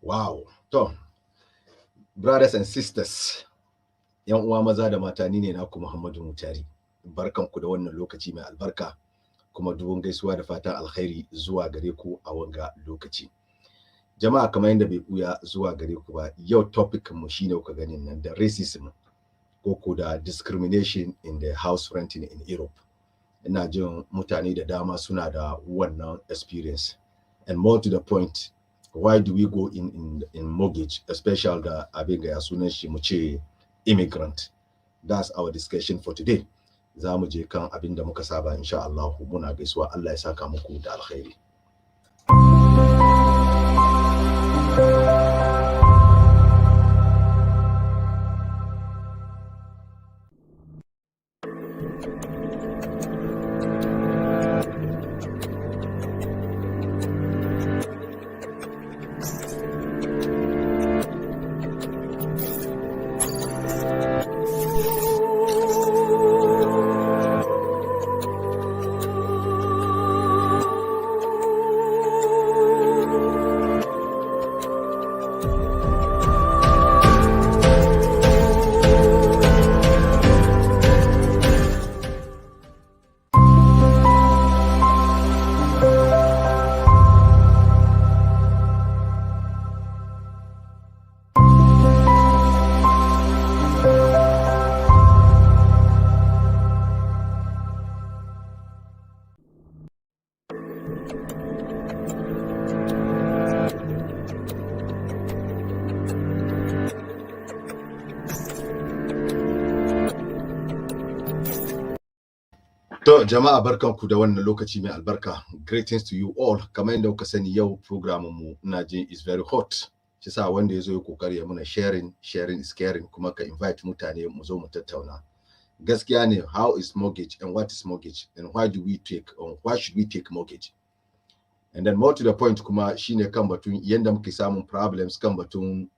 Wow. To, brothers and sisters, yan uwa maza da mata, ni ne naku Muhammadu Mutari. Barkanku da wannan lokaci mai albarka, kuma dubun gaisuwa da fatan alkhairi zuwa gare ku a wanga lokaci. Jama'a, kamar yadda bai buya zuwa gare ku ba, yau topic mu shine kuka ganin nan da racism ko da discrimination in the house renting in Europe. Ina jin mutane da dama suna da wannan experience. And more to the point, why do we go in mortgage, especially the abin ga ya sunan shi mu ce immigrant? That's our discussion for today. Za mu je kan abin da muka saba, insha Allah. Muna gaisuwa, Allah ya saka muku da alkhairi. To, jama'a, barkanku da wannan lokaci mai albarka. Greetings to you all. Kamar yadda kuka sani, yau program mu ina jin is very hot. Shi sa wanda ya zo ya kokari ya muna sharing is caring, kuma ka invite mutane mu zo mu tattauna. Gaskiya ne, how is mortgage and what is mortgage and why should we take mortgage? And then more to the point kuma shine kan batun yanda muke samun problems kan batun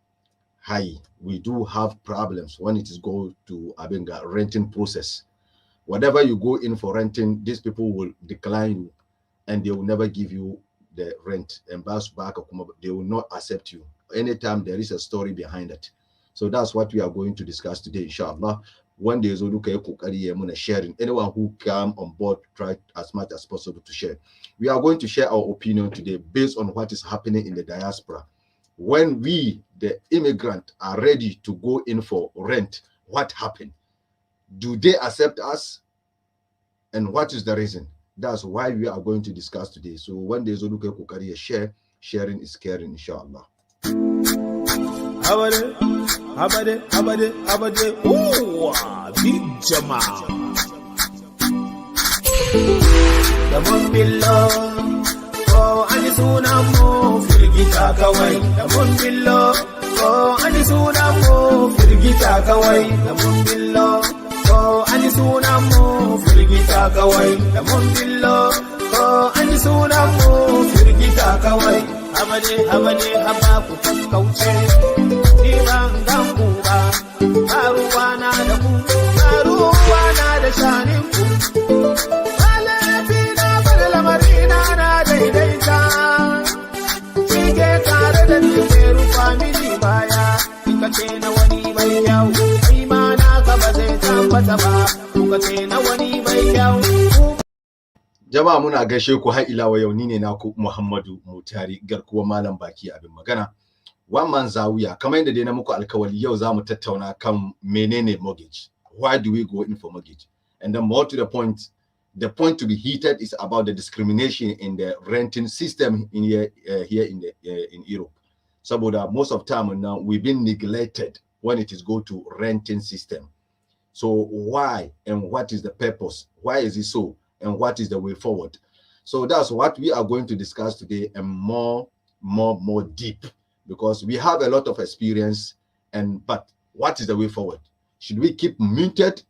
high. We do have problems when it is go to abin ga renting process. Whatever you go in for renting, these people will decline you and they will never give you the rent. And they will not accept you. Anytime there is a story behind it. So that's what we are going to discuss today, inshallah. One day, sharing. Anyone who come on board, try as much as possible to share. We are going to share our opinion today based on what is happening in the diaspora. When we, the immigrant, are ready to go in for rent, what happened? Do they accept us? And what is the reason? That's why we are going to discuss today. So one day, Zoluke Kokari share, sharing is caring, inshallah. Habade, ooh, big jama. The one below, oh, and it's unamo, Filgita Kawai. The one below, oh, and it's unamo, Filgita Kawai. The one below. Oh, ani suna mo firgita kawai da mun billo. Oh, ani suna mo firgita kawai. Habade haba ku kakkauce. Ni ban gan ku ba. Karuwa na da ku. Karuwa na da shanin ku. Balafi na bada lamarina na daidaita. Kike tare da ni ke rufa mini baya. Kika ce na wani bai yau. Jama'a, muna gaishe ku har ila yau. Ni ne naku Muhammadu Mutari, garkuwa malam baki abin magana. Wannan zawiya, kamar yadda dai na muku alkawali, yau za mu tattauna kan menene mortgage. Why do we go in for mortgage? And then more to the point to be heated is about the discrimination in the renting system in here in Europe. Saboda most of time now we've been neglected when it is go to renting system. So why and what is the purpose? Why is it so? And what is the way forward? So that's what we are going to discuss today, and more deep, because we have a lot of experience. But what is the way forward? Should we keep muted,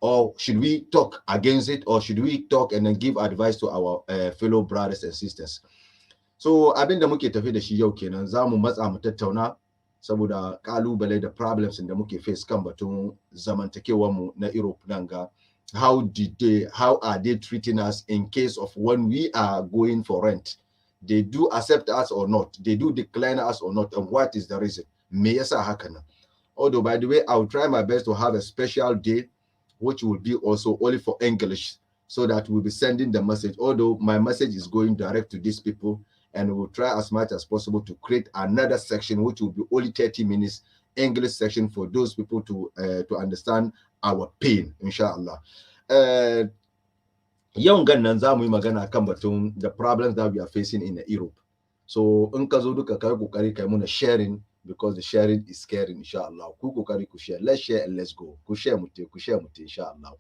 or should we talk against it, or should we talk and then give advice to our fellow brothers and sisters? So abin da muke tafi da shi yau kenan, za mu matsa mu tattauna saboda kalubale da problems da muke face kan batun zamantakewar mu na Europe nan ga. How are they treating us in case of when we are going for rent? they do accept us or not, they do decline us or not, and what is the reason. Me yasa haka nan. Although, by the way, I'll try my best to have a special day, which will be also only for English, so that we'll be sending the message. Although my message is going direct to these people, and we'll try as much as possible to create another section, which will be only 30 minutes English section for those people to understand our pain, inshallah. Yau gannan za mu yi magana kan batun the problems that we are facing in Europe. So in ka zo duka kai kokari kai muna sharing, because the sharing is caring, inshallah. Ku kokari ku share. Let's share and let's go. Ku share mute, inshallah.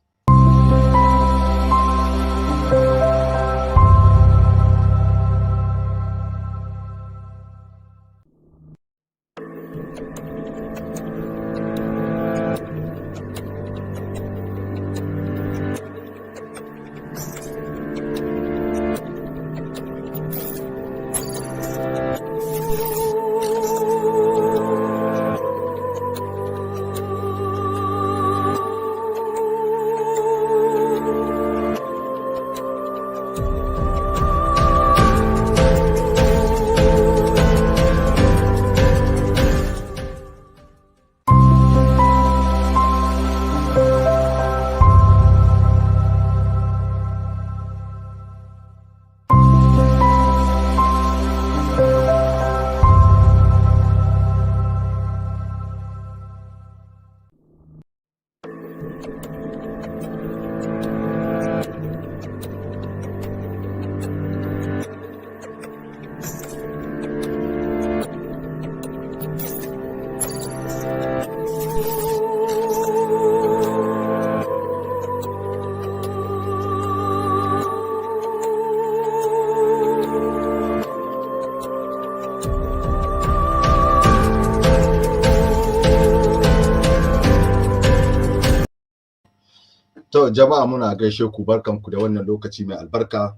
To jama'a muna gaishe ku, barkanku da wannan lokaci mai albarka.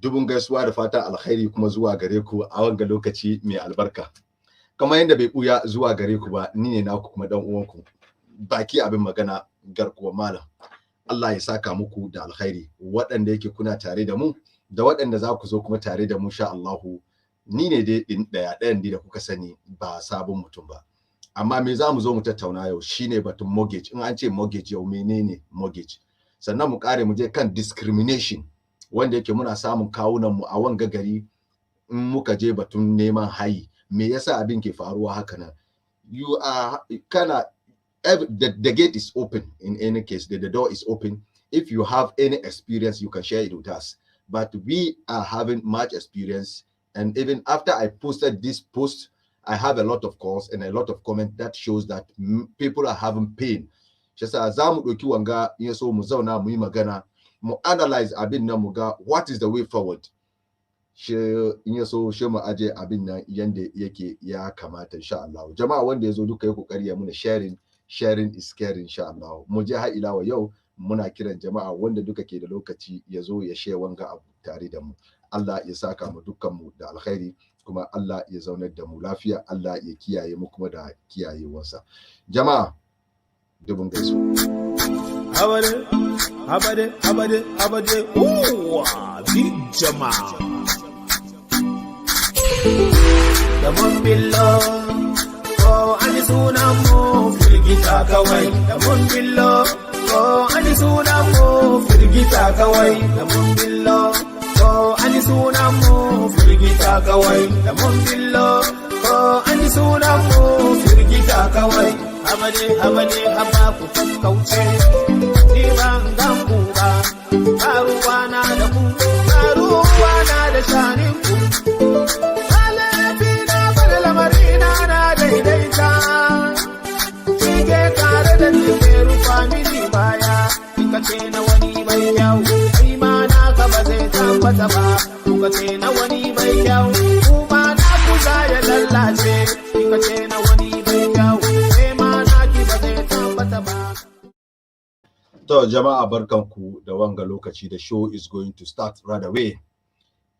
Dubun gaisuwa da fatan alkhairi kuma zuwa gare ku a wannan lokaci mai albarka. Kamar yadda bai buya zuwa gare ku ba, ni ne naku kuma dan uwanku. Baki abin magana garkuwa malam. Allah ya saka muku da alkhairi. Waɗanda yake kuna tare da mu da waɗanda za ku zo kuma tare da mu sha Allahu. Ni ne dai ɗayan da kuka sani, ba sabon mutum ba. Amma me za mu zo mu tattauna yau shine batun mortgage. In an ce mortgage yau menene mortgage? Sannan mu kare mu je kan discrimination, wanda yake muna samun kawunan mu a wanga gari in muka je batun neman hayi. Me yasa abin ke faruwa haka nan? You are the gate is open in any case, the door is open. If you have any experience, you can share it with us. But we are having much experience, and even after I posted this post, I have a lot of calls and a lot of comments that shows that people are having pain. Shi yasa za mu ɗauki wanga in so mu zauna mu yi magana, mu analyze abin nan mu ga what is the way forward. Shi in so shi mu aje abin nan yanda yake ya kamata insha Allah. Jama'a wanda yazo duka yi kokari ya muna sharing is caring insha Allah. Mu je har ila wa yau muna kiran jama'a wanda duka ke da lokaci yazo ya share wanga abu tare da mu. Allah ya saka mu dukkan mu da alkhairi, kuma Allah ya zaunar da mu lafiya, Allah ya kiyaye mu kuma da kiyayewarsa. Jama'a dubun gaisu. Habade, big jama'a. Da mun billo, ko an sunan mu firgita kawai. Da mun billo, ko an sunan mu firgita kawai. Da mun billo, ko an sunan mu firgita kawai. Da mun billo, ko an sunan mu firgita kawai. Haba ku kauce, ni ban gan ku ba. Karuwa na da ku, karuwa na da shanin ku. Alafi na bada lamarina na daidaita. Kike tare da ni ke rufa mini baya. Kika ce na wani bai kyau, ai ma na ka ba zai tabbata ba. Kuka ce na wani bai kyau, kuma na kusa ya lallace. Kika ce na wani bai kyau, ai ma na ki ba zai tabbata ba. To jama'a barkanku da wanga lokaci, the show is going to start right away.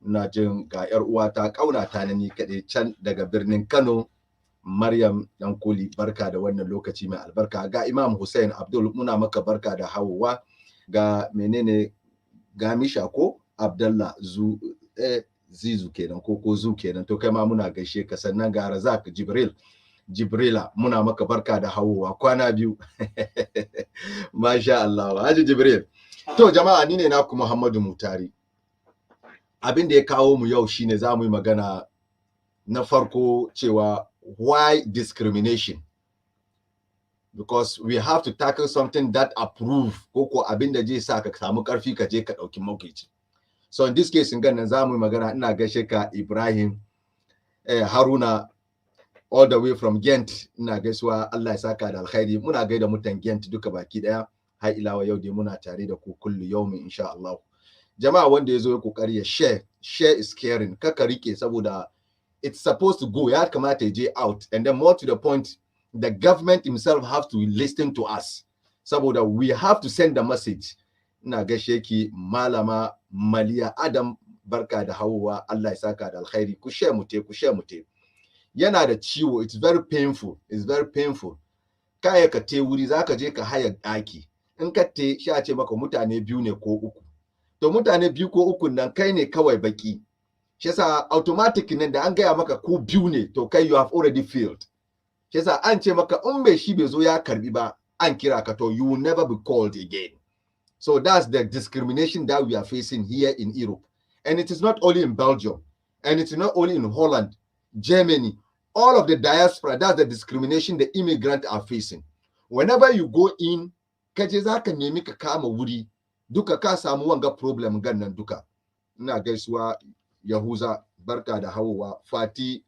Na jin ga yar uwata kaunata na ni kaɗai can daga birnin Kano, Maryam Dankoli, barka da wannan lokaci mai albarka. Ga Imam Hussein Abdul, muna maka barka da hawowa. Ga menene ga Misha ko Abdallah Zizu kenan ko zu kenan, to kai ma muna gaishe ka. Sannan ga Razak Jibrila, muna maka barka da hawowa, kwana biyu. Masha Allah, Haji Jibril. To jama'a, ni ne naku Muhammadu Mutari. Abin da ya kawo mu yau shine za mu yi magana na farko cewa why discrimination, because we have to tackle something that approve ko abin da zai sa ka samu karfi ka je ka dauki maukici. So in this case ganin za mu yi magana, ina gaishe ka Ibrahim Haruna all the way from Ghent, ina gaisuwa, Allah ya saka da alkhairi. Muna gaida mutan Ghent duka baki daya, har ilawa yau dai muna tare da ku kullu yaumin insha Allah. Jama'a wanda yazo ya kokari ya share is caring, kaka rike, saboda it's supposed to go, ya kamata ya je out, and then more to the point, the government himself have to listen to us, saboda we have to send the message. Ina gaishe ki Malama Maliya Adam, barka da hawowa, Allah ya saka da alkhairi. Ku share mute. Yana da ciwo, it's very painful. Kaya ka te wuri, zaka je ka haya daki, in ka te sha ce maka mutane biyu ne ko uku, to mutane biyu ko uku nan kai ne kawai baki, shi yasa automatic nan da an gaya maka ko biyu ne, to kai you have already failed. Shi yasa an ce maka in bai shi bai zo ya karbi ba, an kira ka, to you will never be called again. So that's the discrimination that we are facing here in Europe, and it is not only in Belgium, and it's not only in Holland, Germany, all of the diaspora. That's the discrimination the immigrants are facing. Whenever you go in, kaje zaka nemi ka kama wuri, duka ka samu wanga problem gannan duka. Ina gaisuwa Yahuza, barka da hawowa. Fati,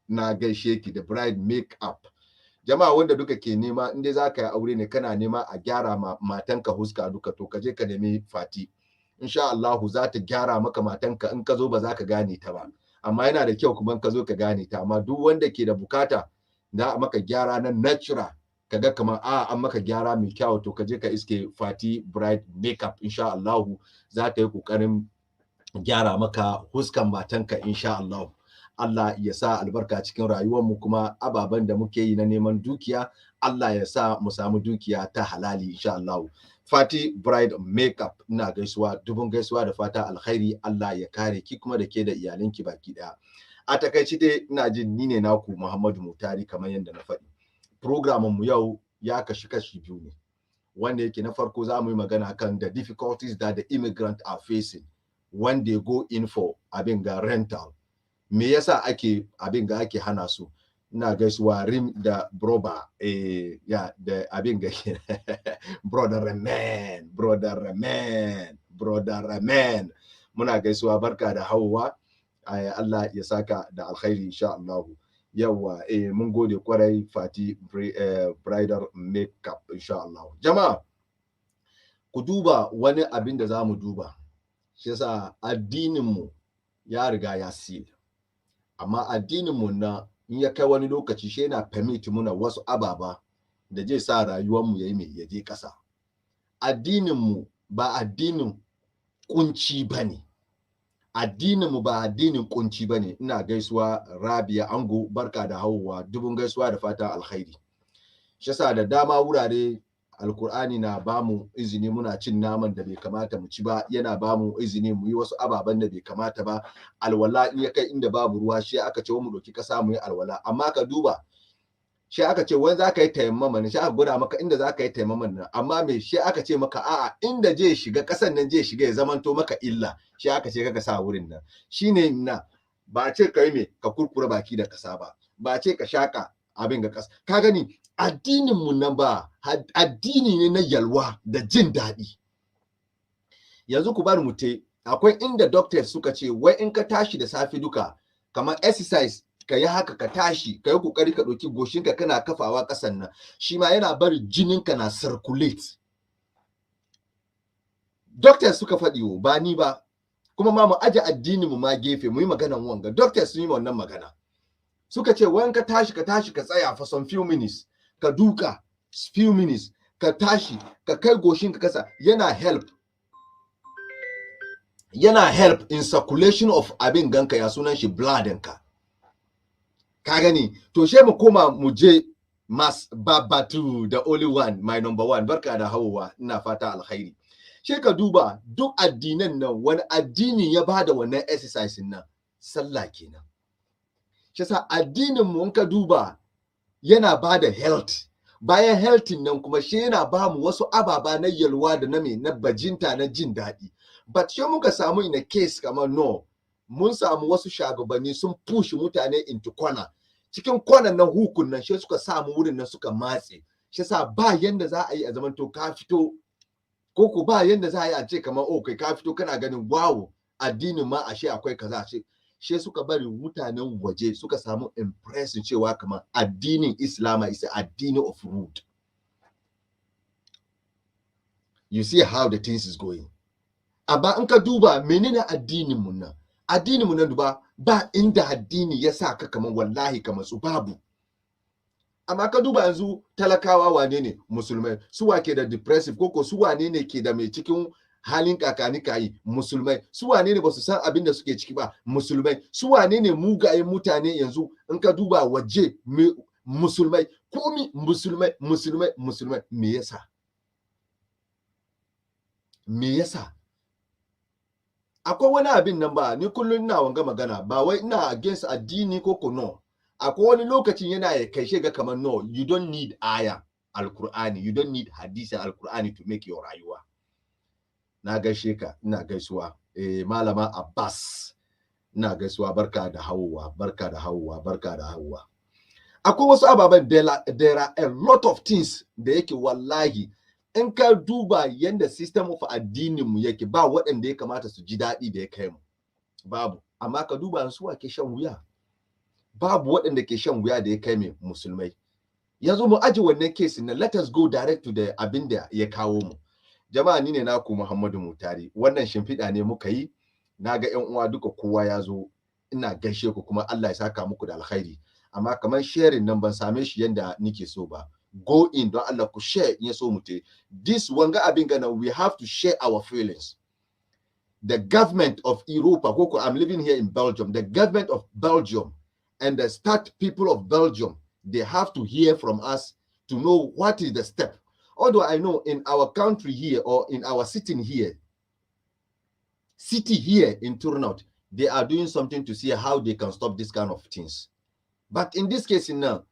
na gaishe ki, the bride makeup. Jama'a wanda duka ke nema, inda zaka yi aure ne kana nema a gyara matanka huska duka, to kaje ka nemi Fati. Insha Allah za ta gyara maka matanka, in ka zo ba za ka gane ta ba. Amma yana da kyau kuma ka zo ka gane ta. Amma duk wanda ke da bukata da maka gyara na natural, kaga kamar an maka gyara mai kyau, to kaje ka iske Fati bride makeup. Insha Allah za ta yi kokarin gyara maka huskan matanka insha Allah. Allah ya sa albarka cikin rayuwar mu, kuma ababen da muke yi na neman dukiya, Allah ya sa mu samu dukiya ta halali insha Allah. Fati bride makeup, ina gaisuwa, dubun gaisuwa da fata alkhairi. Allah ya kare ki kuma da ke da iyalinki baki daya. A takaici dai ina jin ni ne naku Muhammadu Mutari, kamar yadda na faɗi. Programin mu yau ya kashi biyu ne. Wanda yake na farko za mu yi magana kan the difficulties that the immigrants are facing when they go in for abin ga rental. Me yasa abin ga ake hana su? Ina gaisuwa Rim da Broba, da abin ga brother Raman. Muna gaisuwa, barka da hawowa. Allah ya saka da alkhairi insha Allah. Yawa, mun gode kwarai Fati bridal makeup insha Allah. Jama'a, ku duba wani abin da zamu duba. Shi yasa addinin mu ya riga ya seal. Amma addinin mu na in ya kai wani lokaci shi yana permit muna wasu ababa da zai sa rayuwar mu ya je kasa. Addinin mu ba addinin kunci bane. Addinin mu ba addinin kunci bane. Ina gaisuwa Rabia Ango, barka da hawowa, dubun gaisuwa da fata alkhairi. Shi yasa da dama wurare Alkur'ani na bamu izini muna cin naman da bai kamata mu ci ba, yana bamu izini mu yi wasu ababen da bai kamata ba. Alwala in ya kai inda babu ruwa, shi aka ce mu doki kasa mu yi alwala. Amma ka duba, shi aka ce wani zaka yi tayammama ne, shi aka gwada maka inda zaka yi tayammaman nan, amma me shi aka ce maka a'a inda je shiga kasan nan je shiga ya zamanto maka illa, shi aka ce kaga sa wurin nan. Shine na ba ce kai me ka kurkura baki da kasa ba ce ka shaka abin ga kasa. Ka gani addinin mu nan ba addini ne na yalwa da jin daɗi. Yanzu ku bar mu te, akwai inda doctors suka ce wai in ka tashi da safi duka kamar exercise, ka yi haka, ka tashi ka yi kokari ka ɗauki goshinka kana kafawa ƙasan nan, shi ma yana bari jininka na circulate. Doctors suka faɗi, ba ni ba. Kuma ma mu aje addinin mu ma gefe, mu yi maganan wanga. Doctors sun yi wannan magana, suka ce wai in ka tashi ka tsaya for some few minutes, ka duka few minutes, ka tashi ka kai goshinka kasa, yana help in circulation of abin ganka, ya sunan shi blood ɗinka. Ka gani, to she mu koma mu je mas babatu, the only one, my number one, barka da hawowa, ina fata alkhairi. She ka duba duk addinan nan, wani addini ya bada wannan exercise nan? sallah kenan. Shi yasa addinin mu ka duba yana ba da health, bayan health nan kuma shi yana ba mu wasu ababa na yalwa da na bajinta na jin daɗi. But shi muka samu in a case kamar no, mun samu wasu shagabanni sun push mutane into corner. Cikin kwanan nan hukun nan shi suka samu wurin nan suka matse. Shi yasa ba yanda za a yi a zaman to ka fito, ko ba yanda za a yi a ce kamar kai ka fito kana ganin wow addinin ma ashe akwai kaza shi suka bari mutanen waje suka samu impression cewa kamar addinin Islama is addini of root. You see how the things is going. Amma in ka duba menene addinin mu nan? Addinin mu nan duba ba inda addini ya sa ka kamar wallahi kamar su babu. Amma ka duba yanzu talakawa wane ne musulmai, su wa ke da depressive koko su wane ne ke da mai cikin halin kakani kayi musulmai, su wane ne ba su san abin da suke ciki ba musulmai, su wane ne mugayen mutane yanzu in ka duba waje musulmai, komi musulmai, me yasa akwai wani abin nan ba ni kullum ina wanga magana ba wai ina against addini koko no, akwai wani lokacin yana ya kai shiga kamar no, you don't need aya alkur'ani, you don't need hadisi alkur'ani to make your rayuwa. Na gaishe ka, ina gaisuwa malama Abbas, ina gaisuwa, barka da hawwa. Akwai wasu ababen, there are a lot of things da yake wallahi in ka duba yanda system of addinin mu yake ba waɗanda ya kamata su ji daɗi da ya kai mu babu, amma ka duba su wa ke shan wuya, babu waɗanda ke shan wuya da ya kai mu musulmai. Yanzu mu aji wannan case na, let us go direct to the abin da ya kawo mu. Jama'a ni ne naku Muhammadu Mutari, wannan shimfiɗa ne muka yi, na ga 'yan uwa duka kowa ya zo, ina gaishe ku kuma Allah ya saka muku da alkhairi. Amma kamar sharing nan ban same shi yanda nike so ba. Go in don Allah ku share in so mute. This wanga abin gana, we have to share our feelings. The government of Europe, I'm living here in Belgium, the government of Belgium and the start people of Belgium, they have to hear from us to know what is the step. Although I know in our country here or in our city here in Turnout, they are doing something to see how they can stop this kind of things. But in this case now,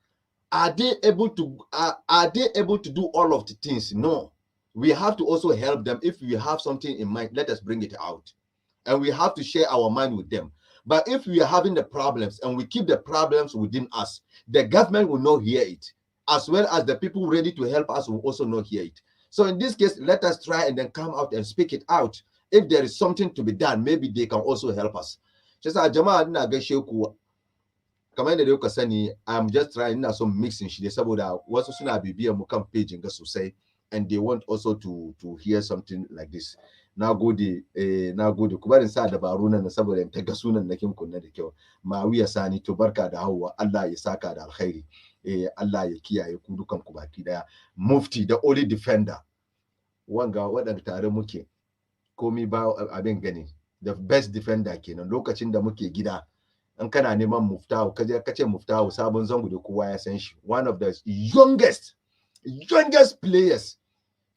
are they able to do all of the things? No. We have to also help them. If we have something in mind, let us bring it out. And we have to share our mind with them. But if we are having the problems and we keep the problems within us, the government will not hear it, as well as the people ready to help us will also not hear it. So in this case, let us try and then come out and speak it out. If there is something to be done, maybe they can also help us. Just jama'a ina gaishe ku, kamar yadda kuka sani, I'm just trying, ina so mixing shi saboda wasu suna bibiyar mu kan page ga sosai, and they want also to hear something like this. Nagode, ku barin sa dabaru nan saboda ta ga sunan nakin kunna da kyau. Mawiya Sani, to barka da hawwa, Allah ya saka da alkhairi. Allah ya kiyaye ku dukan ku baki daya. Mufti, the only defender, wanga waɗanda tare muke komi ba abin gani, the best defender kenan. Lokacin da muke gida, an kana neman Muftahu, kace Muftahu sabon zango da kowa ya san shi, one of the youngest players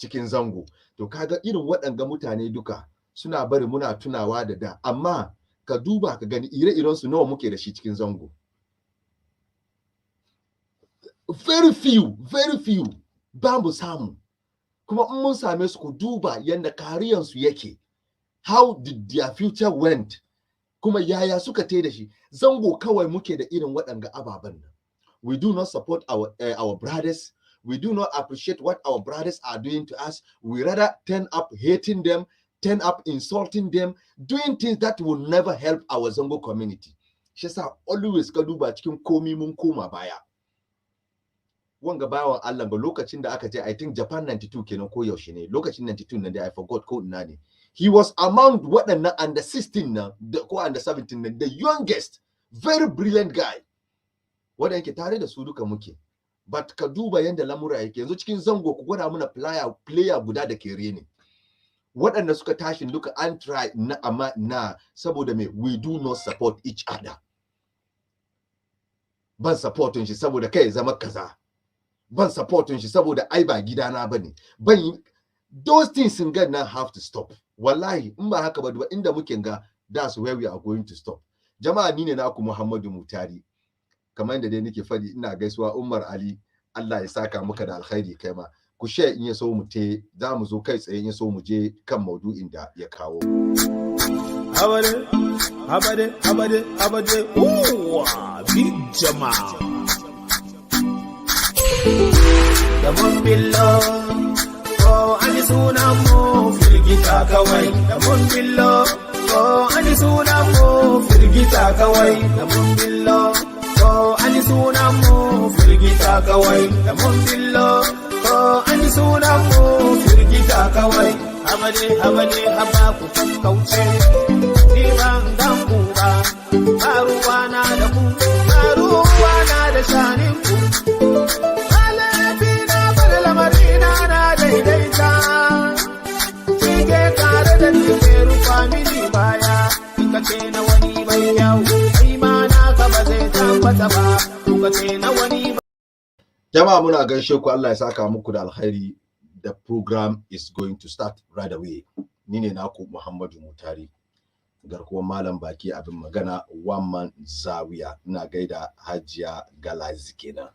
cikin zango. To kaga irin waɗanga mutane duka suna bari muna tunawa da amma ka duba ka gani ire-iren su nawa muke da shi cikin zango. Very few ba mu samu. Kuma in mun same su, ku duba yanda kariyan su yake, how did their future went, kuma yaya suka tai da shi. Zango kawai muke da irin waɗanga ababen nan. We do not support our brothers. We do not appreciate what our brothers are doing to us. We rather turn up hating them, turn up insulting them, doing things that will never help our Zango community. Shi yasa always ka duba cikin komi mun koma baya. Wanga bawan Allah ga lokacin da aka je, I think Japan 92 kenan ko yaushe ne, lokacin 92 nan da I forgot ko ina ne. He was among waɗannan under 16 nan ko under 17 nan, the youngest, very brilliant guy. Wanda yake tare da su duka muke. But ka duba yanda lamura yake yanzu cikin zango, ku gwada muna player guda da ke rene. Waɗanda suka tashi duka an try na, amma na saboda me, we do not support each other. Ban supportin shi saboda kai zama kaza. Ban supportin shi saboda ai ba gidana bane. Those things in Ghana have to stop. Wallahi, in ba haka ba duba inda muke ga, that's where we are going to stop. Jama'a ni ne naku Muhammadu Mutari. Kamar da dai nake fadi ina gaisuwa Umar Ali, Allah ya saka maka da alkhairi kai ma. Ku share in ya so mu te, za mu zo kai tsaye in ya so mu je kan maudu'in da ya kawo. Habade, habade, habade, habade, big jama'a. Da mun billo, ko an sunan mu firgita kawai. Da mun billo, ko an sunan mu firgita kawai. Da mun billo, ko an sunan mu firgita kawai. Da mun billo, ko an sunan mu firgita kawai. Habade, habade, haba ku kakkauce. Ni ban gan ku ba, ba ruwana da ku, ba ruwana da shanin ku. Jama'a muna gaishe ku, Allah ya saka muku da alkhairi. The program is going to start right away. Ni ne naku Muhammadu Mutari, garkuwar malam baki abin magana, one man zawiya. Ina gaida Hajiya Galazi kenan.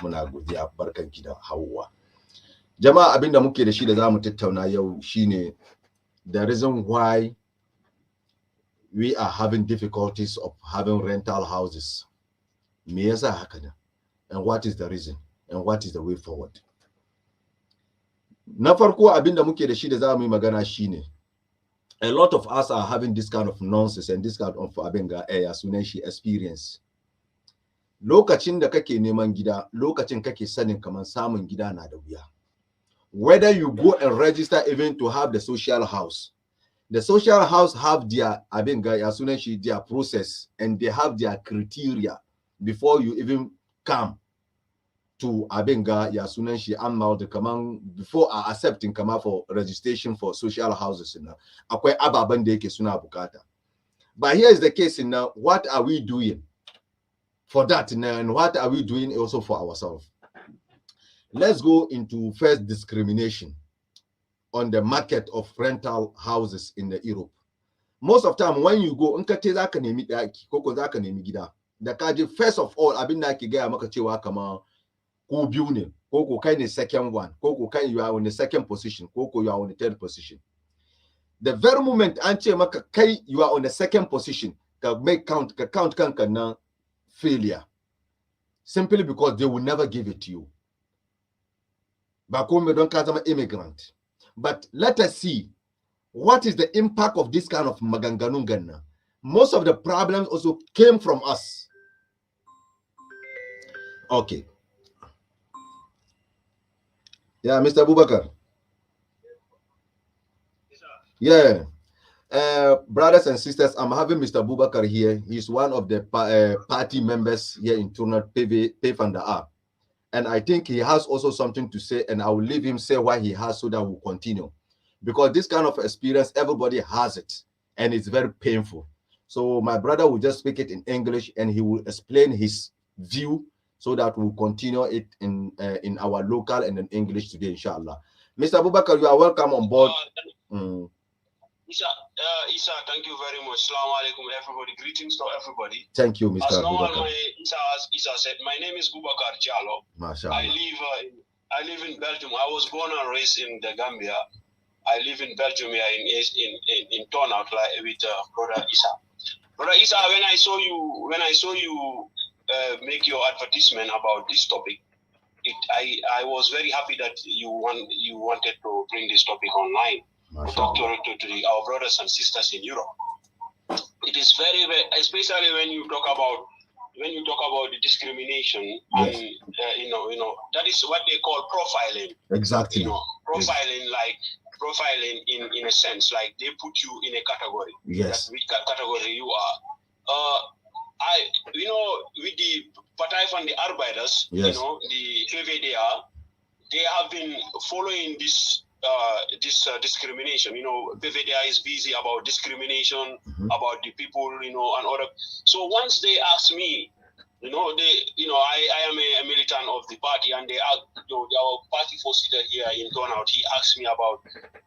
Muna godiya, barkanki da Hauwa. Jama'a abinda muke da shi da zamu tattauna yau shine the reason why we are having difficulties of having rental houses. Me yasa haka ne? And what is the reason? And what is the way forward? Na farko abinda muke da shi da zamu yi magana shine a lot of us are having this kind of nonsense and this kind of abinga sunan shi experience. Lokacin da kake neman gida, lokacin kake sanin kaman samun gida na da wuya. Whether you go and register even to have the social house. The social house have their their process and they have their criteria before you even come to before accepting kama for registration for social houses na akwai ababan da yake suna bukata. But here is the case now, what are we doing for that now, and what are we doing also for ourselves? Let's go into first discrimination on the market of rental houses in the Europe. Most of time when you go, first of all, abin da ake gaya maka cewa kama ko biyu ne, ko kai ne second one, ko kai you are on the second position, ko you are on the third position. The very moment an ce maka kai you are on the second position, ka count kanka na failure, simply because they will never give it to you. Ba ko me don ka zama immigrant. But let us see what is the impact of this kind of maganganun ganna. Most of the problems also came from us. Okay. Yeah, Mr. Bubakar. Yeah. Brothers and sisters, I'm having Mr. Bubakar here. He's one of the party members here in Turner PV. And I think he has also something to say, and I will leave him say what he has so that we'll continue. Because this kind of experience, everybody has it, and it's very painful. So my brother will just speak it in English, and he will explain his view so that we'll continue it in our local and in English today, inshallah. Mr. Abubakar, you are welcome on board. Isa, thank you very much. Assalamu alaikum, everybody. Greetings to everybody. Thank you, Mr. As normal, Abubakar. as Isa said, my name is Bubakar Jallo. Mashallah. I live in Belgium. I was born and raised in the Gambia. I live in Belgium here in Turnout with brother Isa. Brother Isa, when I saw you make your advertisement about this topic, I was very happy that you wanted to bring this topic online. Talk to our brothers and sisters in Europe. It is very, very, especially when you talk about the discrimination, yes. And that is what they call profiling. Exactly. Profiling, like profiling in a sense, like they put you in a category. Yes. Which category you are. With the Partei van the Arbeiders, yes. The PVDA, they have been following this discrimination. PVDA is busy about discrimination, about the people, and other. So once they ask me, I am a militant of the party, and they asked, our party force here in turnout. He asked me about.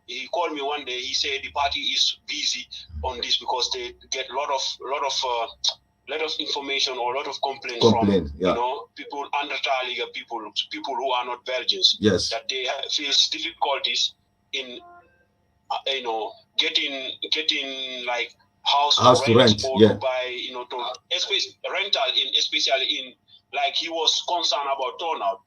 He called me one day. He said the party is busy on this because they get a lot of information or a lot of complaints from people undertaliga people who are not Belgians. Yes. That they face difficulties in getting like house to rent or to buy, to especially in like he was concerned about turnout,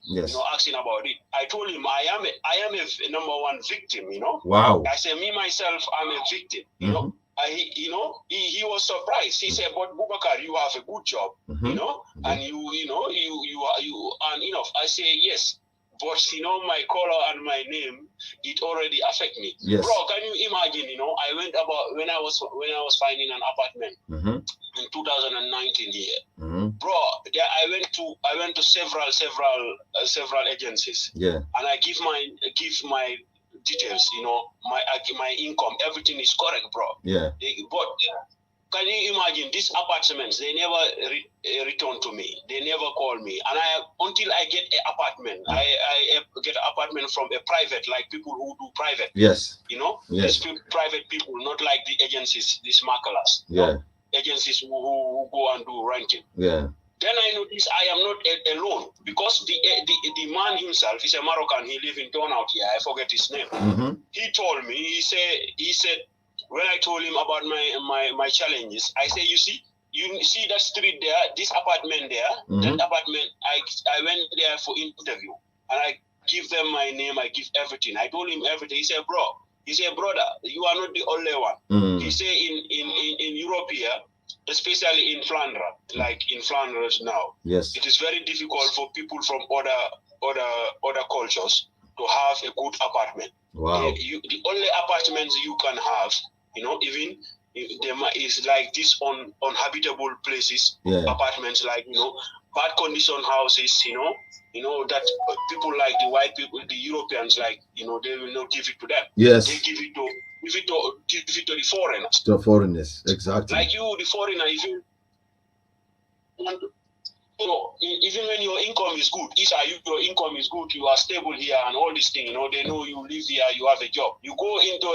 asking about it. I told him I am a number one victim, Wow. I said me myself, I'm a victim, he was surprised. He said, but Boubacar, you have a good job, and you earn enough. I say yes. But my color and my name, it already affect me. Yes. Bro, can you imagine? I went about when I was finding an apartment in 2019 here. Bro, I went to several agencies. Yeah. And I give my details. My income, everything is correct, bro. Yeah. But can you imagine these apartments? They never return to me. They never call me. And until I get an apartment, I get an apartment from a private, like people who do private. Yes. These private people, not like the agencies, these makelers. Yeah. Agencies who go and do renting. Yeah. Then I noticed I am not alone because the man himself is a Moroccan. He lives in Turnout here. I forget his name. He told me. He said. When I told him about my challenges, I say, you see that street there, this apartment there, that apartment, I went there for interview, and I give them my name, I give everything. I told him everything. He said, brother, you are not the only one. He said, in Europe here, especially in Flanders, like in Flanders now, yes, it is very difficult for people from other cultures to have a good apartment. Wow. The only apartments you can have, even there is like this unhabitable places, apartments like, bad condition houses, that people like the white people, the Europeans, like, they will not give it to them. Yes. They give it to the foreigners. The foreigners, exactly. Like you, the foreigner, if you want to, even when your income is good, your income is good, you are stable here and all these things, they know you live here, you have a job. You go into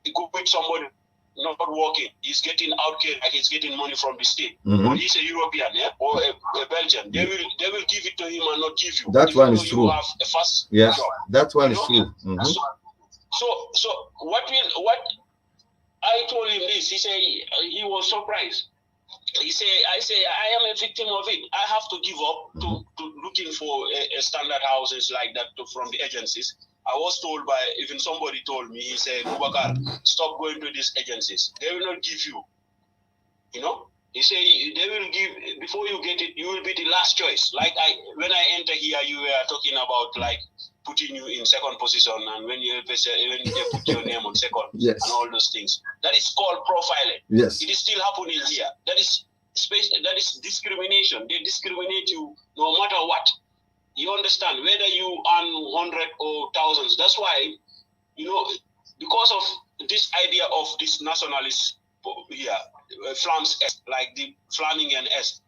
you go with somebody not working, he's getting outcare, like he's getting money from the state. But he's a European, or a Belgian. They will give it to him and not give you. That one is true. You have a fast yes, job. that one is true. So what I told him this, he said he was surprised. I say, I am a victim of it. I have to give up to looking for a standard houses like that from the agencies. I was told by, even somebody told me, he said, Boubacar, stop going to these agencies. They will not give you. He said, they will give, before you get it, you will be the last choice. Like when I enter here, you were talking about like putting you in second position, and when they put your name on second, yes, and all those things. That is called profiling. Yes. It is still happening here. That is discrimination. They discriminate you no matter what. You understand? Whether you earn 100 or thousands. That's why, because of this idea of this nationalist here, Flams, like the Flamingen S.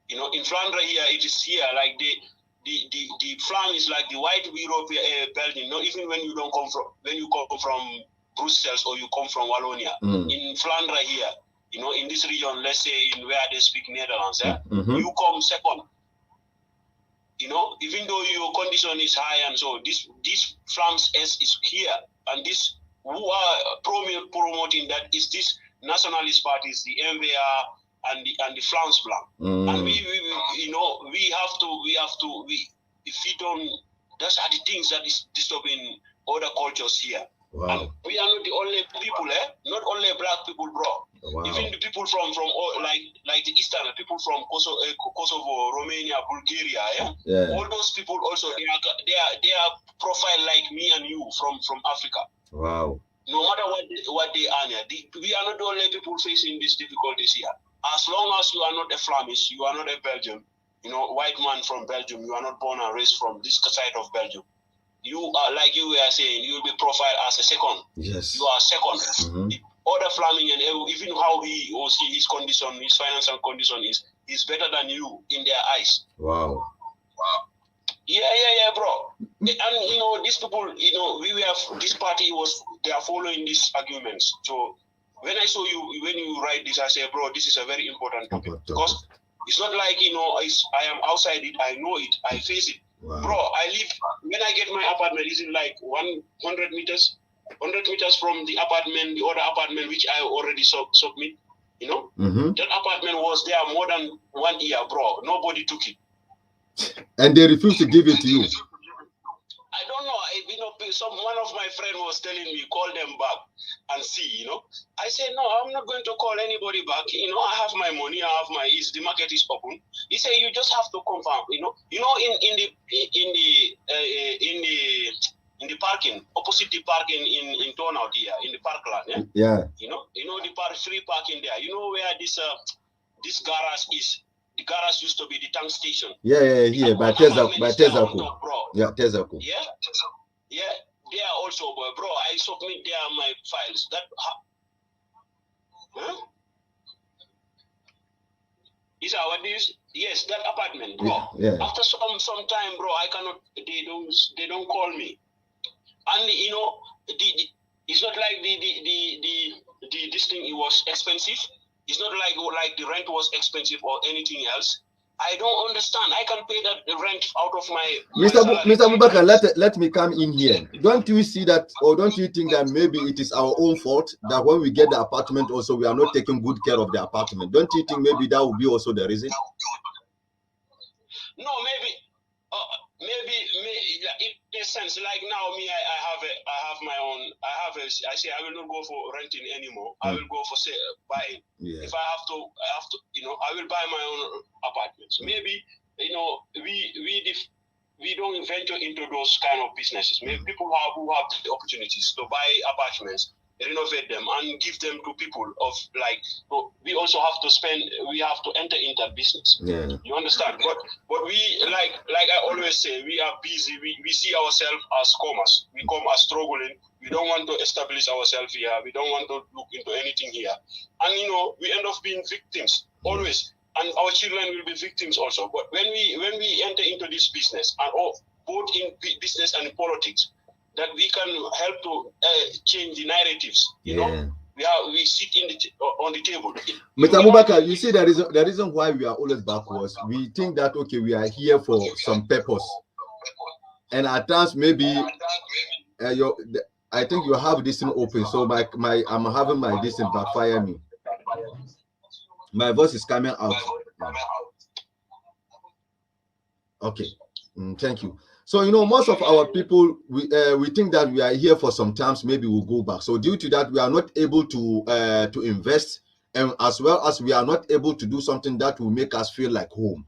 In Flanders here, it is here like the Flam is like the white European Belgium. Even when you come from Brussels or you come from Wallonia, in Flanders here, in this region, let's say in where they speak Netherlands, you come second. Even though your condition is high, and so this Flams S is here, and this who are promoting that is this nationalist parties, the MVR and the Flams Blanc. And we have to if we don't, those are the things that is disturbing other cultures here. Wow. And we are not the only people, not only black people, bro. Wow. Even the people from like the Eastern people from Kosovo, Romania, Bulgaria, all those people also they are profile like me and you from Africa. Wow. No matter what they are here, we are not the only people facing these difficulties here. As long as you are not a Flemish, you are not a Belgian, white man from Belgium, you are not born and raised from this side of Belgium. You are, like you were saying, you will be profiled as a second. Yes. You are second. Other Flaming, and even how he or she, his condition, his financial condition is better than you in their eyes. Wow. Yeah, bro. And you know, these people, you know, this party they are following these arguments. So when I saw you, when you write this, I say, bro, this is a very important topic because it's not like, you know, I am outside it. I know it. I face it. Wow. Bro, when I get my apartment, it's in like 100 meters from the apartment, the other apartment, which I already submit, you know, that apartment was there more than 1 year, bro. Nobody took it. And they refused to give it to you. I don't know. You know, one of my friends was telling me, call them back and see, you know. I said, no, I'm not going to call anybody back. You know, I have my money. The market is open. He said, you just have to confirm, you know. You know, in the parking, opposite the parking in Turnout here, in the parkland, yeah. You know the free parking there. You know where this garage is. The garage used to be the tank station. Yeah. By Tezaco. Yeah, Tezaco. Yeah. There also, bro. I submit there my files. Is that what this? Yes, that apartment, bro. Yeah. After some time, bro, I cannot. They don't call me. And you know, it's not like this thing. It was expensive. It's not like the rent was expensive or anything else. I don't understand. I can pay that rent out of my Mr. Abubakar, let me come in here. Don't you see that, or don't you think that maybe it is our own fault that when we get the apartment also we are not taking good care of the apartment? Don't you think maybe that would be also the reason? No, maybe it makes sense. Like now, me, I have my own. I say I will not go for renting anymore. I will go for buying. Yeah. If I have to, you know, I will buy my own apartments. Maybe, you know, we don't venture into those kind of businesses. Maybe people who have the opportunities to buy apartments, renovate them, and give them to people of like. We also have to we have to enter into business. Yeah. You understand? But we like I always say, we are busy. We see ourselves as commerce. We come as struggling. We don't want to establish ourselves here. We don't want to look into anything here. And you know, we end up being victims always. And our children will be victims also. But when we enter into this business, and both in business and in politics, that we can help to change the narratives. You know, we sit on the table. Mr. Abubakar, you see the reason why we are always backwards. We think that okay, we are here for some purpose, and at times maybe I think you have this thing open. So I'm having my this thing backfire me. My voice is coming out. Okay, thank you. So you know, most of our people we think that we are here for some times. Maybe we'll go back. So due to that, we are not able to invest, and as well as we are not able to do something that will make us feel like home.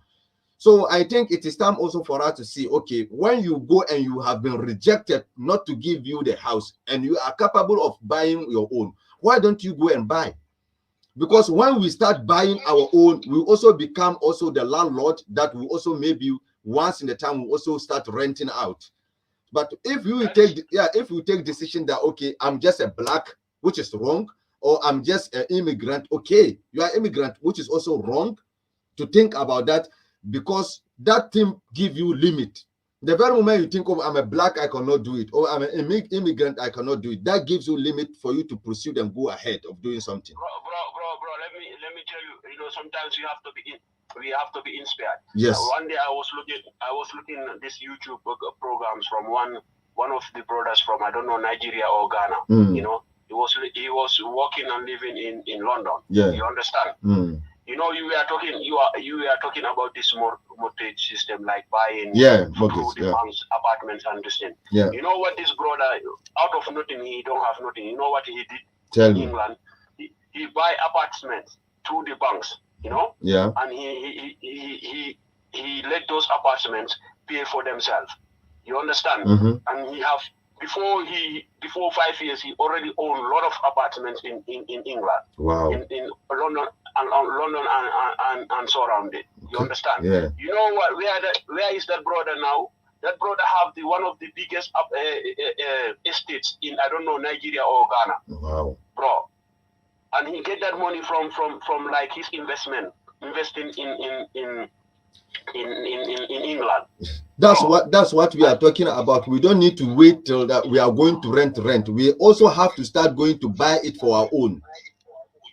So I think it is time also for us to see, okay, when you go and you have been rejected not to give you the house, and you are capable of buying your own, why don't you go and buy? Because when we start buying our own, we also become also the landlord that will also maybe once in a time we also start renting out. But if we take decision that okay, I'm just a black, which is wrong, or I'm just an immigrant, okay, you are immigrant, which is also wrong to think about that, because that thing give you limit. The very moment you think, oh, I'm a black, I cannot do it, or I'm an immigrant, I cannot do it, that gives you limit for you to pursue and go ahead of doing something. Bro, let me tell you, you know, sometimes we have to be inspired. Yes. One day I was looking at this YouTube programs from one of the brothers from, I don't know, Nigeria or Ghana. You know, he was working and living in London. Yeah. You understand? You know, you were talking about this mortgage system, like buying through the banks, apartments and this thing. Yeah. You know what this brother, out of nothing, he don't have nothing. You know what he did? Tell me. England? He buy apartments through the banks, you know? Yeah. And he let those apartments pay for themselves. You understand? And he have before 5 years he already owned a lot of apartments in England. Wow. In London and surrounded. You understand? Yeah. You know what? Where is that brother now? That brother have one of the biggest estates in, I don't know, Nigeria or Ghana. Wow. Bro. And he get that money from like his investing in England. That's what we are talking about. We don't need to wait till that we are going to rent. We also have to start going to buy it for our own.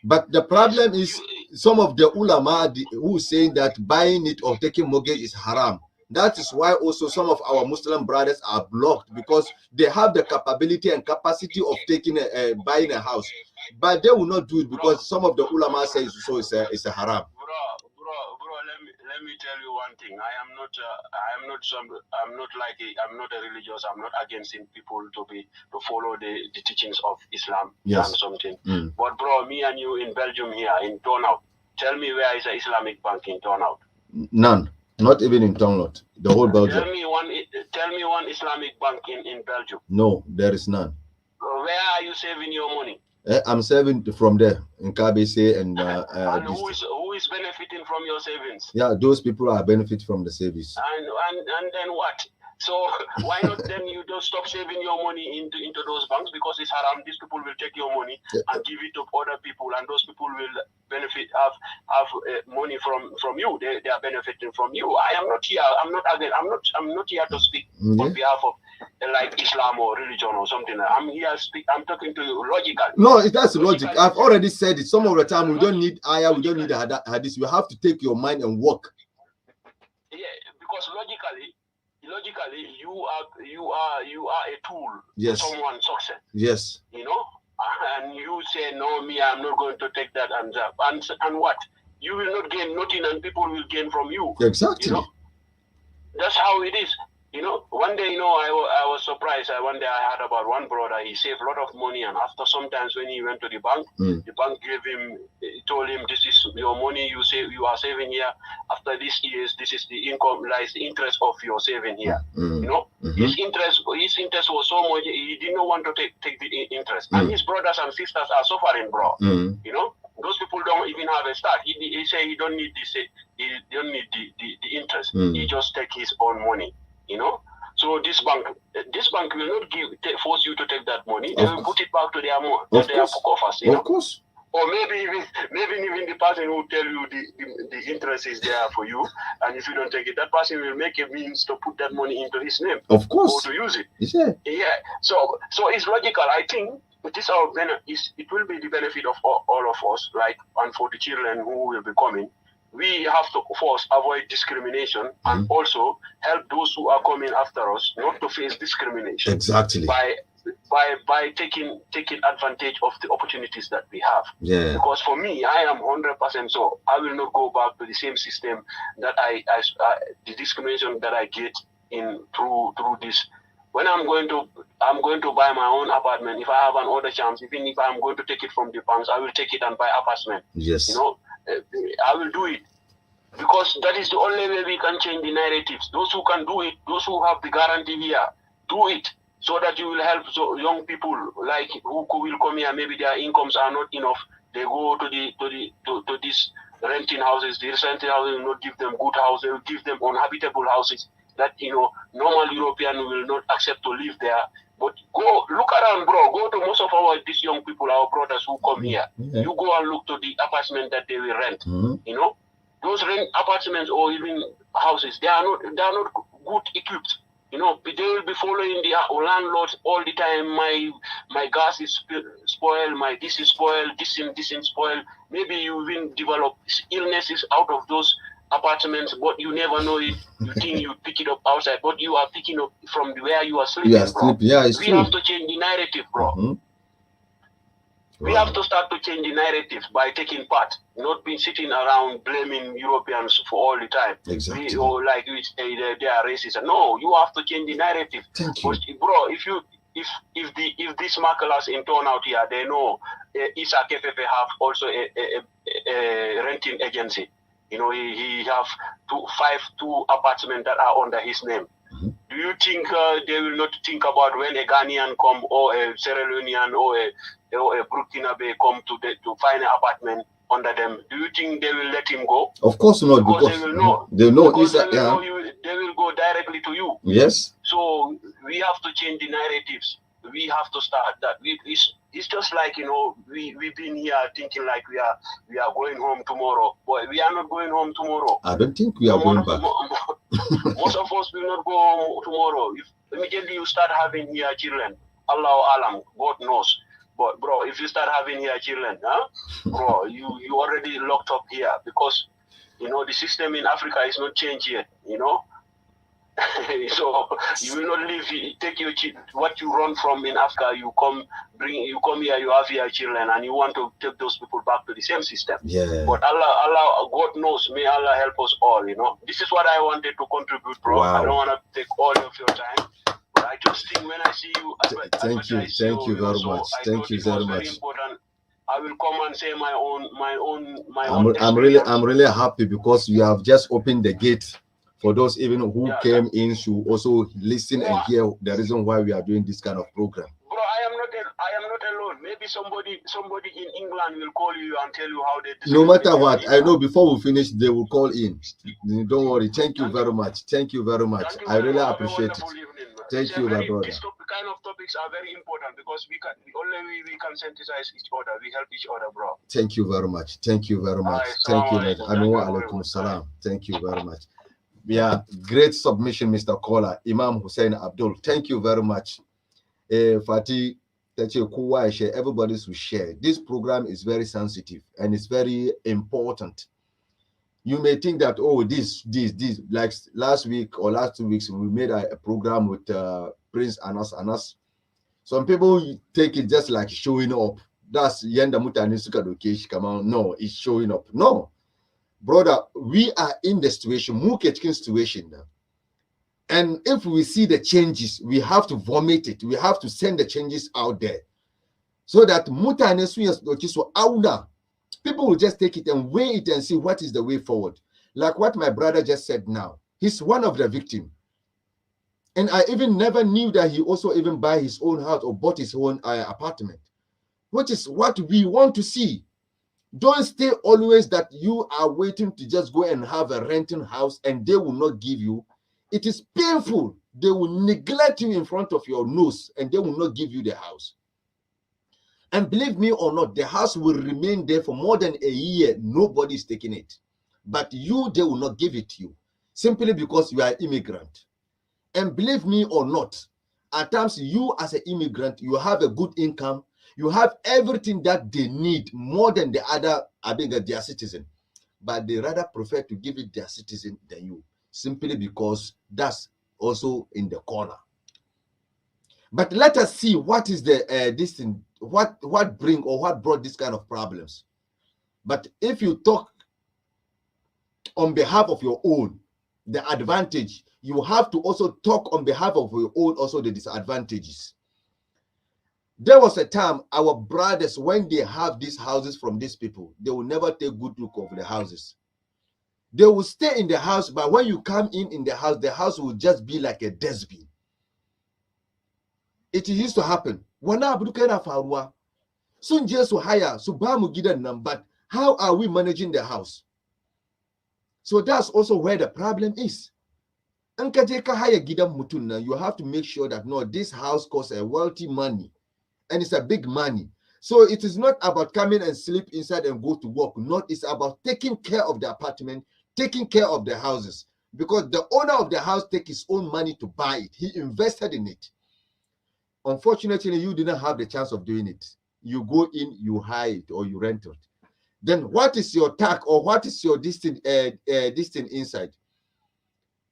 But the problem is some of the ulama who say that buying it or taking mortgage is haram. That is why also some of our Muslim brothers are blocked, because they have the capability and capacity of taking buying a house, but they will not do it because some of the ulama say so. It's a haram. Bro, let me tell you one thing. I'm not a religious. I'm not against people to follow the teachings of Islam. Yes. And something. But bro, me and you in Belgium here in Turnhout, tell me where is an Islamic bank in Turnhout? None. Not even in Turnhout. The whole Belgium. Tell me one Islamic bank in Belgium. No, there is none. Where are you saving your money? I'm saving from there in KBC and who is benefiting from your savings? Yeah, those people are benefiting from the savings. And then what? So why not then you don't stop saving your money into those banks, because it's haram. These people will take your money and give it to other people, and those people will benefit have money from you. They are benefiting from you. I am not here. I'm not here to speak on behalf of like Islam or religion or something. I'm here I'm talking to you logically. No, that's logic. I've already said it. Some of the time we don't need ayah, we don't need hadith. You have to take your mind and work. Yeah, because logically you are a tool for someone's success. Yes. You know, and you say no, me, I'm not going to take that and what? You will not gain nothing, and people will gain from you. Exactly. You know, that's how it is. You know, one day, I was surprised. One day I heard about one brother. He saved a lot of money, and after sometimes when he went to the bank, the bank told him, "This is your money you are saving here. After these years, this is the income, like the interest of your saving here." You know, his interest was so much he didn't want to take the interest, and his brothers and sisters are suffering, bro. You know, those people don't even have a start. He say he don't need this. He don't need the interest. He just take his own money. You know, so this bank will not force you to take that money. They will put it back to their coffers. You know? Of course. Or maybe even the person who tell you the interest is there for you, and if you don't take it, that person will make a means to put that money into his name. Of course. Or to use it. Yeah. So it's logical. I think it will be the benefit of all of us, like, and for the children who will be coming. We have to first avoid discrimination and also help those who are coming after us not to face discrimination. Exactly. By taking advantage of the opportunities that we have. Yeah. Because for me, I am 100% so. I will not go back to the same system that the discrimination that I get in through this. When I'm going to buy my own apartment, if I have an other chance, even if I'm going to take it from the banks, I will take it and buy apartment. Yes. You know, I will do it, because that is the only way we can change the narratives. Those who can do it, those who have the guarantee here, do it, so that you will help young people like who will come here. Maybe their incomes are not enough. They go to these renting houses. The renting houses will not give them good houses. They will give them uninhabitable houses that normal European will not accept to live there. But go look around, bro. Go to most of these young people, our brothers who come here. Yeah. You go and look to the apartment that they will rent. You know, those rent apartments or even houses, they are not good equipped. You know, they will be following the landlords all the time. My gas is spoiled. My this is spoiled. This is spoiled. Maybe you even develop illnesses out of those apartments, but you never know it. You think you pick it up outside, but you are picking up from where you are sleeping. Yeah, it's true. We have to change the narrative, bro. We have to start to change the narrative by taking part, not being sitting around blaming Europeans for all the time. Exactly. We say they are racist. No, you have to change the narrative. Thank you. But, bro, if these Macalas in Turnhout here, they know Isa KFF have also a renting agency. You know, he have two apartments that are under his name. Do you think they will not think about when a Ghanaian come, or a Sierra Leonean, or a Burkinabe come to find an apartment under them? Do you think they will let him go? Of course not, because they will know. They know they will go directly to you. Yes. So we have to change the narratives. We have to start that. It's just like, we've been here thinking like we are going home tomorrow. Boy, we are not going home tomorrow. I don't think we are going back. Most of us will not go home tomorrow. If immediately you start having here children, Allah Alam, God knows. But bro, if you start having here children, huh? Bro, you already locked up here because the system in Africa is not changed yet. So you will not leave. Take what you run from in Africa. You come here. You have your children, and you want to take those people back to the same system. Yeah. But Allah, God knows. May Allah help us all. This is what I wanted to contribute, bro. Wow. I don't want to take all of your time. But I just think when I see you, thank you very much. Thank you very much. Important. I will come and say my own. I'm really happy because you have just opened the gate for those even who came in to also listen and hear the reason why we are doing this kind of program. Bro, I am not alone. Maybe somebody in England will call you and tell you how they. No matter what, I know before we finish, they will call in. Don't worry. Thank you very much. Thank you very much. I really appreciate it. Thank you, my brother. These kind of topics are very important because we can synthesize each other. We help each other, bro. Thank you very much. Thank you very much. Thank you, alaikum salam. Thank you very much. Yeah, great submission, Mr. Caller, Imam Hussein Abdul. Thank you very much. Fatih, everybody should share. This program is very sensitive and it's very important. You may think that, oh, this, like last week or last 2 weeks, we made a program with Prince Anas. Some people take it just like showing up. That's Yenda Mutanisuka Dokesh, come on. No, it's showing up. No, brother, we are in the situation now. And if we see the changes, we have to vomit it. We have to send the changes out there. So that people will just take it and weigh it and see what is the way forward. Like what my brother just said now. He's one of the victims. And I even never knew that he also even buy his own house or bought his own apartment, which is what we want to see. Don't stay always that you are waiting to just go and have a renting house and they will not give you. It is painful. They will neglect you in front of your nose and they will not give you the house. And believe me or not, the house will remain there for more than a year. Nobody is taking it. But you, they will not give it to you simply because you are an immigrant. And believe me or not, at times you as an immigrant, you have a good income. You have everything that they need more than the other, their citizen. But they rather prefer to give it their citizen than you, simply because that's also in the corner. But let us see what is the this thing, what brought this kind of problems. But if you talk on behalf of your own, the advantage, you have to also talk on behalf of your own, also the disadvantages. There was a time our brothers, when they have these houses from these people, they will never take good look of the houses. They will stay in the house, but when you come in the house will just be like a dustbin. It used to happen. But how are we managing the house? So that's also where the problem is. You have to make sure that no, this house costs a wealthy money and it's a big money. So it is not about coming and sleep inside and go to work. Not, it's about taking care of the apartment, taking care of the houses, because the owner of the house takes his own money to buy it. He invested in it. Unfortunately, you didn't have the chance of doing it. You go in, you hire it, or you rent it. Then what is your tax or what is your distance inside?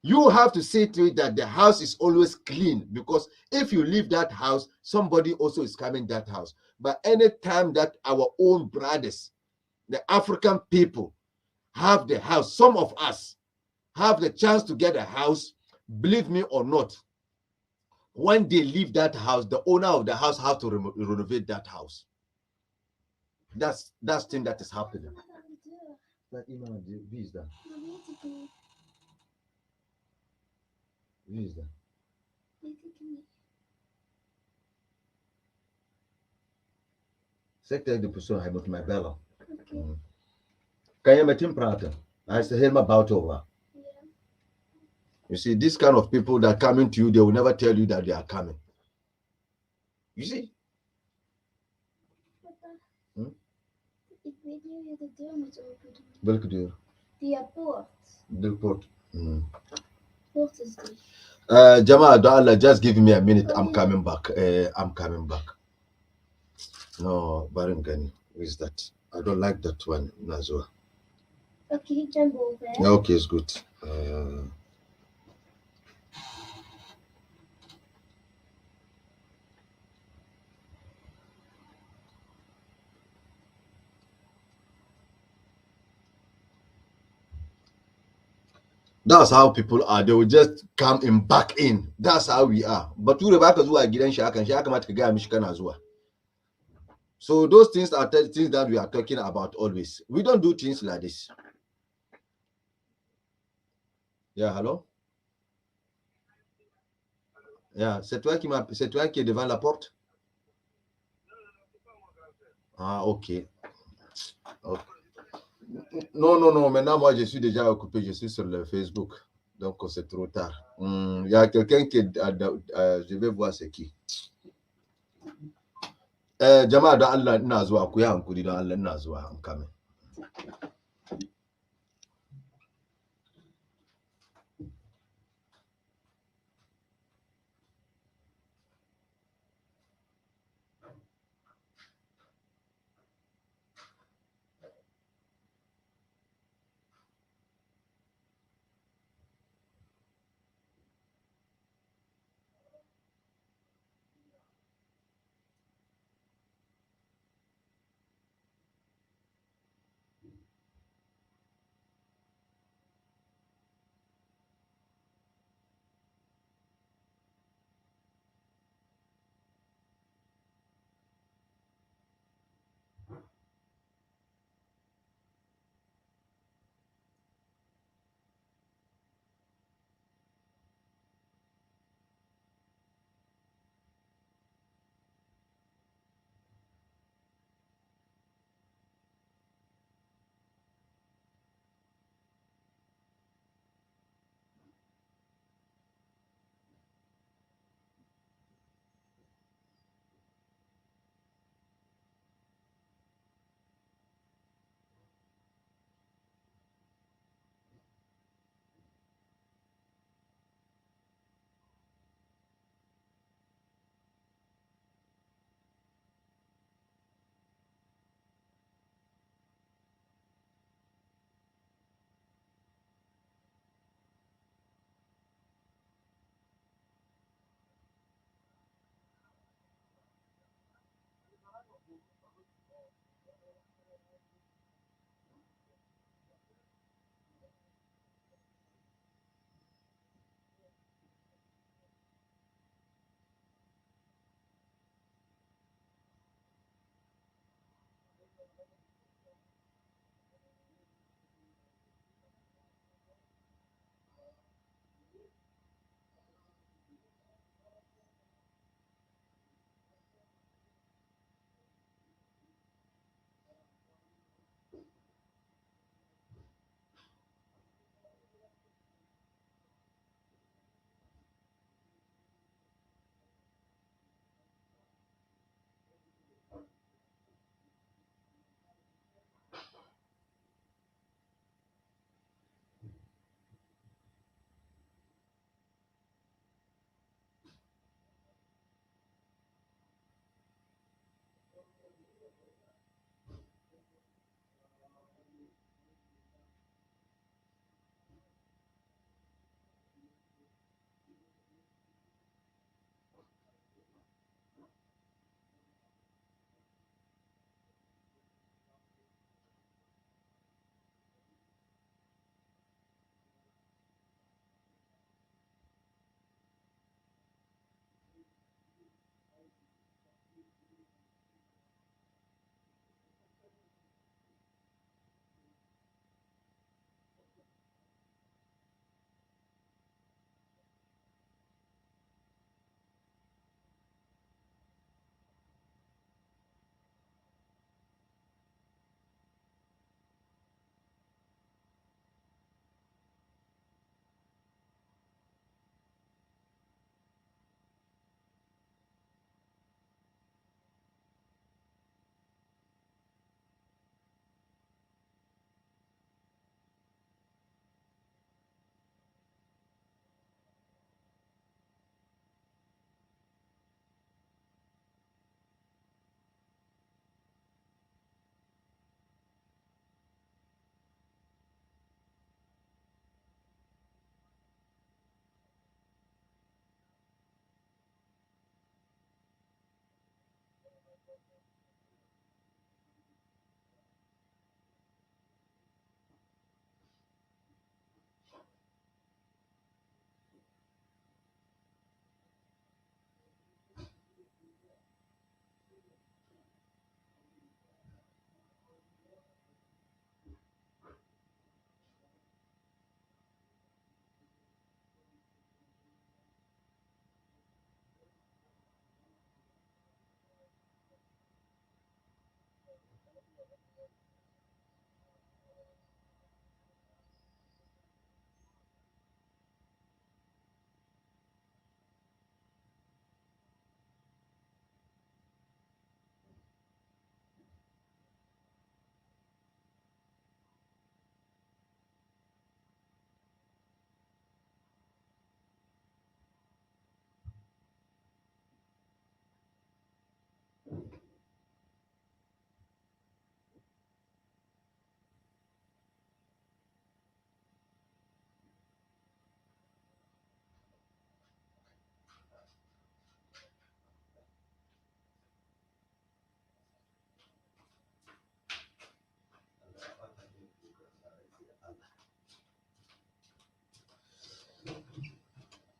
You have to say to it that the house is always clean, because if you leave that house, somebody also is coming that house. But any time that our own brothers, the African people, have the house, some of us have the chance to get a house, believe me or not, when they leave that house, the owner of the house have to renovate that house. That's thing that is happening. Sector de persoon hij moet mij bellen. Kan je met hem praten? Hij is helemaal buiten over. You see, this kind of people that are coming to you, they will never tell you that they are coming. You see? Ik weet niet hoe je de deur moet open doen. Welke deur? Die poort. De poort. is this? Jama, do Allah, just give me a minute. I'm coming back. I'm coming back. No, Barangani. Who is that? I don't like that one, Nazwa. Okay, jump over. Okay, it's good. That's how people are. They will just come in back in. That's how we are. But we back as well gidan shi hakan shi aka mata ga mishi kana zuwa. So those things are things that we are talking about always. We don't do things like this. Yeah, hello? Yeah, c'est toi qui est devant la porte? Ah, ok. Okay. Non, non, non. Maintenant, moi, je suis déjà occupé. Je suis sur le Facebook. Donc, c'est trop tard. Il y a quelqu'un qui est... je vais voir c'est qui. Jama'a don Allah ina zuwa ku yi hankuri don Allah ina zuwa I'm coming.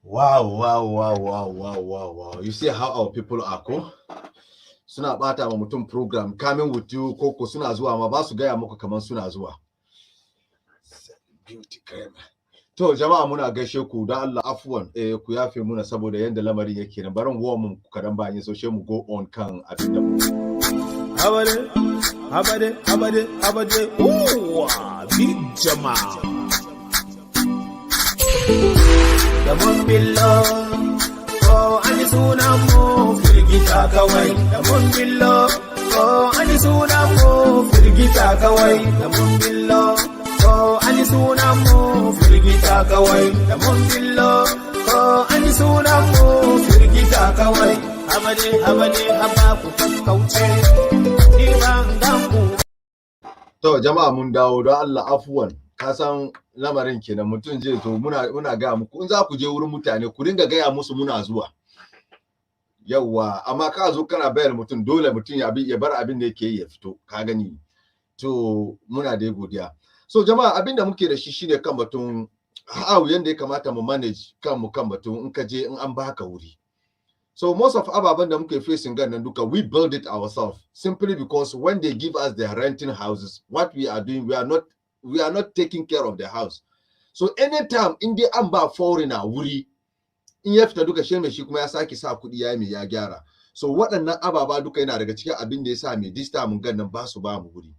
Wow. You see how our people are ko? Suna bata ma mutum program coming with you koko suna zuwa ma ba su gaya muku kaman suna zuwa. Beauty cream. To jama'a muna gaishe ku da Allah afwan ku yafe muna saboda yanda lamarin yake nan barin warm ku kadan ba yin so she mu go on kan abin da Habade. Ooh, big jama'a. Da mun billo ko an sunan mu firgita kawai. Da mun billo ko an sunan mu firgita kawai. Da mun billo ko an sunan mu firgita kawai. Da mun billo ko an sunan mu firgita kawai. Habade haba ku kauce. To jama'a mun dawo don Allah afuwan ka san lamarin kenan mutum je to muna gaya muku in za ku je wurin mutane ku dinga gaya musu muna zuwa yawa amma ka zo kana bayar mutum dole mutum ya bar abin da yake ya fito ka gani to muna da godiya so jama'a abin da muke da shi shine kan batun yanda ya kamata mu manage kan batun in ka je in an baka wuri. So most of ababen da muke facing nan duka, we build it ourselves simply because when they give us their renting houses, what we are doing, we are not taking care of the house. So anytime in the amba foreigner wuri, in ya fita duka shi mai shi kuma ya saki sa kudi ya mai ya gyara. So waɗannan ababa duka yana daga cikin abin da yasa mai this time nan ba su ba mu wuri.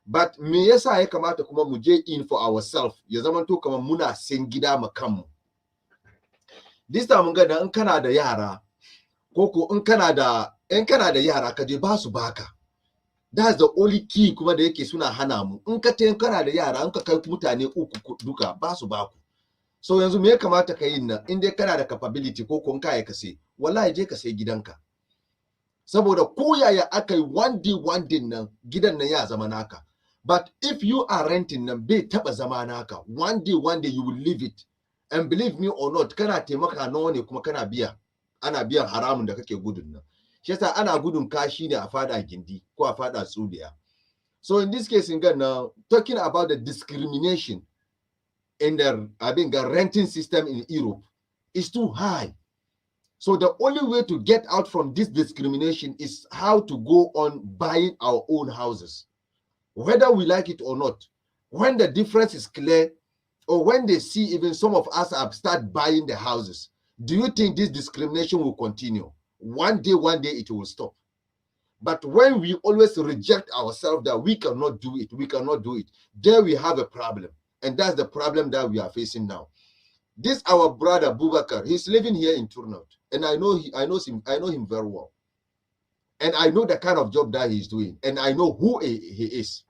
But me yasa ya kamata kuma mu je in for ourselves, ya zamanto kamar muna sen gida ma kanmu. This time nan in kana da yara koko in kana da yara ka je ba su baka. That's the only key kuma da yake suna hana mu. In ka kana da yara in ka kai mutane uku duka ba su baku. So yanzu me ya kamata ka yi nan in dai kana da capability koko in ka sai wallahi je ka sai gidanka. Saboda ko yaya akai one day nan gidan nan ya zama naka. But if you are renting nan bai taba zama naka. One day you will leave it. And believe me or not kana taimaka nawa ne kuma kana biya. Ana biyan haramun da kake gudun nan. Shi yasa ana gudun kashi ne a fada gindi ko a fada tsuliya. So in this case now talking about the discrimination in the renting system in Europe is too high. So the only way to get out from this discrimination is how to go on buying our own houses. Whether we like it or not, when the difference is clear or when they see even some of us have start buying the houses, do you think this discrimination will continue? One day it will stop. But when we always reject ourselves that we cannot do it, there we have a problem. And that's the problem that we are facing now. This our brother Bubakar, he's living here in Turnout, and I know him very well. And I know the kind of job that he's doing, and I know who he is.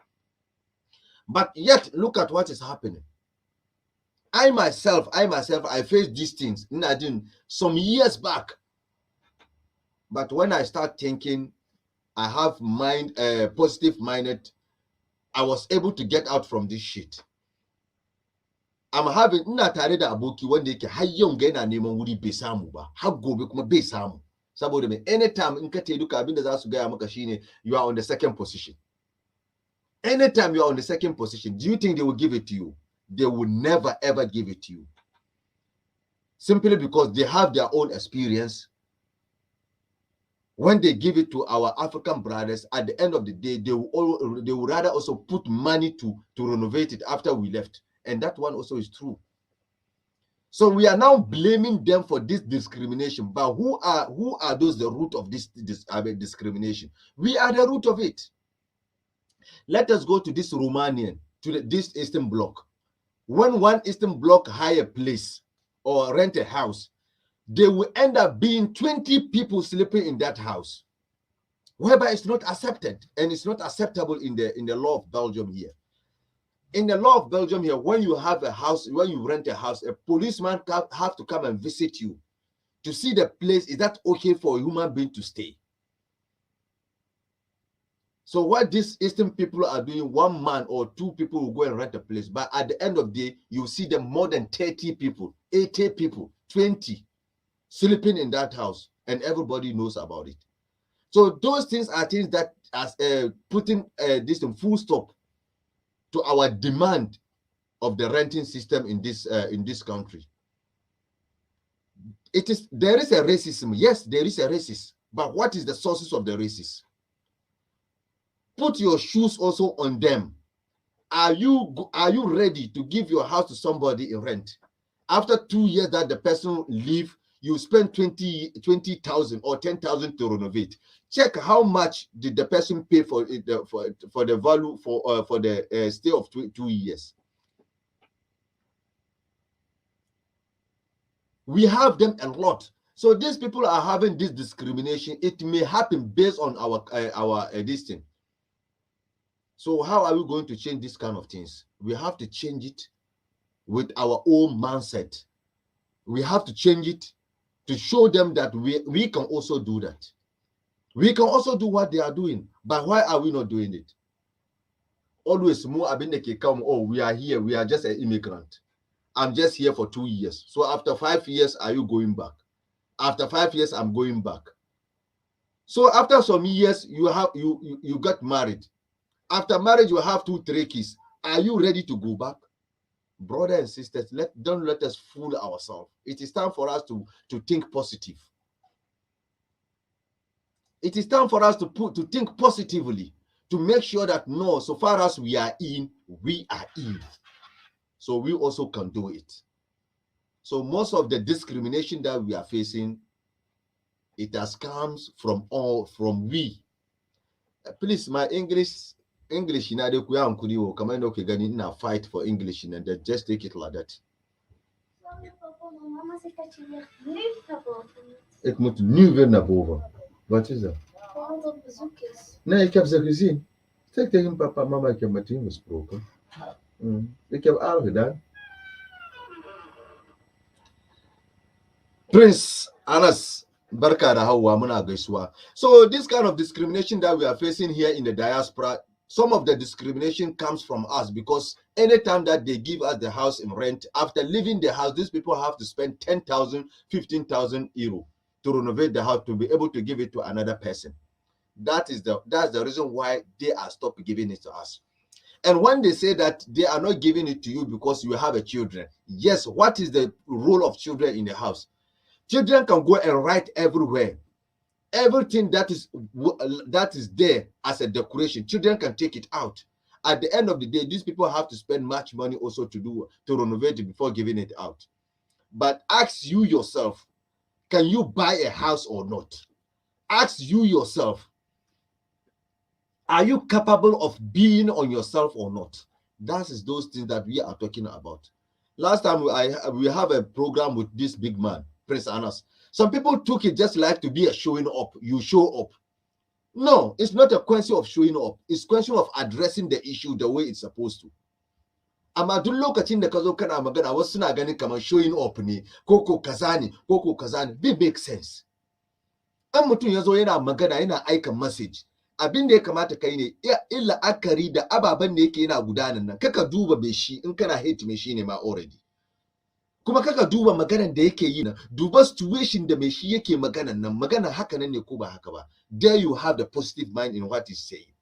But yet, look at what is happening. I myself, I faced these things some years back. But when I start thinking, I have positive minded, I was able to get out from this shit. I'm having ina tare da aboki wanda yake har yau ga yana neman wuri bai samu ba, har gobe kuma bai samu. Saboda me anytime in ka te duka abinda za su gaya maka shine you are on the second position. Anytime you are on the second position, do you think they will give it to you? They will never ever give it to you. Simply because they have their own experience. When they give it to our African brothers, at the end of the day, they will rather also put money to renovate it after we left. And that one also is true. So we are now blaming them for this discrimination. But who are those the root of this discrimination? We are the root of it. Let us go to this Romanian, to this Eastern Bloc. When one Eastern Bloc hire a place or rent a house, they will end up being 20 people sleeping in that house, whereby it's not accepted, and it's not acceptable in the law of Belgium here. In the law of Belgium here, when you have a house, when you rent a house, a policeman have to come and visit you to see the place. Is that okay for a human being to stay? So what these Eastern people are doing, one man or two people will go and rent a place, but at the end of the day, you see them more than 30 people, 80 people, 20 sleeping in that house, and everybody knows about it. So those things are things that as putting this in full stop to our demand of the renting system in this country. There is a racism. Yes, there is a racist. But what is the sources of the racist? Put your shoes also on them. Are you ready to give your house to somebody in rent? After 2 years that the person leave, you spend 20,000 or 10,000 to renovate. Check how much did the person pay for it, for the value for the stay of 2 years. We have them a lot. So these people are having this discrimination. It may happen based on our this thing. So how are we going to change this kind of things? We have to change it with our own mindset. We have to change it to show them that we can also do that. We can also do what they are doing. But why are we not doing it? Always more come, oh, we are here, we are just an immigrant. I'm just here for 2 years. So after 5 years, are you going back? After 5 years, I'm going back. So after some years, you got married. After marriage, you have 2, 3 kids. Are you ready to go back? Brothers and sisters, don't let us fool ourselves. It is time for us to think positive. It is time for us to think positively, to make sure that no, so far as we are in. So we also can do it. So most of the discrimination that we are facing, it has comes from we. Please, my English in Adekuya and come on, okay, in a fight for English and then just take it like that. Ik moet nu weer naar boven. Wat is dat? Want op bezoek is. Nee, ik heb ze gezien. Zeg tegen papa, mama, ik heb met hem gesproken. Ik heb al gedaan. Prince Anas, barka da Hauwa, muna gaisuwa. So this kind of discrimination that we are facing here in the diaspora, some of the discrimination comes from us because anytime that they give us the house in rent, after leaving the house, these people have to spend 10,000, 15,000 euro to renovate the house to be able to give it to another person. That's the reason why they are stopped giving it to us. And when they say that they are not giving it to you because you have a children, yes, what is the role of children in the house? Children can go and write everywhere. Everything that is there as a decoration, children can take it out. At the end of the day, these people have to spend much money also to renovate it before giving it out. But ask you yourself, can you buy a house or not? Ask you yourself, are you capable of being on yourself or not? That is those things that we are talking about. Last time we have a program with this big man, Prince Anas. Some people took it just like to be a showing up. You show up. No, it's not a question of showing up. It's a question of addressing the issue the way it's supposed to. Amma duk lokacin da ka zo kana magana wasu suna ganin kamar showing up ne, koko kazani. It makes sense. An mutum ya zo yana magana yana aika message. Abin da ya kamata kai ne illa akari da ababen da yake yana gudanar nan. Kaka duba me shi in kana hate me shi ne ma already. Kuma kaka duba maganan da yake yi nan, duba situation da me shi yake maganan nan, magana haka nan ne ko ba haka ba. There you have the positive mind in what he's saying.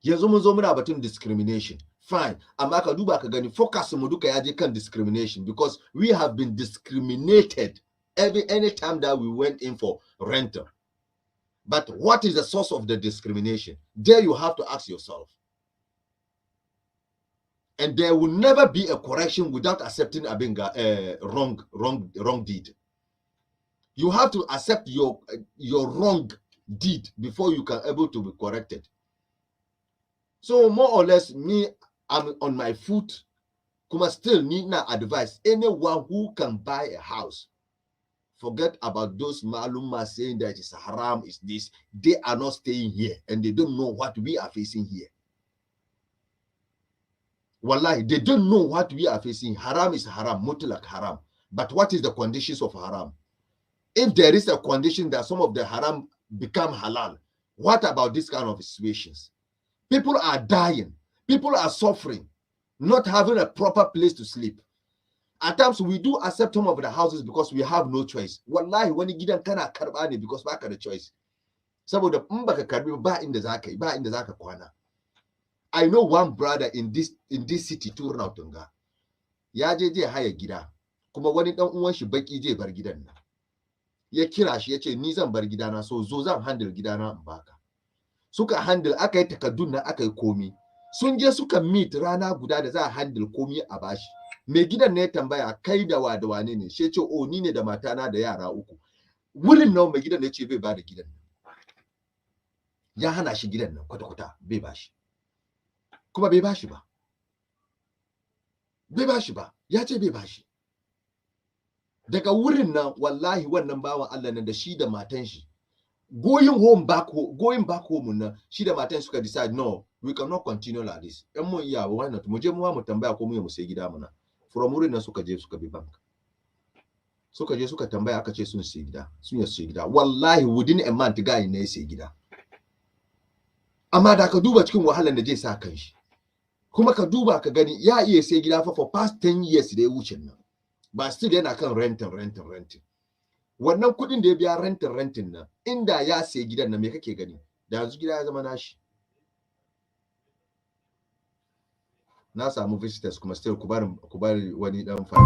Yanzu mun zo muna batun discrimination. Fine. Amma ka duba ka gani focus mu duka ya je kan discrimination because we have been discriminated any time that we went in for rental. But what is the source of the discrimination? There you have to ask yourself. And there will never be a correction without accepting a wrong deed. You have to accept your wrong deed before you can able to be corrected. So more or less, me, I'm on my foot. Kuma still need na advice. Anyone who can buy a house, forget about those maluma saying that it's haram, is this. They are not staying here and they don't know what we are facing here. Wallahi, they don't know what we are facing. Haram is haram, mutlak haram. But what is the conditions of haram? If there is a condition that some of the haram become halal, what about this kind of situations? People are dying. People are suffering, not having a proper place to sleep. At times, we do accept some of the houses because we have no choice. Wallahi, when you get kana karbani because baka the choice. Saboda mbaka karbi ba inda zaka kwana. I know one brother in this city, Turnautunga. Ya je haya gida. kuma wani dan uwan shi baki zai bar gidan nan, ya kira shi ya ce ni zan bar gidana, so zo zan handle gidana in baka. Suka handle, aka yi takaddun nan, aka yi komi, sun je suka meet rana guda da za a handle komi a bashi. Mai gidan ne ya tambaya kai da wane ne, shi ce oh ni ne da matana da yara 3. Wurin nan mai gidan ne ce bai ba da gidan nan, ya hana shi gidan nan kwata-kwata, bai bashi, kuma bai bashi ba, ya ce bai bashi. Daga wurin nan wallahi wannan bawan Allah nan da shi da matan shi going back home nan, shi da matan suka decide no, we cannot continue like this. Yan mun iya why not mu je mu tambaya ko mu sai gida muna. From wurin nan suka je suka bi bank, suka je suka tambaya, aka ce sun sai gida, sun yi sai gida. Wallahi within a month guy ne sai gida. Amma da ka duba cikin wahalar da zai sa kanshi, kuma ka duba ka gani ya iya sai gida fa for past 10 years da ya wuce nan, ba still yana kan renting. Wannan kudin da ya biya renting nan, inda ya sai gidan nan, me kake gani? Da yanzu gida ya zama nashi. Na samu visitors kuma still ku bari wani dan fa.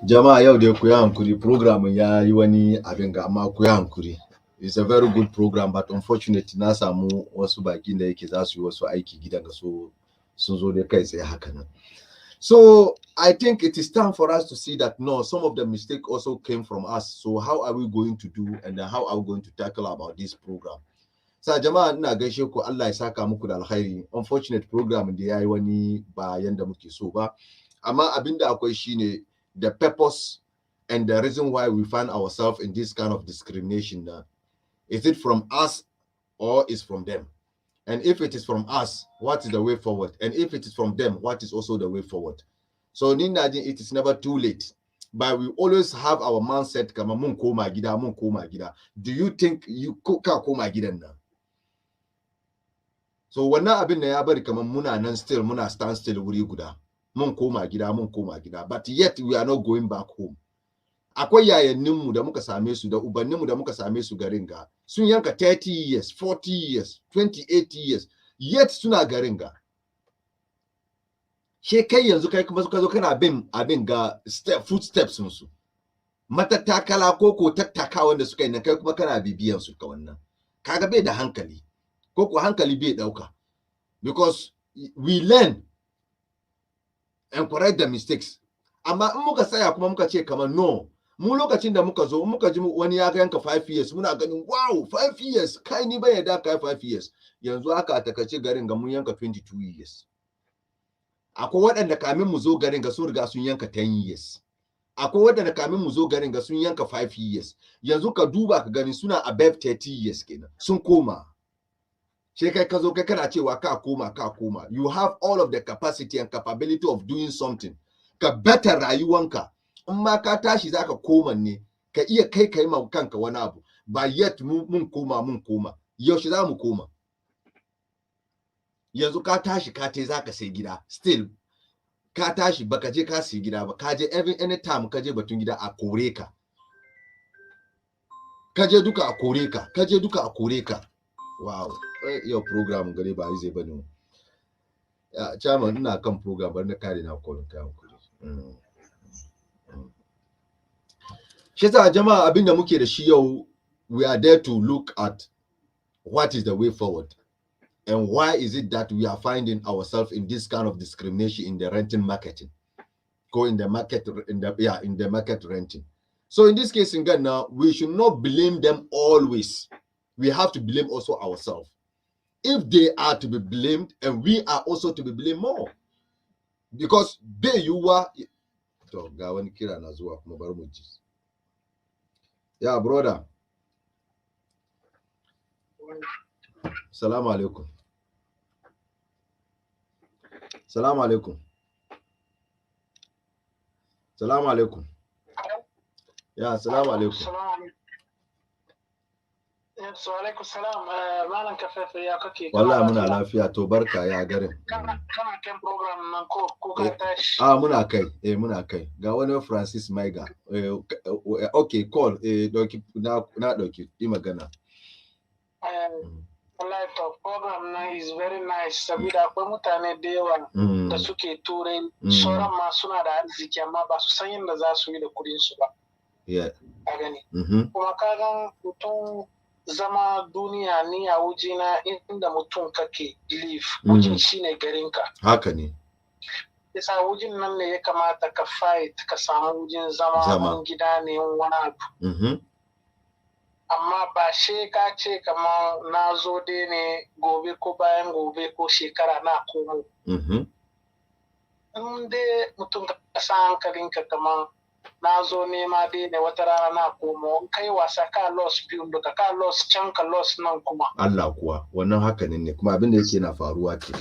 Jama'a yau dai ku yi hankuri, program ya yi wani abin ga, amma ku yi hankuri. It's a very good program, but unfortunately na samu wasu bakin da yake za su yi wasu aiki gidan ga, so sun zo dai kai tsaye haka nan. So I think it is time for us to see that no, some of the mistake also came from us. So how are we going to do, and how are we going to tackle about this program? Sa jama'a ina gaishe ku, Allah ya saka muku da alkhairi. Unfortunate program da yayi wani ba yanda muke so ba, amma abinda akwai shine the purpose and the reason why we find ourselves in this kind of discrimination. Is it from us or is from them? And if it is from us, what is the way forward? And if it is from them, what is also the way forward? So it is never too late. But we always have our mindset kama mun koma gida. Do you think you ka koma gidan nan? So wannan abin da ya bari kaman muna stand still wuri guda. Mun koma gida. But yet we are not going back home. Akwai yayanninmu da muka same su da ubanninmu da muka same su garin ga. Sun yanka 30 years, 40 years, 28 years. Yet suna garin ga. She kai yanzu kai kuma suka zo kana abin ga footsteps su. Matattakala ko tattaka wanda suka yi nan kai kuma kana bibiyan su ka wannan. Kaga bai da hankali. Ko hankali bai dauka. Because we learn and correct the mistakes. Amma in muka tsaya kuma muka ce kamar no, mu lokacin da muka zo muka ji wani ya yanka 5 years muna ganin wow 5 years kai ni bai da kai 5 years. Yanzu aka takace garin ga mun yanka 22 years. Akwai waɗanda kamin mu zo garin ga sun riga sun yanka 10 years. Akwai waɗanda kamin mu zo garin ga sun yanka 5 years. Yanzu ka duba ka gani suna above 30 years kenan. Sun koma. She kai ka zo kai kana cewa ka koma. You have all of the capacity and capability of doing something. Ka better rayuwanka. In ma ka tashi zaka koma ne. Ka iya kai ma kanka wani abu. Ba yet mun koma. Yaushe za mu koma? Yanzu ka tashi ka te zaka sai gida. Still ka tashi baka je ka sai gida ba. Ka je any time ka je batun gida a kore ka. Ka je duka a kore ka. Wow. Your program gare ba zai bane. Chairman ina kan program bar na kare na call ka hankali. Shi yasa jama'a abinda muke da shi yau, we are there to look at what is the way forward. And why is it that we are finding ourselves in this kind of discrimination in the renting marketing? Go in the market renting. So in this case in Ghana, we should not blame them always. We have to blame also ourselves. If they are to be blamed, and we are also to be blamed more. Because they you are yeah, brother. Salaam alaikum. Salaam alaikum. Salaam alaikum. Yeah, salaam alaikum. Yes, alaikum salam. Malam kafafe ya kake? Wallahi muna lafiya to barka ya garin. Kana kan program nan ko ka tashi? Muna kai. Ga wani Francis Maiga. Okay, call. Na dauki yi magana. Wallahi to program na is very nice saboda akwai mutane da yawa da suke turai sauran ma suna da arziki amma ba su san yadda za su yi da kudin su ba. Yeah. A gani. Kuma ka gan mutum zama duniya ni a wujina inda mutum kake live wujin shine garinka. Haka ne. Yasa wujin nan ne ya kamata ka fight ka samu wujin zama gida ne wani abu. Amma ba she ka ce kamar na zo dai ne gobe ko bayan gobe ko shekara na komo. In dai mutum ka sa hankalinka kamar na zo nema dai ne wata rana na komo kai wasa ka loss biyu duka ka loss can ka loss nan kuma. Allah kuwa wannan haka ne kuma abin da yake na faruwa ke.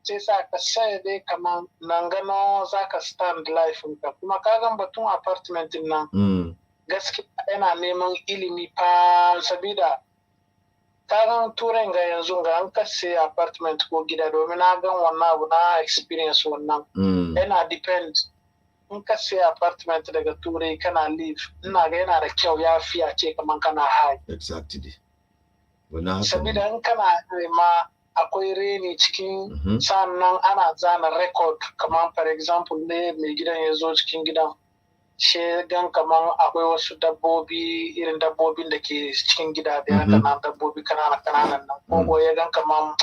Sai sa ka sai dai kamar nan gano za ka stand life ka kuma ka gan batun apartment nan. Gaskiya yana neman ilimi fa sabida kagan turen ga yanzu ga an kase apartment ko gida domin na gan wannan abu na experience wannan yana depend in ka sai apartment daga turai kana live ina ga yana da kyau ya fi a ce kaman kana high exactly sabida in kana ma akwai reni cikin sannan ana zana record kaman for example ne mai gidan ya zo cikin gidan gan kaman akwai wasu dabbobi irin dabbobin da ke cikin gida da yana dabbobi kananan nan ko ya gan kaman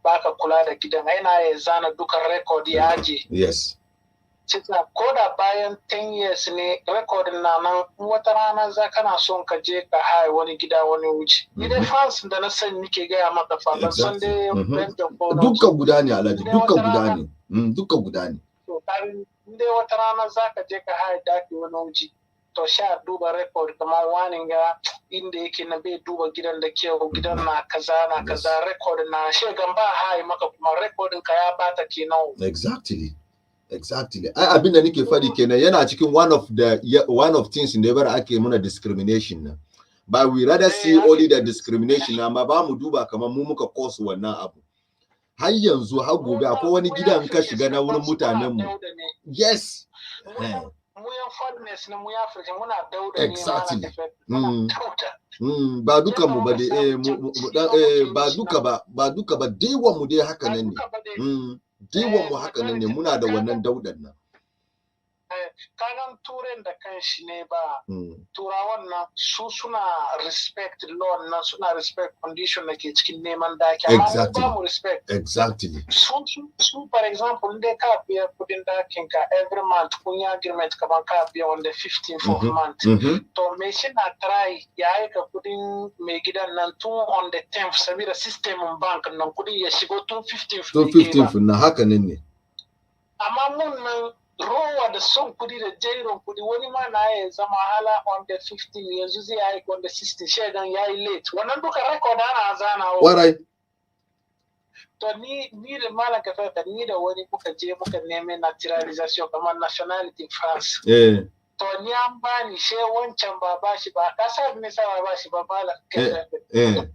baka kula da gidan yana ya zana dukan record ya aje yes cika ko da bayan 10 years ne record na nan wata rana za kana son ka je ka haye wani gida wani wuce ni dai fans da na san nike gaya maka fa ban san dai dukkan guda ne alhaji dukkan guda ne dai wata rana za ka je ka haye daki wani wuce to sha duba record kamar wani ga inda yake na bai duba gidan da kyau gidan na kaza record na shegan ba haye maka kuma recordin ka ya bata kenan exactly Exactly. Ai abin da nake fadi kenan yana cikin one of things in da bar ake muna discrimination na. But we rather see only the discrimination amma ba mu duba kamar mu muka cause wannan abu. Har yanzu har gobe akwai wani gidan ka shiga na wurin mutanen mu. Yes. Mu yan foreigners ne mu ya Africa muna dauda ne. Exactly. Ba duka mu ba dai ba duka ba dewa mu dai haka nan ne. Dewa mu haka nan ne muna da wannan daudan nan. Kagan turen da kan shi ne ba turawan nan su suna respect law nan suna respect condition da ke cikin neman daki amma ba mu respect. Exactly. Su for example inda ka biya kudin dakin ka every month kun yi agreement kaman ka biya on the 15th of month to me shi na try ya aika kudin mai gidan nan tun on the 10th saboda system bank nan kudin ya shigo tun 15th na haka nan ne. Amma mun nan rowa da son kudi da jerin kudi wani ma na ya zama hala on the 15 yanzu zai yi on the 16 shegan ya yi late wannan duka record ana zana warai to ni da malam kafa ni da wani muka je muka neme naturalization kamar nationality France to ni an bani she wancan ba bashi ba ka sa me sa ba bashi ba malam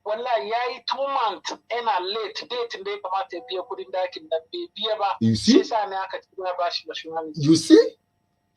wallahi yayi 2 months ina late date da ya kamata ya biya kudin dakin da bai biya ba sai sa ne aka tura bashi nationality. You see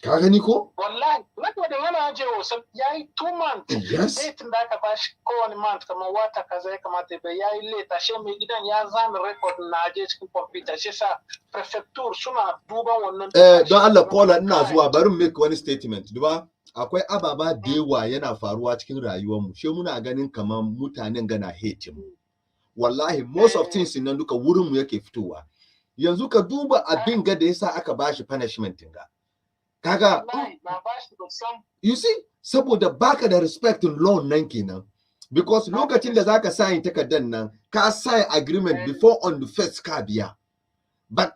ka gani ko wallahi wato da yana je wasan yayi 2 months date da aka bashi kowane month kamar wata kaza ya kamata ya yayi late ashe mai gidan ya zana record na je cikin computer shi sa prefecture suna duban wannan don Allah kola ina zuwa bari make wani statement duba akwai ababa da yawa yana faruwa cikin rayuwar mu she muna ganin kaman mutanen gana hate mu wallahi most of things nan duka wurin mu yake fitowa yanzu ka duba abin ga da yasa aka bashi punishment ga kaga you see saboda baka da respect in law nan kenan because lokacin da zaka sign takardar nan ka sign agreement before on the first ka biya. But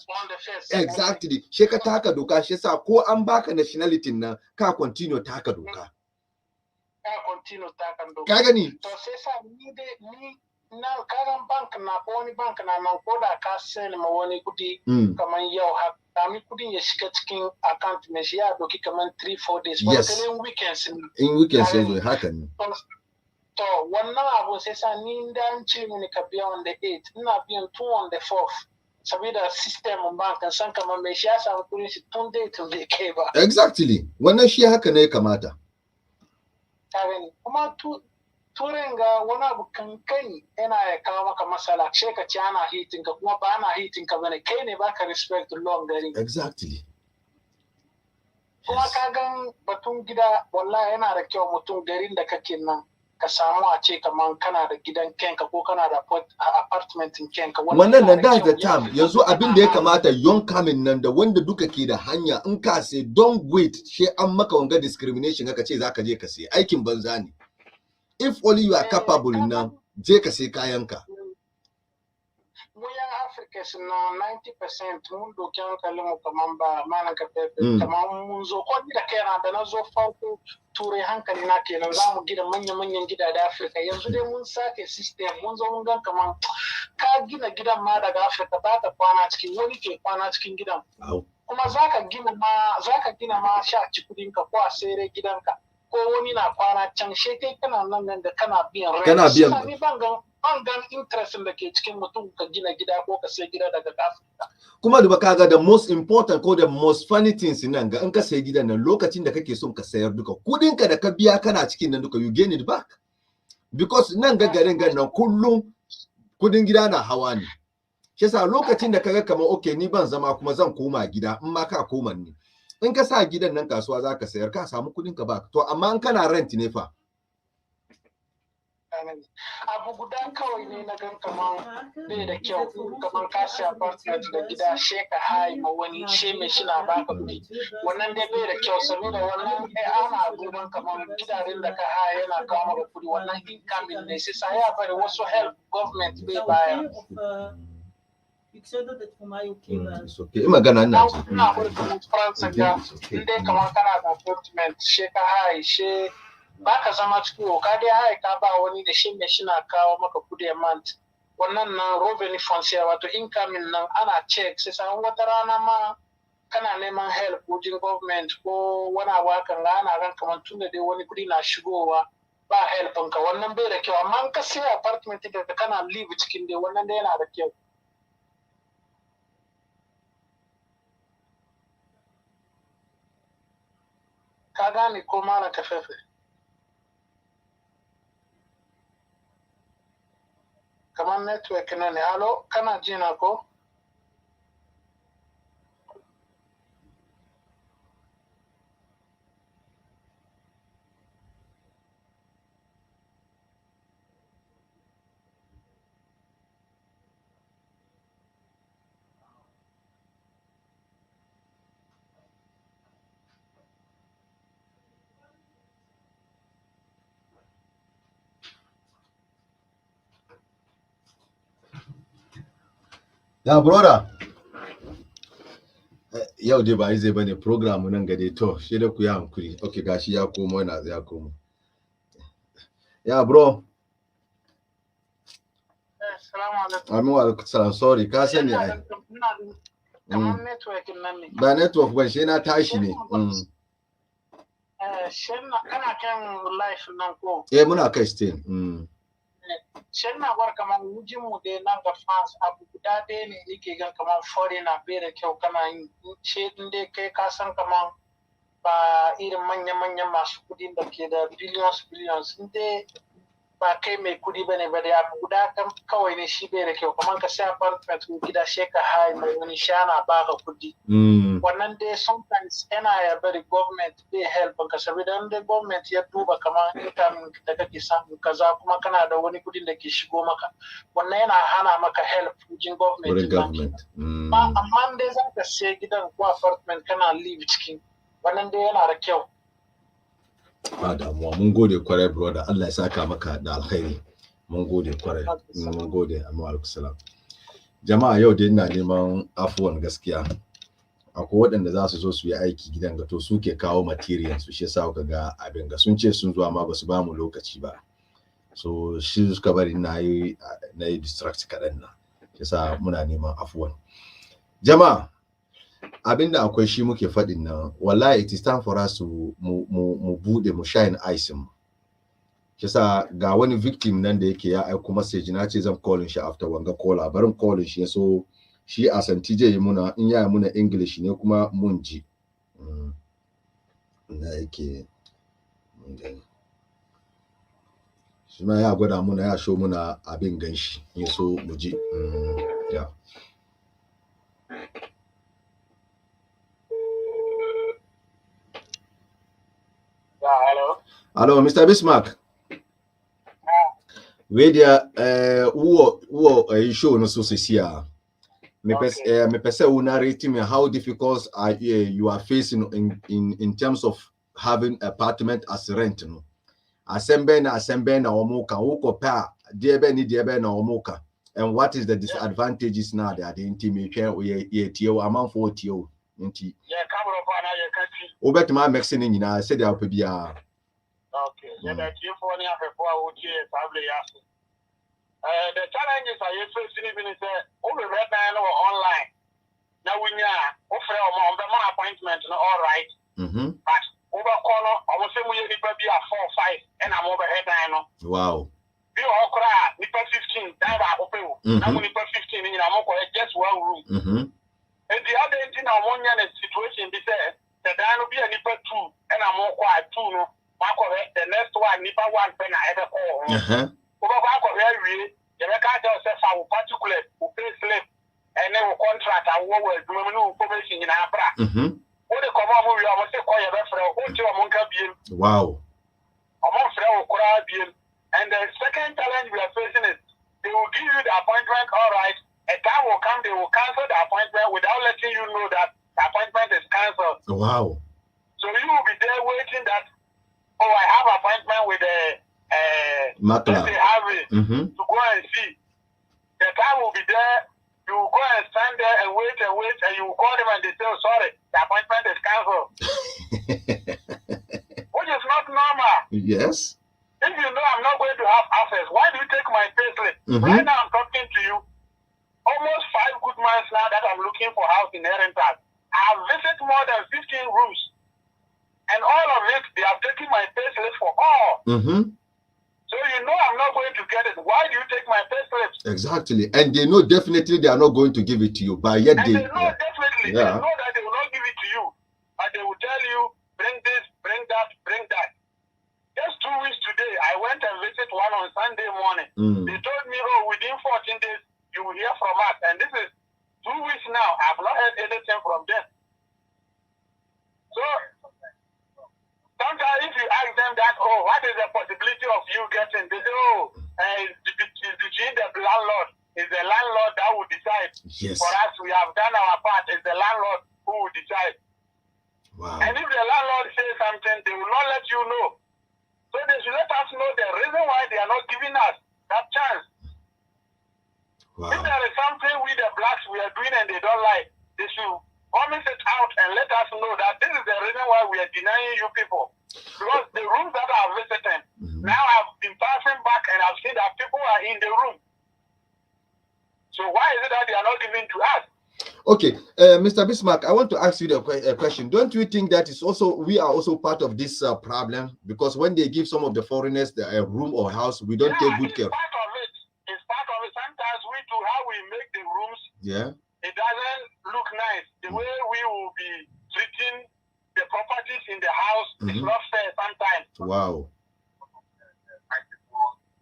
exactly, she ka taka doka shi sa ko an baka nationality nan ka continue taka doka. Ka gani? To sai sa ni na karan bank na wani bank na nan ko da ka send ma wani kudi kaman yau ha kami kudin ya shiga cikin account me shi ya doki kaman 3-4 days ba kalin weekends in weekends yanzu haka ne. To wannan abu sai sa ni dan ce mini ka biya on the 8th ina biyan 2 on the 4th. Saboda system bank san kamar mai shi ya samu kudin shi tun dai tun bai kai ba. Exactly. Wannan shi haka ne kamata. Kare kuma turen ga wani abu kankani yana ya kawo maka masala sai ka ci ana hitin ka kuma ba ana hitin ka bane kai ne baka respect law gari. Exactly. Kuma ka gan batun gida wallahi yana da kyau mutum garin da kake nan ka samu a ce kaman kana da gidan kenka ko kana da apartment in kenka wannan nan da time yanzu abin da ya kamata young coming nan da wanda duka ke da hanya in ka sai don't wait she an maka wanga discrimination ka ce zaka je ka sai aikin banza ne if only you are capable nan je ka sai kayanka mu yan Africans na 90% mun doki hankalin mu kaman ba malan ka kaman mun zo ko da kai na da na zo farko turai hankali na kenan za mu gina manyan gida da Afirka yanzu dai mun sake system mun zo mun gan kaman ka gina gidan ma daga Afirka ba ta kwana cikin wani ke kwana cikin gidan kuma zaka gina ma sha ci kudin ka ko a sere gidanka ko wani na kwana can she kai kana nan da kana biyan rent ni ban gan interest da ke cikin mutum ka gina gida ko ka sai gida daga Afirka kuma da baka ga the most important ko the most funny things nan ga in ka sai gidan nan lokacin da kake son ka sayar duka kudin ka da ka biya kana cikin nan duka you gain it back because nan ga garin nan kullum kudin gida na hawa ne shi yasa lokacin da kaga kamar okay ni ban zama kuma zan koma gida in ma ka koma ni in ka sa gidan nan kasuwa zaka sayar ka samu kudin ka back to amma in kana rent ne fa abu guda kawai ne na gan kaman bai da kyau kaman ka sai apartment da gida she ka hai ma wani she mai shi na baka kuɗi wannan dai bai da kyau saboda wannan ana duban kaman gidajen da ka hai yana kawo maka kuɗi wannan income ne sai sai ya bari wasu help government bai bayar magana na France ga inda kaman kana da apartment she ka hai she baka zama cikin ka dai hai ka ba wani da shi ne shina kawo maka kudi a month wannan nan revenue foncier wato income nan ana check sai san wata rana ma kana neman help wajen government ko wani abu hakan ga ana ran kamar tunda dai wani kudi na shigowa ba help ka wannan bai da kyau amma ka sai apartment da kana live cikin dai wannan dai yana da kyau. Ka gane ko malam Kafefe? Kamar network na ne. Alo, kana ji na ko? Ya brother, yau dai ba zai bane program nan gade to shi da ku ya hankuri. Okay, gashi ya komo yana ya komo. Ya bro. Assalamu alaikum. Amin wa alaikum salam. Sorry, ka sani ai. Kamar network nan ne. Ba network ba shi na tashi ne. Shin kana kan live nan ko? Muna kai still. Shin na bar kamar wujin mu dai nan ga fans abu guda ɗaya ne yake gan kamar foreigner bai da kyau kana yin ce din dai kai ka san kamar ba irin manya-manyan masu kudi da ke da billions dai ba kai mai kudi bane ba da abu guda kawai ne shi bai da kyau kamar ka sai apartment ko gida sai ka hai mai wani shana baka kudi. Wannan dai sometimes yana ya bari government bai help ka saboda dai government ya duba kamar income da kake samu kaza kuma kana da wani kudin da ke shigo maka wannan yana hana maka help wajen government. Amma dai za ka sai gidan ko apartment kana live cikin wannan dai yana da kyau. Ba damuwa, mun gode kwarai brother, Allah ya saka maka da alkhairi. Mun gode kwarai. Mun gode, amma alaikum salam. Jama'a yau dai ina neman afuwan gaskiya. Akwai waɗanda za su zo su yi aiki gidan ga to suke kawo material su shi yasa kuka ga abin ga sun ce sun zo amma ba su ba mu lokaci ba. So shi suka bari na yi distract kaɗan na. Shi yasa muna neman afuwan. Jama'a abinda akwai shi muke faɗin nan wallahi it is time for us to mu bude mu shine eyes mu. Shi yasa ga wani victim nan da yake ya aiko message na ce zan call shi after wanga caller barin call shi so shi a santi je yi muna in ya muna English ne kuma mun ji na yake shi ma ya gwada muna ya show muna abin ganshi in so mu ji ya Hello, Mr. Bismarck. We there who show no so here. Me pese will narrate me how difficult you are facing in terms of having apartment as rent no. Asembe na omoka uko pa diebe na omoka. And what is the disadvantages now that the intimate ye tio amount for tio inti. Yeah, come up on your country. Obetuma mexing in I said there will be a okay, yeah, that you for any probably yes. The challenges I facing even is over red now or online. Now we offer on appointment, all right. But over corner, I was saying we need to be a 4 or 5, and I'm overhead now. Wow. We all cry, nipa 15, that I open. Now we nipa 15 in a just one room. And the other thing I want in situation is that there will be a nipa 2, and I'm more quiet 2. The next one, nipa 1 pen I ever call. The record says I will particular who pay slip and then will contract and what will do information in our bra. What the cover movie I must say call your referral, what you among being. Wow. Among Frau being. And the second challenge we are facing is they will give you the appointment, all right. A time will come, they will cancel the appointment without letting you know that the appointment is cancelled. Wow. So you will be there waiting that, oh, I have appointment with the Makla. To go and see. The time will be there. You will go and stand there and wait, and you will call them and they say, oh, sorry, the appointment is cancelled. Which is not normal. Yes. If you know I'm not going to have access, why do you take my payslip? Right now I'm talking to rooms. And all of it, they have taken my payslip for all. So you know I'm not going to get it. Why do you take my payslips? Exactly. And they know definitely they are not going to give it to you. But yet and they know definitely, they know that they will not give it to you. But they will tell you, bring this, bring that, bring that. Just 2 weeks today, I went and visited one on Sunday morning. They told me, oh, within 14 days, you will hear from us. And this is 2 weeks now. I've not heard anything from them. So sometimes if you ask them that, oh, what is the possibility of you getting? They say, oh, it's between the landlord. It's the landlord that will decide. Yes. For us, we have done our part. It's the landlord who will decide. Wow. And if the landlord says something, they will not let you know. So they should let us know the reason why they are not giving us that chance. Wow. If there is something we the blacks we are doing and they don't like, they should vomit it out and let us know that this is the reason why we are denying you people. Because the rooms that I've visited, now I've been passing back and I've seen that people are in the room. So why is it that they are not giving to us? Okay, Mr. Bismarck, I want to ask you a question. Don't you think that is also we are also part of this problem? Because when they give some of the foreigners a room or house, we don't take good care. Part of it. It's part of it. Sometimes we do how we make the rooms. Yeah. It doesn't look nice. The way we will be treating the properties in the house is not fair sometimes. Wow.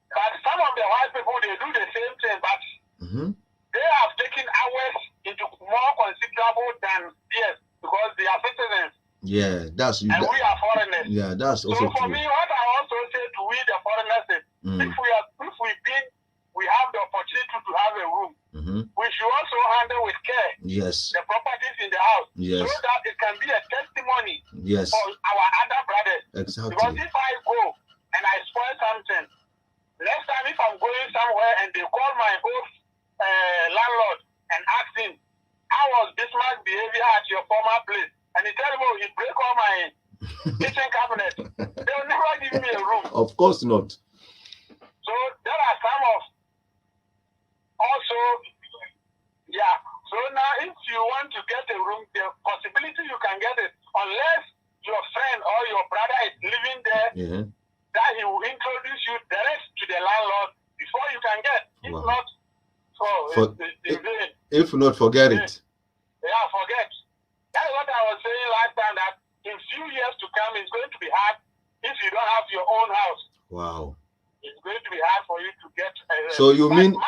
But some of the white people, they do the same thing, but they have taken ours into more considerable than theirs because they are citizens. Yeah, that's and we are foreigners. Yeah, that's also so for true. me, what I also say to we the foreigners is, if we have the opportunity to have a room, we should also handle with care the properties in the house, so that it can be a testimony for our other brothers. Exactly. Because if I go and I spoil something, next time if I'm going somewhere and they call my old landlord and ask him, how was Bismarck's behavior at your former place? And he tells me, he break all my kitchen cabinet. They'll never give me a room. Of course not. So there are some of also, so now if you want to get a room, the possibility you can get it, unless your friend or your brother is living there, that he will introduce you direct to the landlord before you can get. If not, if not, forget it. Yeah, forget. That's what I was saying last time, that in few years to come, it's going to be hard if you don't have your own house. Wow. It's going to be hard for you to get so you mean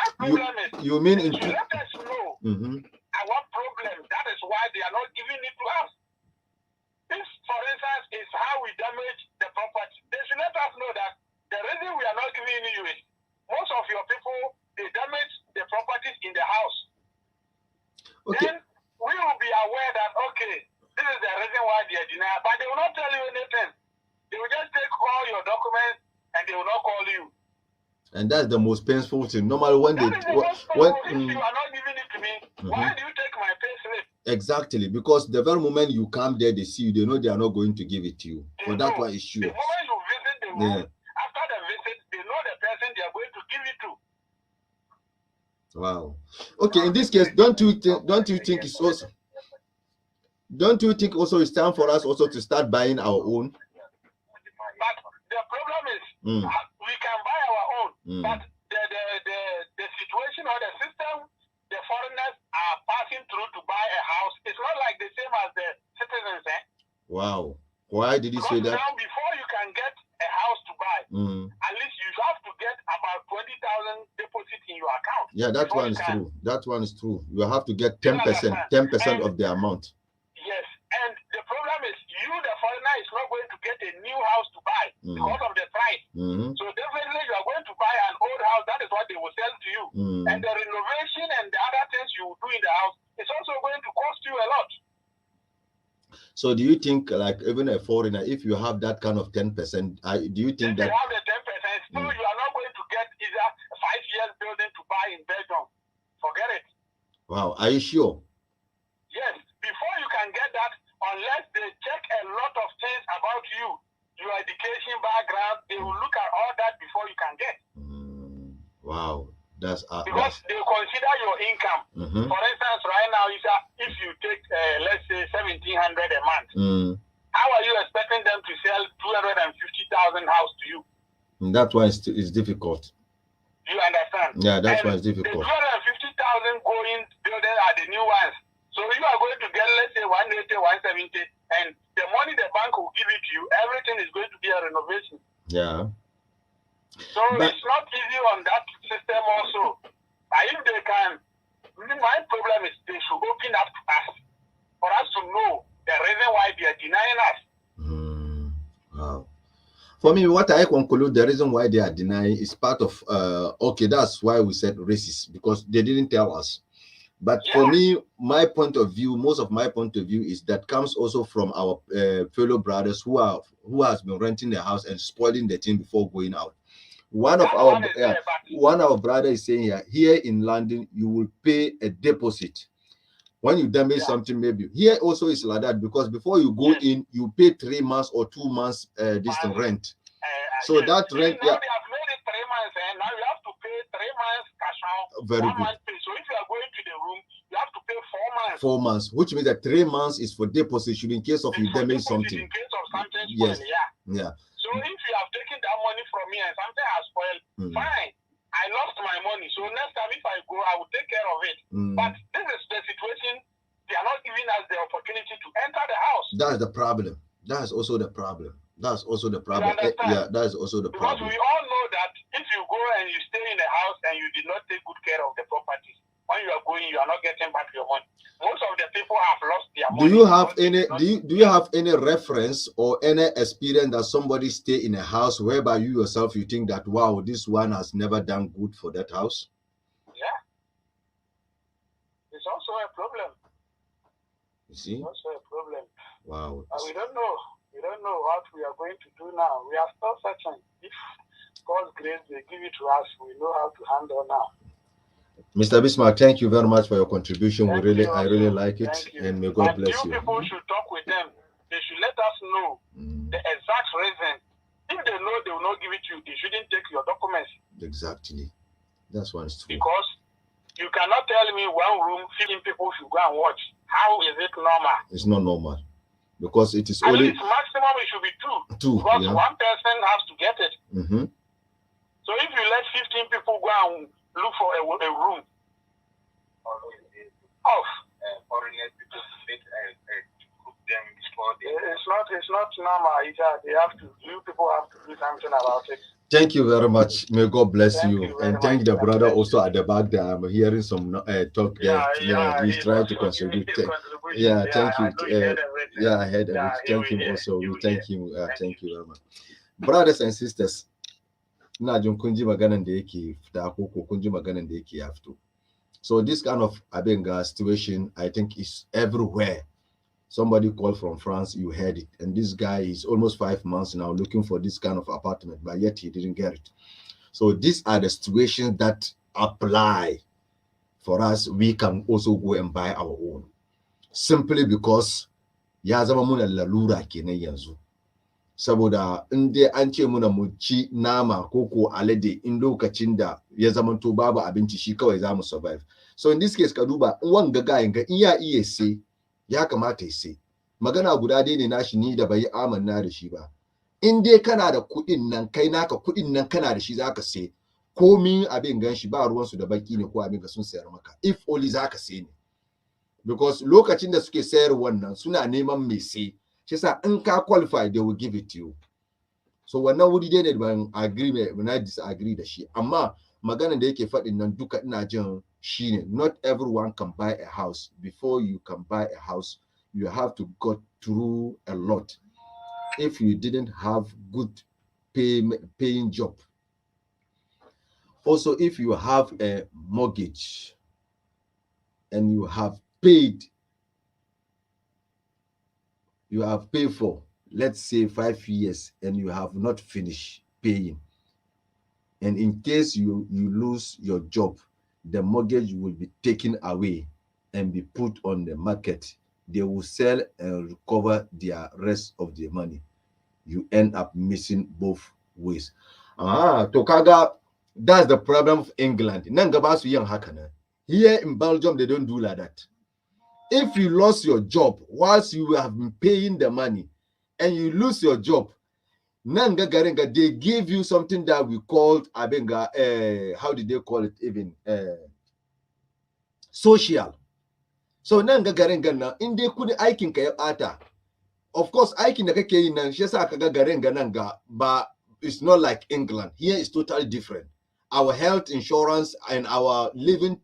you mean let us know our problem. That is why they are not giving it to us. If, for instance, is how we damage the property, they should let us know that the reason we are not giving you is most of your people, they damage the properties in the house. Then we will be aware that, okay, this is the reason why they are denying, but they will not tell you anything. They will just take all your documents and they will not call you. And that's the most painful thing. Normally, when if you are not giving it to me, why do you take my payslip? Exactly, because the very moment you come there, they see you, they know they are not going to give it to you. For that one, it's sure. The moment you visit the room, after the visit, they know the person they are going to give it to. Wow. Okay, in this case, don't you think it's also? Don't you think also it's time for us also to start buying our own? But the problem is, we can buy our own, but the situation or the system the foreigners are passing through to buy a house, it's not like the same as the citizens. Wow. Why did you say that? Now, before you can get a house to buy, at least you have to get about 20,000 deposit in your account. Yeah, that one is true. That one is true. You have to get 10% of the amount. Yes, and the problem is you, the foreigner, is not going to get a new house to buy because of the price. So definitely you are going to buy an old house. That is what they will sell to you. And the renovation and the other things you will do in the house is also going to cost you a lot. So do you think, like, even a foreigner, if you have that kind of 10%, do you think that... If you have the 10%, still you are not going to get either a 5 years building to buy in Belgium. Forget it. Wow, are you sure? Yes, before you can get that, unless they check a lot of things about you, your education background, they will look at all that before you can get. Wow, because they consider your income. For instance, right now, if you take, let's say, 1,700 a month, How are you expecting them to sell 250,000 house to you? That's why it's difficult. You understand? Yeah, that's why it's difficult. The 250,000 going building are the new ones. So you are going to get, let's say, 180, 170, and the money the bank will give it to you, everything is going to be a renovation. Yeah. So it's not easy on that system also. If they can, my problem is they should open up to us for us to know the reason why they are denying us. Wow. For me, what I conclude, the reason why they are denying is part of, okay, that's why we said racist, because they didn't tell us. But for me, my point of view, most of my point of view is that comes also from our fellow brothers who has been renting the house and spoiling the thing before going out. One of our brother is saying here in London, you will pay a deposit. When you damage something, maybe here also is like that, because before you go in, you pay 3 months or 2 months distant rent. So that rent, now they have made it 3 months, and now you have to pay 3 months cash out. Very good. Month pay. So if you are going to the room, you have to pay 4 months. 4 months, which means that 3 months is for deposit in case of you damage something. In case of something yes. spoiled, yeah. So if you have taken that money from me and something has spoiled, fine. I lost my money. So next time if I go, I will take care of it. But this is the situation. They are not giving us the opportunity to enter the house. That's the problem. That's also the problem. That's also the problem. Yeah, that's also the because problem. We all know that if you go and you stay in a house and you did not take good care of the properties, when you are going, you are not getting back your money. Most of the people have lost their money. Do you have do you have any reference or any experience that somebody stay in a house whereby you yourself you think that wow, this one has never done good for that house? Yeah. It's also a problem. You see? It's also a problem. Wow. We don't know. We don't know what we are going to do now. We are still searching. If God's grace they give it to us, we know how to handle now. Mr. Bismarck, thank you very much for your contribution. I really like it, and may God bless you. People should talk with them. They should let us know the exact reason. If they know they will not give it to you, they shouldn't take your documents. Exactly. That's one is true. Because you cannot tell me one room 15 people should go and watch. How is it normal? It's not normal. Because it is only maximum it should be two. Because one person has to get it. So if you let 15 people go and look for a room, foreigners people fit cook them before it's not normal. They have to. You people have to do something about it. Thank you very much. May God bless you. And thank the brother also at the back there. I'm hearing some talk there. He's trying to contribute. Thank you. I heard everything. Thank him also. We thank him. Thank you very much. Brothers and sisters, so this kind of Abenga situation, I think, is everywhere. Somebody called from France, you heard it. And this guy is almost 5 months now looking for this kind of apartment, but yet he didn't get it. So these are the situations that apply for us. We can also go and buy our own. Simply because ya zama muna lalura kenan yanzu. Saboda in dai an ce muna mu ci nama ko alade in lokacin da ya zamanto babu abinci shi kawai za mu survive. So in this case ka duba in wanga gayin ga in ya iya sai ya kamata ya sai. Magana guda dai ne nashi ni da bai amanna da shi ba. In dai kana da kuɗin nan kai naka kuɗin nan kana da shi zaka sai. Komin abin ganshi ba ruwan su da baki ne ko abin ga sun sayar maka. If only zaka sai ne. Because lokacin da suke sayar wannan suna neman mai sai. Shi sa in ka qualify they will give it to you. So wannan wuri dai ne ban agree when I disagree da shi. Amma maganar da yake faɗin nan duka ina jin shine not everyone can buy a house. Before you can buy a house, you have to go through a lot. If you didn't have good paying job. Also, if you have a mortgage and you have paid for, let's say 5 years, and you have not finished paying, and in case you lose your job, the mortgage will be taken away and be put on the market. They will sell and recover their rest of the money. You end up missing both ways. Tokaga, that's the problem of England. Here in Belgium, they don't do like that. If you lost your job whilst you have been paying the money and you lose your job, Nanga Garenga, they give you something that we called Abenga, how did they call it even? Social. So Nanga Garenga na inde kuni aikin ka ya bata. Of course, aikin da kake yi nan shi yasa kaga Garenga nanga, but it's not like England. Here is totally different. Our health insurance and our living,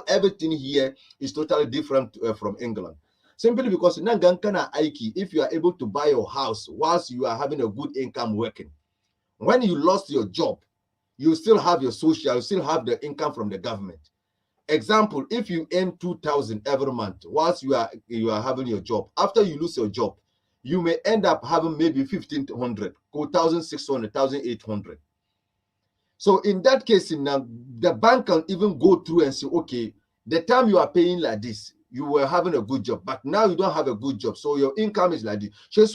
everything here is totally different from England. Simply because Nangan kana aiki, if you are able to buy your house whilst you are having a good income working, when you lost your job, you still have your social, you still have the income from the government. Example, if you earn 2,000 every month whilst you are having your job, after you lose your job, you may end up having maybe 1,500, 1,600, 1,800. So in that case, now the bank can even go through and say, okay, the time you are paying like this, you were having a good job, but now you don't have a good job, so your income is like this. You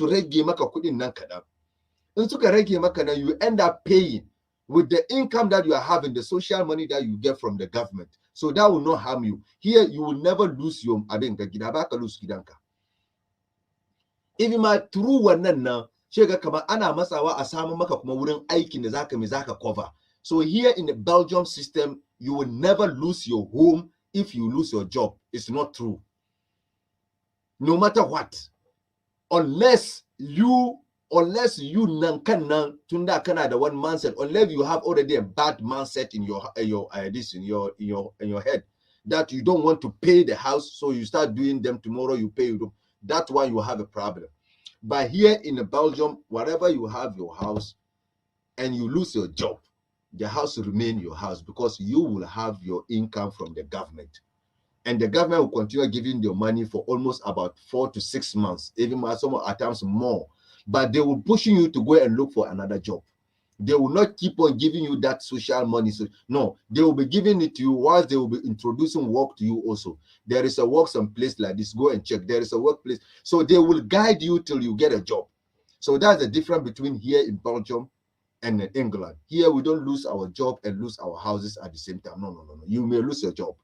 end up paying with the income that you are having, the social money that you get from the government. So that will not harm you. Here, you will never lose your gidanka. If you are through one now, shega kama ana masawa asamu maka kuma wurin aikin da zaka cover. So here in the Belgium system, you will never lose your home if you lose your job. It's not true. No matter what. Unless you nankana tunda kana the one mindset, unless you have already a bad mindset in your head that you don't want to pay the house, so you start doing them tomorrow, you pay them. That's why you have a problem. But here in Belgium, wherever you have your house and you lose your job, the house will remain your house because you will have your income from the government. And the government will continue giving you money for almost about 4 to 6 months, even some at times more. But they will pushing you to go and look for another job. They will not keep on giving you that social money. So no, they will be giving it to you whilst they will be introducing work to you also. There is a work someplace like this. Go and check. There is a workplace. So they will guide you till you get a job. So that's the difference between here in Belgium and in England. Here we don't lose our job and lose our houses at the same time. No. You may lose your job.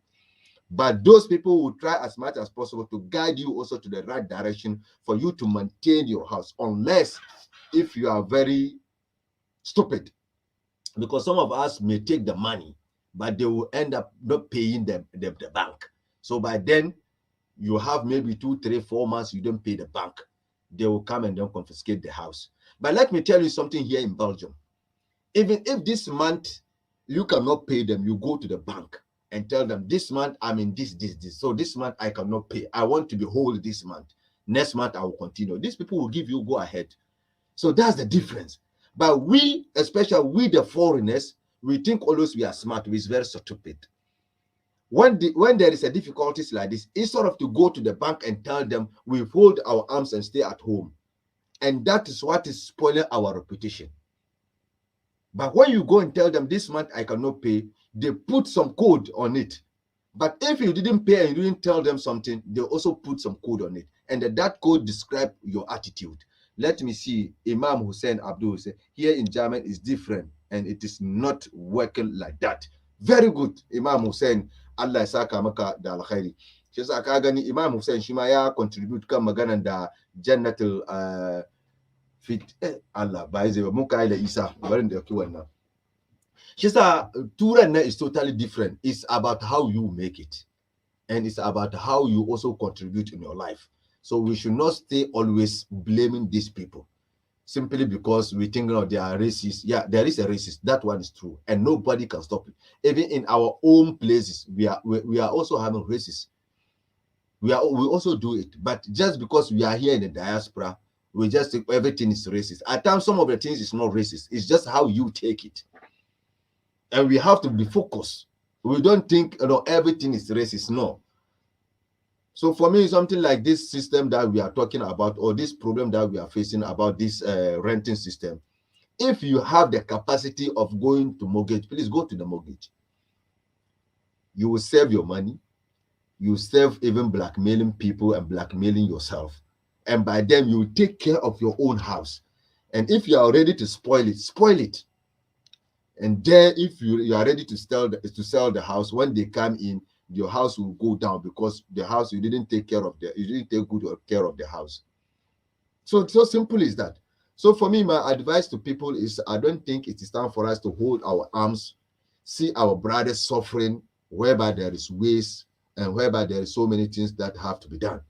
But those people will try as much as possible to guide you also to the right direction for you to maintain your house, unless if you are very stupid. Because some of us may take the money, but they will end up not paying the bank. So by then, you have maybe 2, 3, 4 months you don't pay the bank. They will come and then confiscate the house. But let me tell you something here in Belgium. Even if this month you cannot pay them, you go to the bank and tell them, this month I'm in this. So this month I cannot pay. I want to be whole this month. Next month I will continue. These people will give you go ahead. So that's the difference. But we, especially we the foreigners, we think always we are smart. We're very stupid. When there is a difficulties like this, instead of to go to the bank and tell them we fold our arms and stay at home. And that is what is spoiling our reputation. But when you go and tell them this month I cannot pay, they put some code on it. But if you didn't pay and you didn't tell them something, they also put some code on it. And that code describes your attitude. Let me see. Imam Hussein Abdul said, here in German is different and it is not working like that. Very good, Imam Hussein. Allah ya saka maka da alkhairi. Shi yasa ka gani Imam Hussein shi ma ya contribute kan maganan da Jannatul fit Allah bai zai mun kai da Isa barin da yake wannan. She said, Turan is totally different. It's about how you make it. And it's about how you also contribute in your life. So we should not stay always blaming these people. Simply because we think they are racist. Yeah, there is a racist. That one is true. And nobody can stop it. Even in our own places, we are also having racists. We also do it. But just because we are here in the diaspora, we just think everything is racist. At times, some of the things is not racist. It's just how you take it. And we have to be focused. We don't think everything is racist. No. So for me, something like this system that we are talking about, or this problem that we are facing about this renting system, if you have the capacity of going to mortgage, please go to the mortgage. You will save your money. You save even blackmailing people and blackmailing yourself. And by then, you will take care of your own house. And if you are ready to spoil it, spoil it. And then if you are ready to sell the house, when they come in, your house will go down because the house you didn't take good care of the house. So simple is that. So for me, my advice to people is I don't think it is time for us to hold our arms, see our brothers suffering, whereby there is waste and whereby there is so many things that have to be done.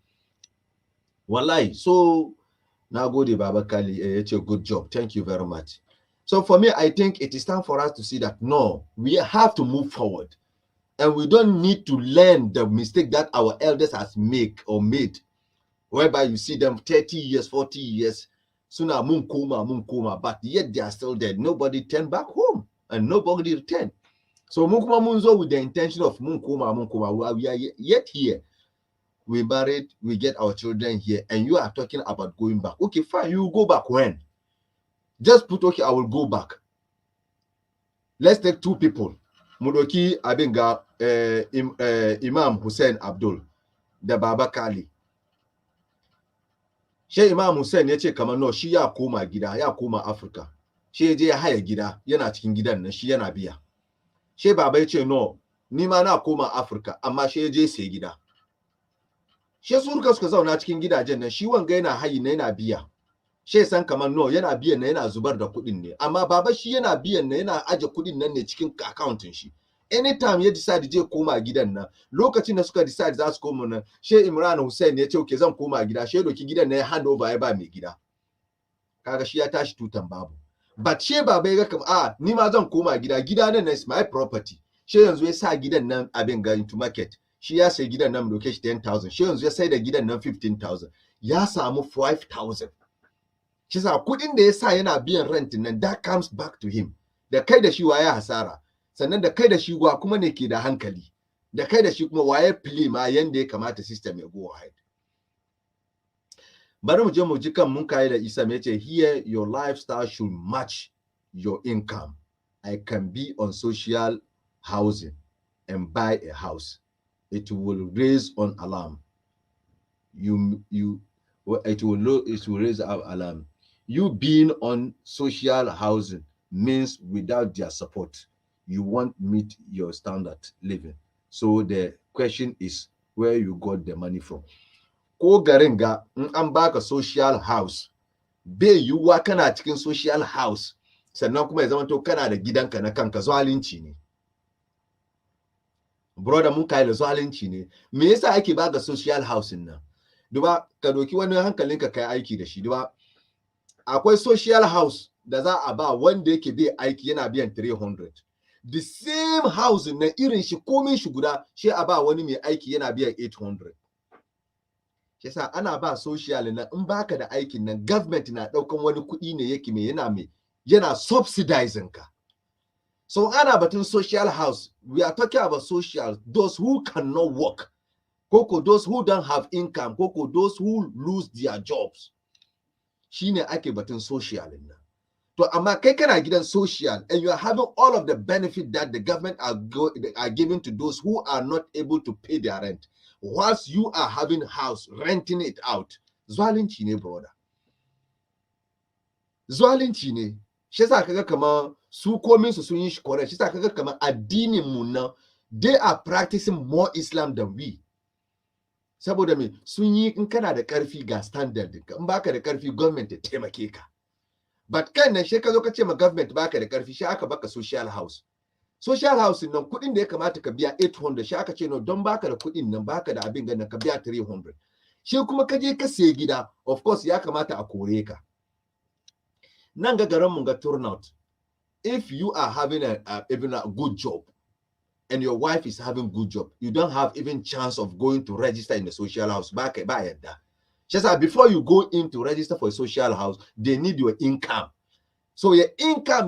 Wallahi, so now go to Baba Kali, it's a good job. Thank you very much. So for me, I think it is time for us to see that no, we have to move forward. And we don't need to learn the mistake that our elders has made, whereby you see them 30 years, 40 years, sooner munkuma, but yet they are still dead. Nobody turned back home and nobody returned. So munkuma munzo with the intention of munkuma, we are yet here. We married, we get our children here, and you are talking about going back. Okay, fine, you go back when? Just put, okay, I will go back. Let's take two people. Mudoki Abinga, Imam Hussein Abdul, the Baba Kali. She Imam Hussein ya ce kamar no shi ya koma gida, ya koma Africa. She je ya haya gida, yana cikin gidan nan shi yana biya. She Baba ya ce no, ni ma na koma Africa, amma she je sai gida. She suka zauna cikin gidajen nan shi wanga yana hayi na yana biya. She san kamar no yana biyan na yana zubar da kuɗin ne, amma Baba shi yana biyan na yana aje kuɗin nan ne cikin accountin shi. Anytime ya decide je koma gidan nan, lokacin da suka decide za su koma nan, she Imran Hussein ya ce okay zan koma gida, she doki gidan nan ya hand over ya ba mai gida. Kaga shi ya tashi tutan babu. But she Baba ya ga ni ma zan koma gida, gida nan is my property. She yanzu ya sa gidan nan abin ga into market. Shi ya sai gidan nan doke shi 10,000. She yanzu ya sai da gidan nan 15,000. Ya samu 5,000. Shi sa kudin da ya sa yana biyan rent nan that comes back to him. Da kai da shi waya hasara. Sannan da kai da shi wa kuma ne ke da hankali. Da kai da shi kuma waye play ma yanda ya kamata system ya go ahead. Bari mu je mu ji kan mun kai da Isa me yace here your lifestyle should match your income. I can be on social housing and buy a house. It will raise on alarm. It will raise alarm. You being on social housing means without their support, you won't meet your standard living. So the question is where you got the money from. Ko garin ga in an baka social house, bai yiwuwa kana cikin social house sannan kuma ya zama to kana da gidanka na kanka, zalunci ne. Brother mun kai da zalunci ne. Me yasa ake baka social housing nan? Duba ka doki wani hankalinka kai aiki da shi. Duba akwai social house da za a ba wanda yake bai aiki yana biyan 300. The same house na irin shi komai shi guda shi a ba wani mai aiki yana biyan 800. Shi yasa ana ba social na in baka da aikin nan government na daukan wani kuɗi ne yake yana subsidizing ka. So ana batun social house, we are talking about social, those who cannot work, koko those who don't have income, koko those who lose their jobs. Shine ake batun social na. To amma kai kana gidan social and you are having all of the benefit that the government are giving to those who are not able to pay their rent, whilst you are having house, renting it out. Zalunci ne, brother. Zalunci ne. Shi yasa kaga kamar su komin su sun yi shi correct. Shi yasa kaga kamar addinin mu na they are practicing more Islam than we. Saboda me sun yi in kana da karfi ga standard ɗinka, in baka da karfi government ta taimake ka. But kan nan shi ka zo ka ce ma government baka da karfi, shi aka baka social house. Social house nan kuɗin da ya kamata ka biya 800, shi aka ce no don baka da kuɗin nan baka da abin ganin ka biya 300. Shi kuma ka je ka sayi gida, of course ya kamata a kore ka. Nan ga garan mun ga turnout. If you are having even a good job and your wife is having good job, you don't have even chance of going to register in the social house. Just before you go in to register for a social house, they need your income. So your income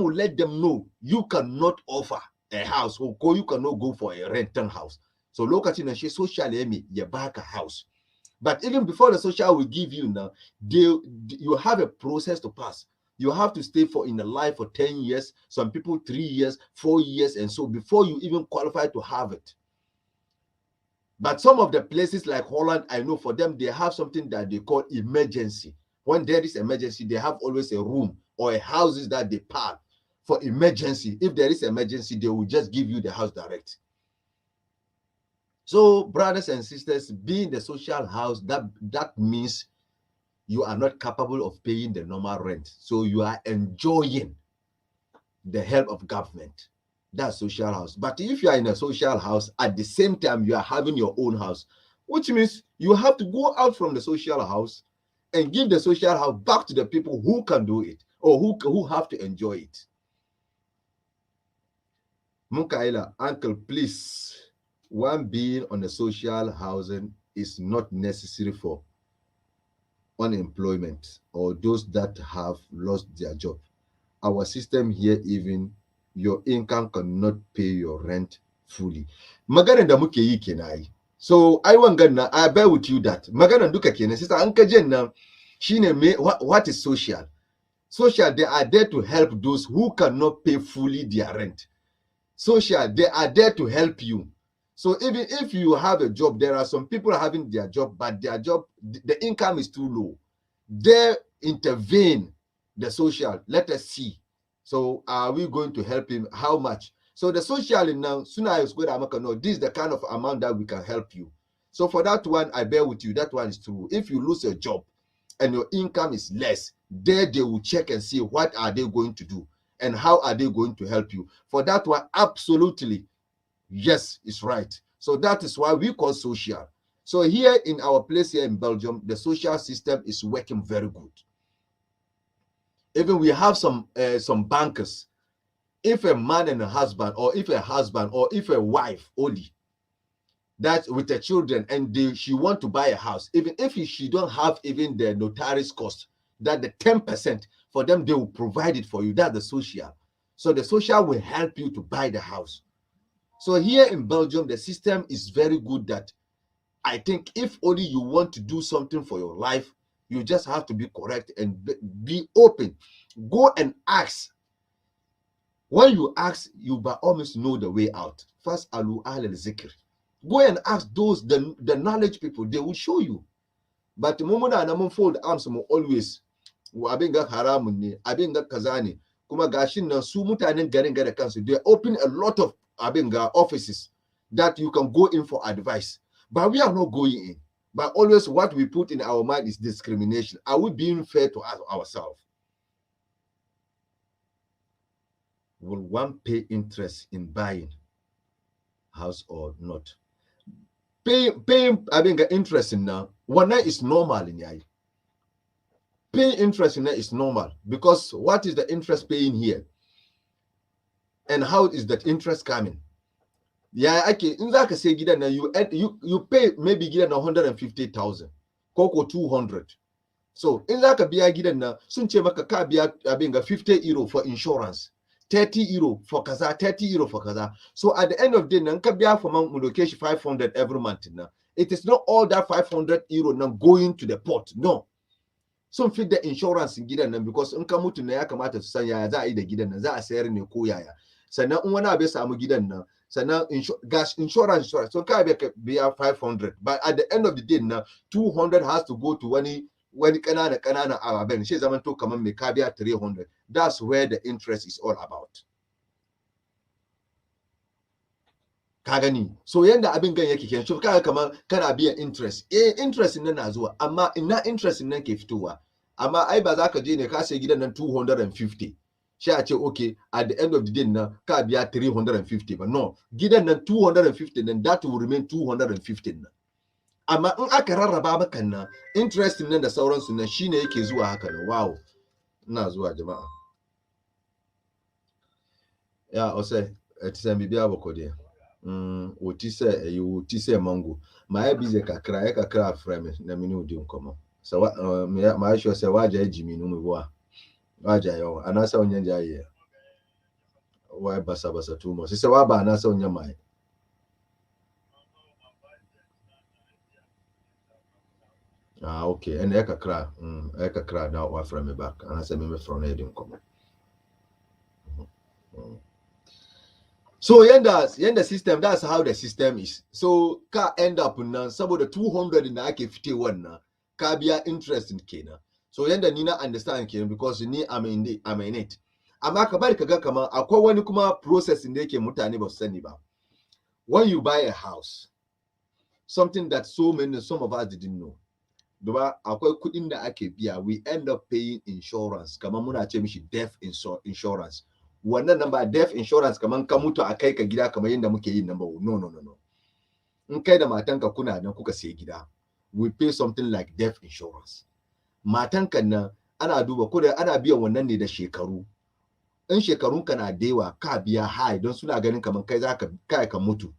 will let them know you cannot offer a house or you cannot go for a rental house. So look at it, social you back a house. But even before the social will give you now, you have a process to pass. You have to stay in the life for 10 years, some people 3 years, 4 years, and so before you even qualify to have it. But some of the places like Holland, I know for them, they have something that they call emergency. When there is emergency, they have always a room or a houses that they park for emergency. If there is emergency, they will just give you the house direct. So, brothers and sisters, being the social house, that means you are not capable of paying the normal rent. So you are enjoying the help of government. That's social house. But if you are in a social house, at the same time, you are having your own house, which means you have to go out from the social house and give the social house back to the people who can do it or who have to enjoy it. Mukaila, uncle, please, one being on the social housing is not necessary for unemployment or those that have lost their job. Our system here, even your income cannot pay your rent fully. Maganan da muke yi kenan. So I wangan I bear with you that maganan duka kenan. Sister an kajen nan shine me what is social? Social, they are there to help those who cannot pay fully their rent. Social, they are there to help you. So even if you have a job, there are some people having their job, but their job, the income is too low. They intervene the social. Let us see. So are we going to help him? How much? So the social now, sooner I was going to know this is the kind of amount that we can help you. So for that one, I bear with you. That one is true. If you lose a job and your income is less, there they will check and see what are they going to do and how are they going to help you. For that one, absolutely, yes, it's right. So that is why we call social. So here in our place here in Belgium, the social system is working very good. Even we have some bankers. If a man and a husband, or if a husband, or if a wife only, that with the children, and she want to buy a house, even if she don't have even the notary's cost, that the 10% for them, they will provide it for you. That's the social. So the social will help you to buy the house. So here in Belgium, the system is very good that I think if only you want to do something for your life, you just have to be correct and be open. Go and ask. When you ask, you by almost know the way out. First, alu al zikr. Go and ask those the knowledge people. They will show you. But the moment I fold arms, always abinga haramun ne, abinga kazani. Kuma gashin nan su mutanen garin gada kansu. They open a lot of abinga offices that you can go in for advice. But we are not going in. But always what we put in our mind is discrimination. Are we being fair to ourselves? Will one pay interest in buying house or not? Paying I mean interest in now, one night is normal in here. Paying interest in that is normal because what is the interest paying here? And how is that interest coming? Yeah, okay. In that say gidan you pay maybe gidan 150,000, koko 200. So in that biya gidan na sun ce maka ka biya abin ga 50 euro for insurance, 30 euro for kaza, 30 euro for kaza. So at the end of the day, nan ka biya for man location 500 every month now. It is not all that 500 euro now going to the pot. No. Some fit the insurance in gidan nan because in ka mutu na ya kamata su san yaya za a yi da gidan nan, za a sayar ne ko yaya. Sannan in wani abu ya samu gidan nan, sannan gas insurance. So ka biya 500, but at the end of the day now 200 has to go to wani kanana ababen shi zaman to kaman me ka biya 300. That's where the interest is all about. Ka gani, so yanda abin gan yake kenan, so kaga kaman kana biyan interest, interest nan na zuwa, amma ina interest nan ke fitowa, amma ai ba za ka je ne ka sai gidan nan 250 shi a ce okay at the end of the day na ka biya 350 ba. No, gidan nan 250 nan that will remain 250 nan, amma in aka rarraba maka nan interest nan da sauransu nan shine yake zuwa haka nan. Wow, ina zuwa jama'a ya ose etisen bibia bokode otise mango ma e bize kakra frame na mini odi nkomo so ma sure say waja ejimi no mo wa waja yo anasa onyanja ye wa basa too much say wa ba anasa onyama okay and kakra na wa frame back anasa me from edi nkomo. So yanda system, that's how the system is. So ka end up na saboda 200 na ake 51 na ka biya interest in kenan. So yanda ni na understand kenan because ni I'm in it. Amma ka bari kaga kaman akwai wani kuma process da yake mutane ba su sani ba. When you buy a house, something that some of us didn't know. Duba akwai kudin da ake biya, we end up paying insurance kamar muna ce mishi death insurance. Wannan nan ba death insurance kamar ka mutu a kai ka gida kamar yadda muke yin nan ba. No. In kai da matanka kuna nan kuka sai gida, we pay something like death insurance. Matanka nan ana duba ko da ana biyan wannan ne da shekaru. In shekarunka na dewa ka biya high don suna ganin kamar kai ka mutu.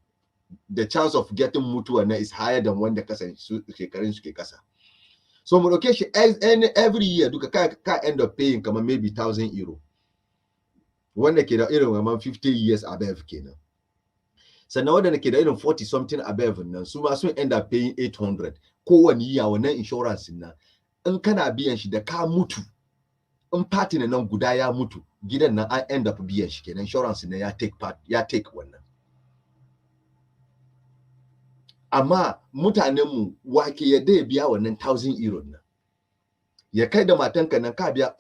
The chance of getting mutuwa na is higher than wanda shekarun suke kasa. So mu dauke shi every year duka ka end up paying kamar maybe €1,000. Wanda ke da irin kamar 50 years above kenan. Sannan wanda ke da irin 40 something above nan su ma sun end up paying 800 kowane year wannan insurance nan. In kana biyan shi da ka mutu, in partner nan guda ya mutu, gidan nan I end up biyan shi kenan, insurance nan ya take wannan. Amma mutanenmu wake yadda ya biya wannan €1,000 nan. Ya kai da matanka nan ka biya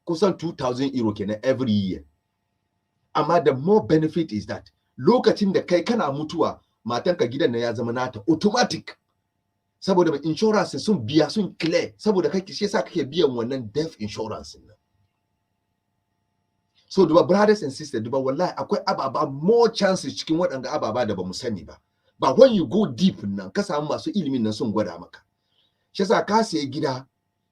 kusan €2,000 kenan every year. Amma the more benefit is that lokacin da kai kana mutuwa matanka gidan nan ya zama nata automatic. Saboda insurance sun biya sun clear, saboda kai shi yasa kake biyan wannan death insurance nan. So duba brothers and sisters, duba wallahi akwai ababa more chances cikin waɗanda ababa da ba mu sani ba. But when you go deep nan ka samu masu ilimin nan sun gwada maka. Shi yasa ka sai gida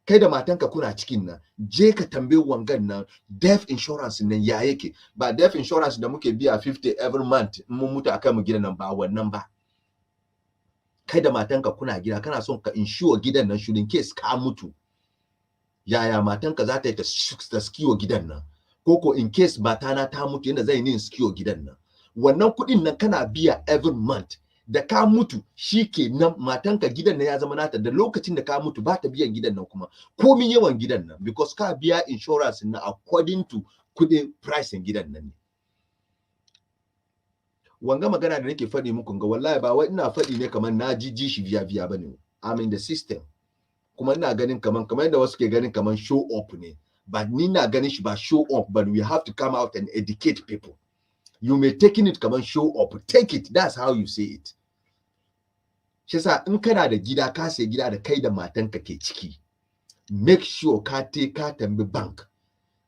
kai da matanka kuna cikin nan, je ka tambaye wangan nan death insurance nan ya yake. Ba death insurance da muke biya 50 every month mun mutu akan mu gidan nan ba wannan ba. Kai da matanka kuna gida kana son ka insure gidan nan should in case ka mutu. Yaya matanka za ta yi ta skiwo gidan nan? Koko in case matana ta mutu yanda zai yin skiwo gidan nan. Wannan kuɗin nan kana biya every month. Da ka mutu shi ke nan matanka gidan nan ya zama nata, da lokacin da ka mutu ba ta biyan gidan nan kuma komin yawan gidan nan, because ka biya insurance na according to kudin pricing gidan nan ne. Wanga magana da nake faɗi muku ga wallahi ba wai ina faɗi ne kamar na ji shi biya bane. I'm in the system. Kuma ina ganin kamar yadda wasu ke ganin kamar show up ne, but ni na ganin shi ba show up, but we have to come out and educate people. You may taking it kamar show up, take it, that's how you say it. Shi yasa in kana da gida ka sai gida da kai da matanka ke ciki, make sure ka tambi bank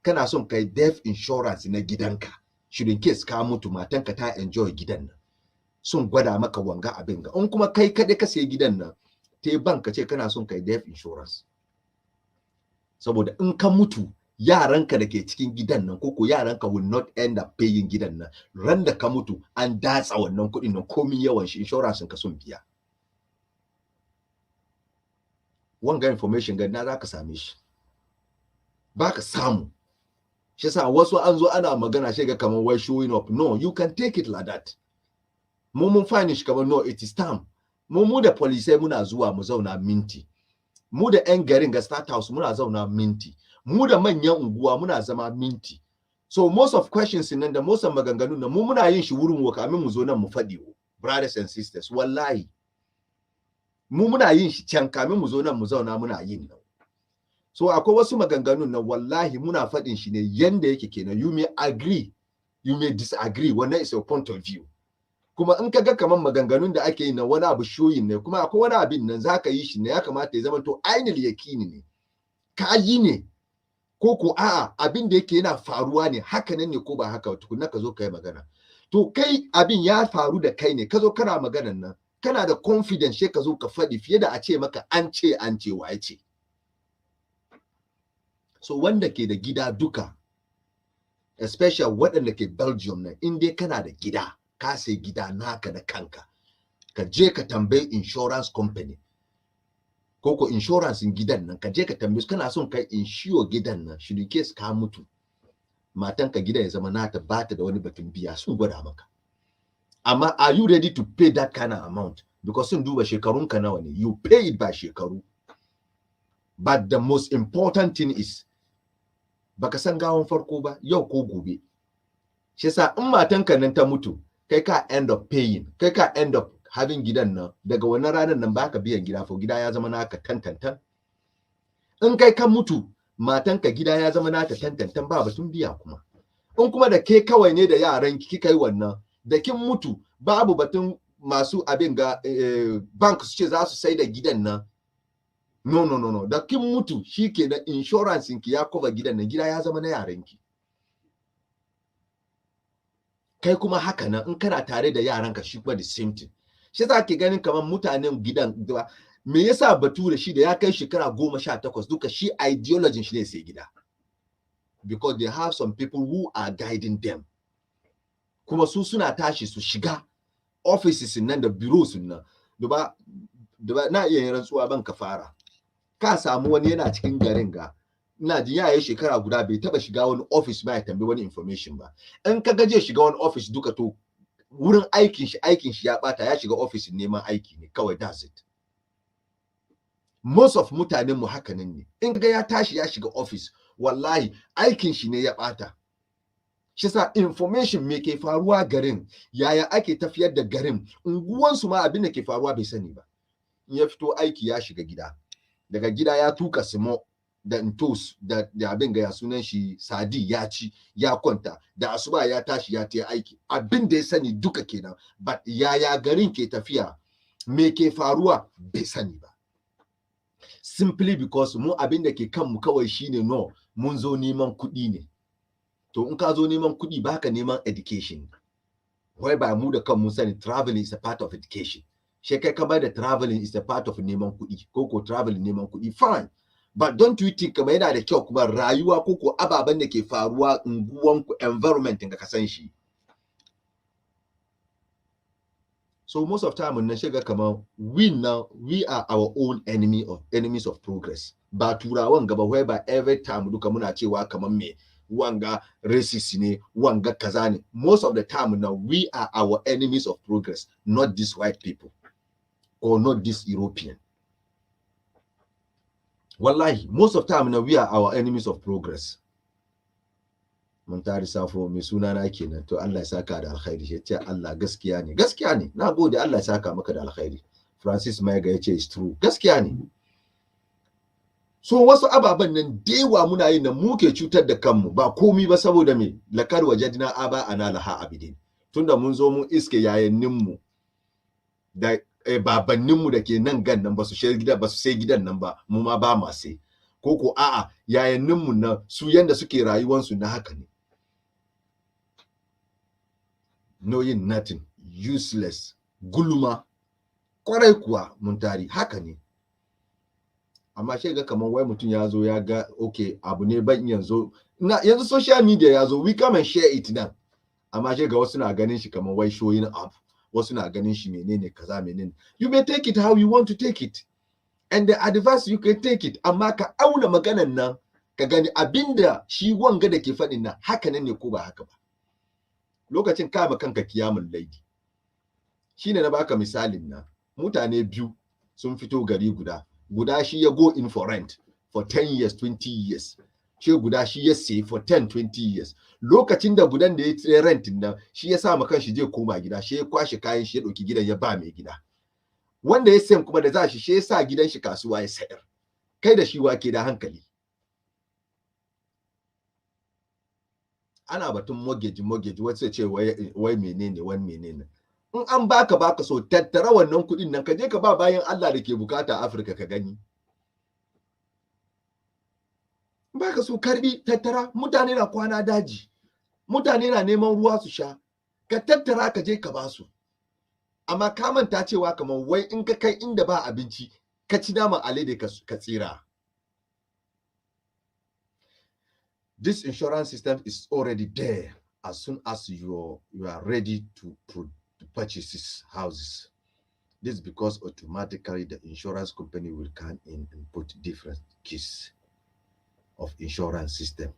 kana son kai death insurance na gidanka, should in case ka mutu matanka ta enjoy gidan nan, sun gwada maka wanga abin ga. In kuma kai kaɗai ka sai gidan nan, te bank ka ce kana son kai death insurance, saboda in ka mutu yaranka da ke cikin gidan nan koko yaranka will not end up paying gidan nan. Ran da ka mutu an datsa wannan kuɗin nan komin yawan shi insurance ka sun biya. Wanga information ga na za ka same shi ba ka samu. Shi yasa wasu an zo ana magana shi ga kamar why showing up. No, you can take it like that. Mun finish kamar no, it is time. Mu da police muna zuwa mu zauna minti. Mu da yan garin ga State House muna zauna minti. Mu da manyan unguwa muna zama minti. So most of questions nan da most of maganganun nan mu muna yin shi wurin mu kamin mu zo nan mu faɗi, brothers and sisters, wallahi mu muna yin shi can kamin mu zo nan mu zauna muna yin nan. So akwai wasu maganganun nan wallahi muna faɗin shi ne yanda yake kenan. You may agree, you may disagree, wannan is your point of view. Kuma in kaga kaman maganganun da ake yi na wani abu shoyin ne, kuma akwai wani abin nan zaka yi shi ne ya kamata ya zama to ainul yakini ne, ka yi ne ko a'a abin da yake yana faruwa ne, haka nan ne ko ba haka, tukunna ka zo ka yi magana. To kai abin ya faru da kai ne, ka zo kana maganan nan, kana da confidence sai ka zo ka faɗi fiye da a ce maka an ce wa ya ce. So wanda ke da gida duka, especially waɗanda ke Belgium nan, in dai kana da gida, ka sai gida naka da kanka, ka je ka tambayi insurance company ko insurance in gidan nan, ka je ka tambaye kana son kai insure gidan nan, should in case ka mutu matanka gidan ya zama nata ba ta da wani batun biya, sun gwada maka. Amma are you ready to pay that kind of amount? Because sun duba shekarunka nawa ne, you pay it by shekaru. But the most important thing is baka san gawon farko ba, yau ko gobe. Shi yasa in matanka nan ta mutu, kai ka end up paying, kai ka end up having gidan nan, daga wannan ranar nan baka biyan gida, fa gida ya zama naka tantantan. In kai ka mutu matanka gida ya zama naka tantantan, ba batun biya kuma. In kuma da ke kawai ne da yaran ki kai wannan, da kin mutu babu batun masu abin ga bank su ce za su sai da gidan nan, no, da kin mutu shi ke da insurance ki ya cover gidan nan, gida ya zama na yaranki. Kai kuma haka nan in kana tare da yaranka shi kuma the same thing. Shi za ke ganin kamar mutanen gidan, me yasa Bature shi da ya kai shekara 18 duka shi ideology shi ne sai gida, because they have some people who are guiding them. Kuma su suna tashi su shiga offices nan da bureaus nan, duba na iya yin rantsuwa ban ka fara, ka samu wani yana cikin garin ga, ina ji yayi shekara guda bai taba shiga wani office ba ya tambayi wani information ba. In ka gaje shiga wani office duka to wurin aikin shi ya bata, ya shiga office neman aiki ne kawai, that's it. Most of mutanen mu haka nan ne, in ga ya tashi ya shiga office wallahi aikin shi ne ya bata. Shi sa information me ke faruwa garin, yaya ake tafiyar da garin, unguwansu ma abin da ke faruwa bai sani ba. In ya fito aiki ya shiga gida, daga gida ya tuka simo da ntos da abin ga ya sunan shi sadi ya ci ya kwanta, da asuba ya tashi ya ta aiki, abin da ya sani duka kenan, but yaya garin ke tafiya, me ke faruwa bai sani ba. Simply because mu abin da ke kanmu kawai shine no, mun zo neman kuɗi ne. To in ka zo neman kuɗi baka neman education, whereby mu da kanmu sani traveling is a part of education. She kai ka da traveling is a part of neman kuɗi, ko traveling neman kuɗi, fine, but don't you think kamar yana da kyau kuma rayuwa ko ababen da ke faruwa unguwanku, environment da ka san shi. So most of time nan shiga kamar we are our own enemies of progress. Ba turawan gaba whereby every time duka muna cewa kamar me wanga racist ne, wanga kaza ne. Most of the time now we are our enemies of progress, not these white people or not this European. Wallahi, most of the time now we are our enemies of progress. Mun tari safo mai suna na kenan, to Allah ya saka da alkhairi. Ya ce Allah gaskiya ne, na gode, Allah ya saka maka da alkhairi. Francis Maiga ya ce it's true, gaskiya ne. So wasu ababen nan dewa muna yin nan muke cutar da kanmu, ba komi ba saboda me lakar wajadna aba ana laha abidin. Tunda mun zo mun iske yayanninmu da babanninmu da ke nan gan nan ba su sai gidan nan ba, mu ma ba ma sai. Ko a'a yayanninmu nan su yanda suke rayuwansu na haka ne. Knowing nothing, useless, gulma, kwarai kuwa mun tari haka ne. Amma shi ga kaman wai mutum ya zo ya ga okay abu ne ban yanzu social media ya zo, we come and share it now. Amma shi ga wasu na ganin shi kaman wai showing up, wasu na ganin shi menene kaza menene. You may take it how you want to take it, and the advice you can take it, amma ka auna maganan nan ka gani abinda shi wanga da ke faɗin nan haka nan ne ko ba haka ba. Lokacin kama kanka kiyamun laidi shine na baka misalin nan, mutane biyu sun fito gari guda shi ya go in for rent for 10 years 20 years, shi guda shi ya stay for 10-20 years. Lokacin da gudan da ya tsere rent nan shi ya sa ma kanshi je koma gida, shi ya kwashi kayan shi ya dauki gidan ya ba mai gida. Wanda ya sayan kuma da za shi ya sa gidan shi kasuwa ya sayar. Kai da shi wake da hankali. Ana batun mortgage wasu ce wai menene wani menene. In an baka so tattara wannan kuɗin nan ka je ka ba bayan Allah da ke bukata Afirka ka gani. Baka so karbi tattara, mutane na kwana daji, mutane na neman ruwa su sha, ka tattara ka je ka ba su. Amma ka manta cewa kamar wai in ka kai inda ba abinci ka ci naman alade ka tsira. This insurance system is already there as soon as you are ready to purchase these houses. This is because automatically the insurance company will come in and put different keys of insurance system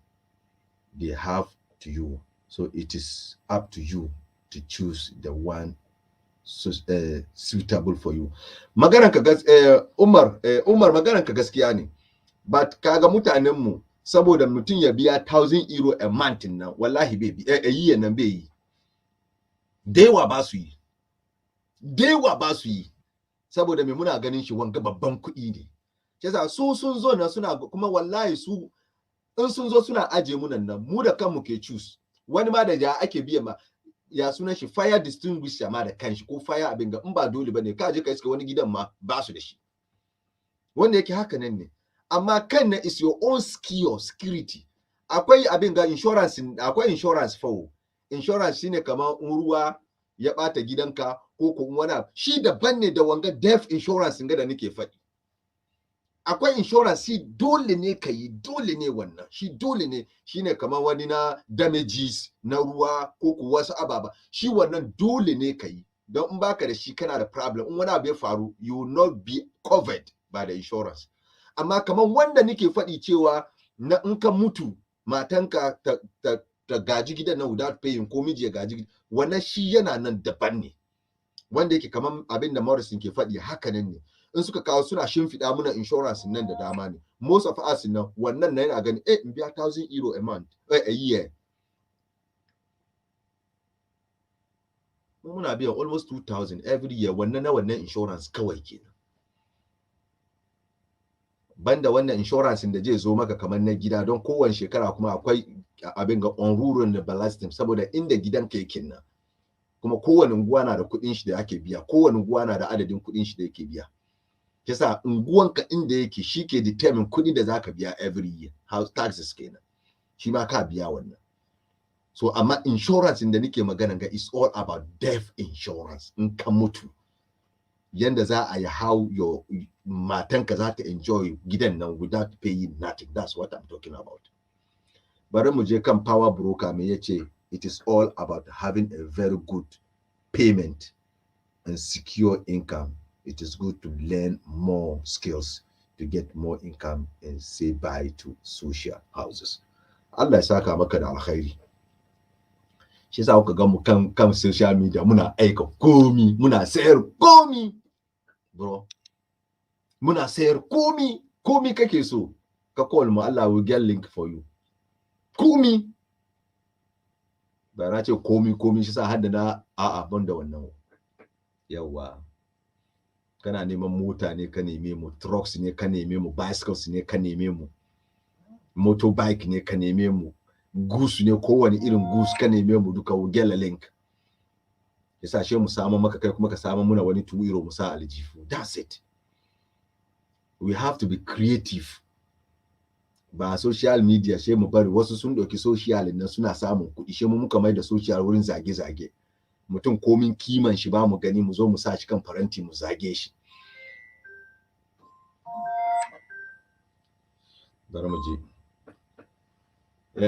they have to you. So it is up to you to choose the one suitable for you. Maganan ka Umar maganan ka gaskiya ne, but kaga mutanen mu saboda mutum ya biya 1,000 euro a month nan wallahi bai a year nan bai yi. Dewa ba su yi saboda me muna ganin shi wanga babban kuɗi ne. Yasa su sun zo nan suna kuma wallahi su in sun zo suna aje mu nan mu da kanmu ke choose. Wani ma da ja ake biya ma ya sunan shi fire distinguisher ma da kanshi ko fire abin ga in ba dole bane ka je ka iska wani gidan ma ba su da shi wanda yake haka nan ne amma kan na is your own skill security akwai abin ga insurance fa insurance shine kamar ruwa ya bata gidanka ko kuma wani shi daban ne da wanga death insurance ga da nake faɗi akwai insurance shi dole ne ka yi dole ne wannan shi dole ne shine kamar wani na damages na ruwa ko ku wasu ababa shi wannan dole ne ka yi don in baka da shi kana da problem in wani abu ya faru you will not be covered by the insurance amma kamar wanda nake faɗi cewa na in ka mutu matanka ta gaji gidan nan without paying ko miji ya gaji wannan shi yana nan daban ne wanda yake kamar abin da Morrison ke faɗi haka nan ne in suka kawo suna shimfiɗa muna insurance nan da dama ne most of us nan wannan na yana gani in biya €1,000 a month a year muna biyan almost 2,000 every year wannan insurance kawai kenan banda wannan insurance da zai zo maka kamar na gida don kowane shekara kuma akwai abin ga on da ballasting saboda inda gidanka yake nan kuma kowane unguwa na da kuɗin shi da ake biya kowane unguwa na da adadin kuɗin shi da yake biya yasa unguwanka inda yake shi ke determine kuɗi da zaka biya every year house taxes kenan shi ma ka biya wannan so amma insurance da nake magana ga is all about death insurance in ka mutu yanda za a yi how your matanka za ta enjoy gidan nan without paying nothing that's what I'm talking about bari mu je kan power broker me yace it is all about having a very good payment and secure income. It is good to learn more skills to get more income and say bye to social houses. Allah ya saka maka da alkhairi. Shi yasa kuka ga mu kan social media muna aika komi, muna sayar komi. Bro. Muna sayar komi kake so. Ka call mu Allah will get link for you. Komi. Ba na ce komi shi sa hadda na a'a ban da wannan. Yawa. Kana neman mota ne ka neme mu, trucks ne ka neme mu, bicycles ne ka neme mu, motorbike ne ka neme mu, goose ne kowane irin goose ka neme mu duka will get a link. Yasa she mu samu maka kai kuma ka samu muna wani €2 mu sa aljifu. That's it. We have to be creative. Ba social media she mu bari wasu sun dauki social nan suna samun kuɗi she mu muka mai da social wurin zage-zage. Mutum komin kiman shi ba mu gani mu zo mu sa shi kan faranti mu zage shi. Bari mu je.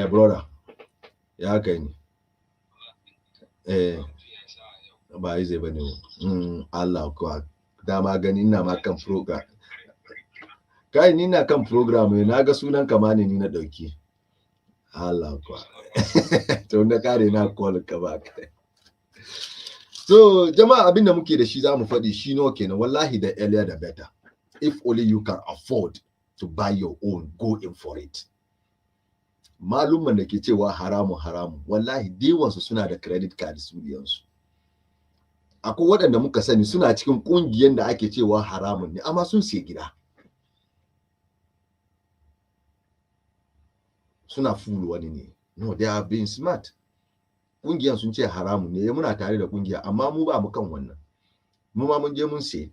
Brother. Ya kai ni. Ba zai bane. Allah ko dama gani ina ma kan program. Kai ni na kan program ne na ga sunan kama ne ni na dauki. Allah ko. To na kare na call ka ba kai. So jama'a abin da muke da shi zamu faɗi shi no kenan wallahi the earlier the better. If only you can afford to buy your own, go in for it. Malumman da ke cewa haramu wallahi dewansu suna da credit card su biyansu. Akwai waɗanda muka sani suna cikin ƙungiyar da ake cewa haramun ne amma sun siya gida. Suna fool wani ne. No, they are being smart. Ƙungiyar sun ce haramun ne muna tare da ƙungiya amma mu ba mu kan wannan. Mu ma mun je mun siya.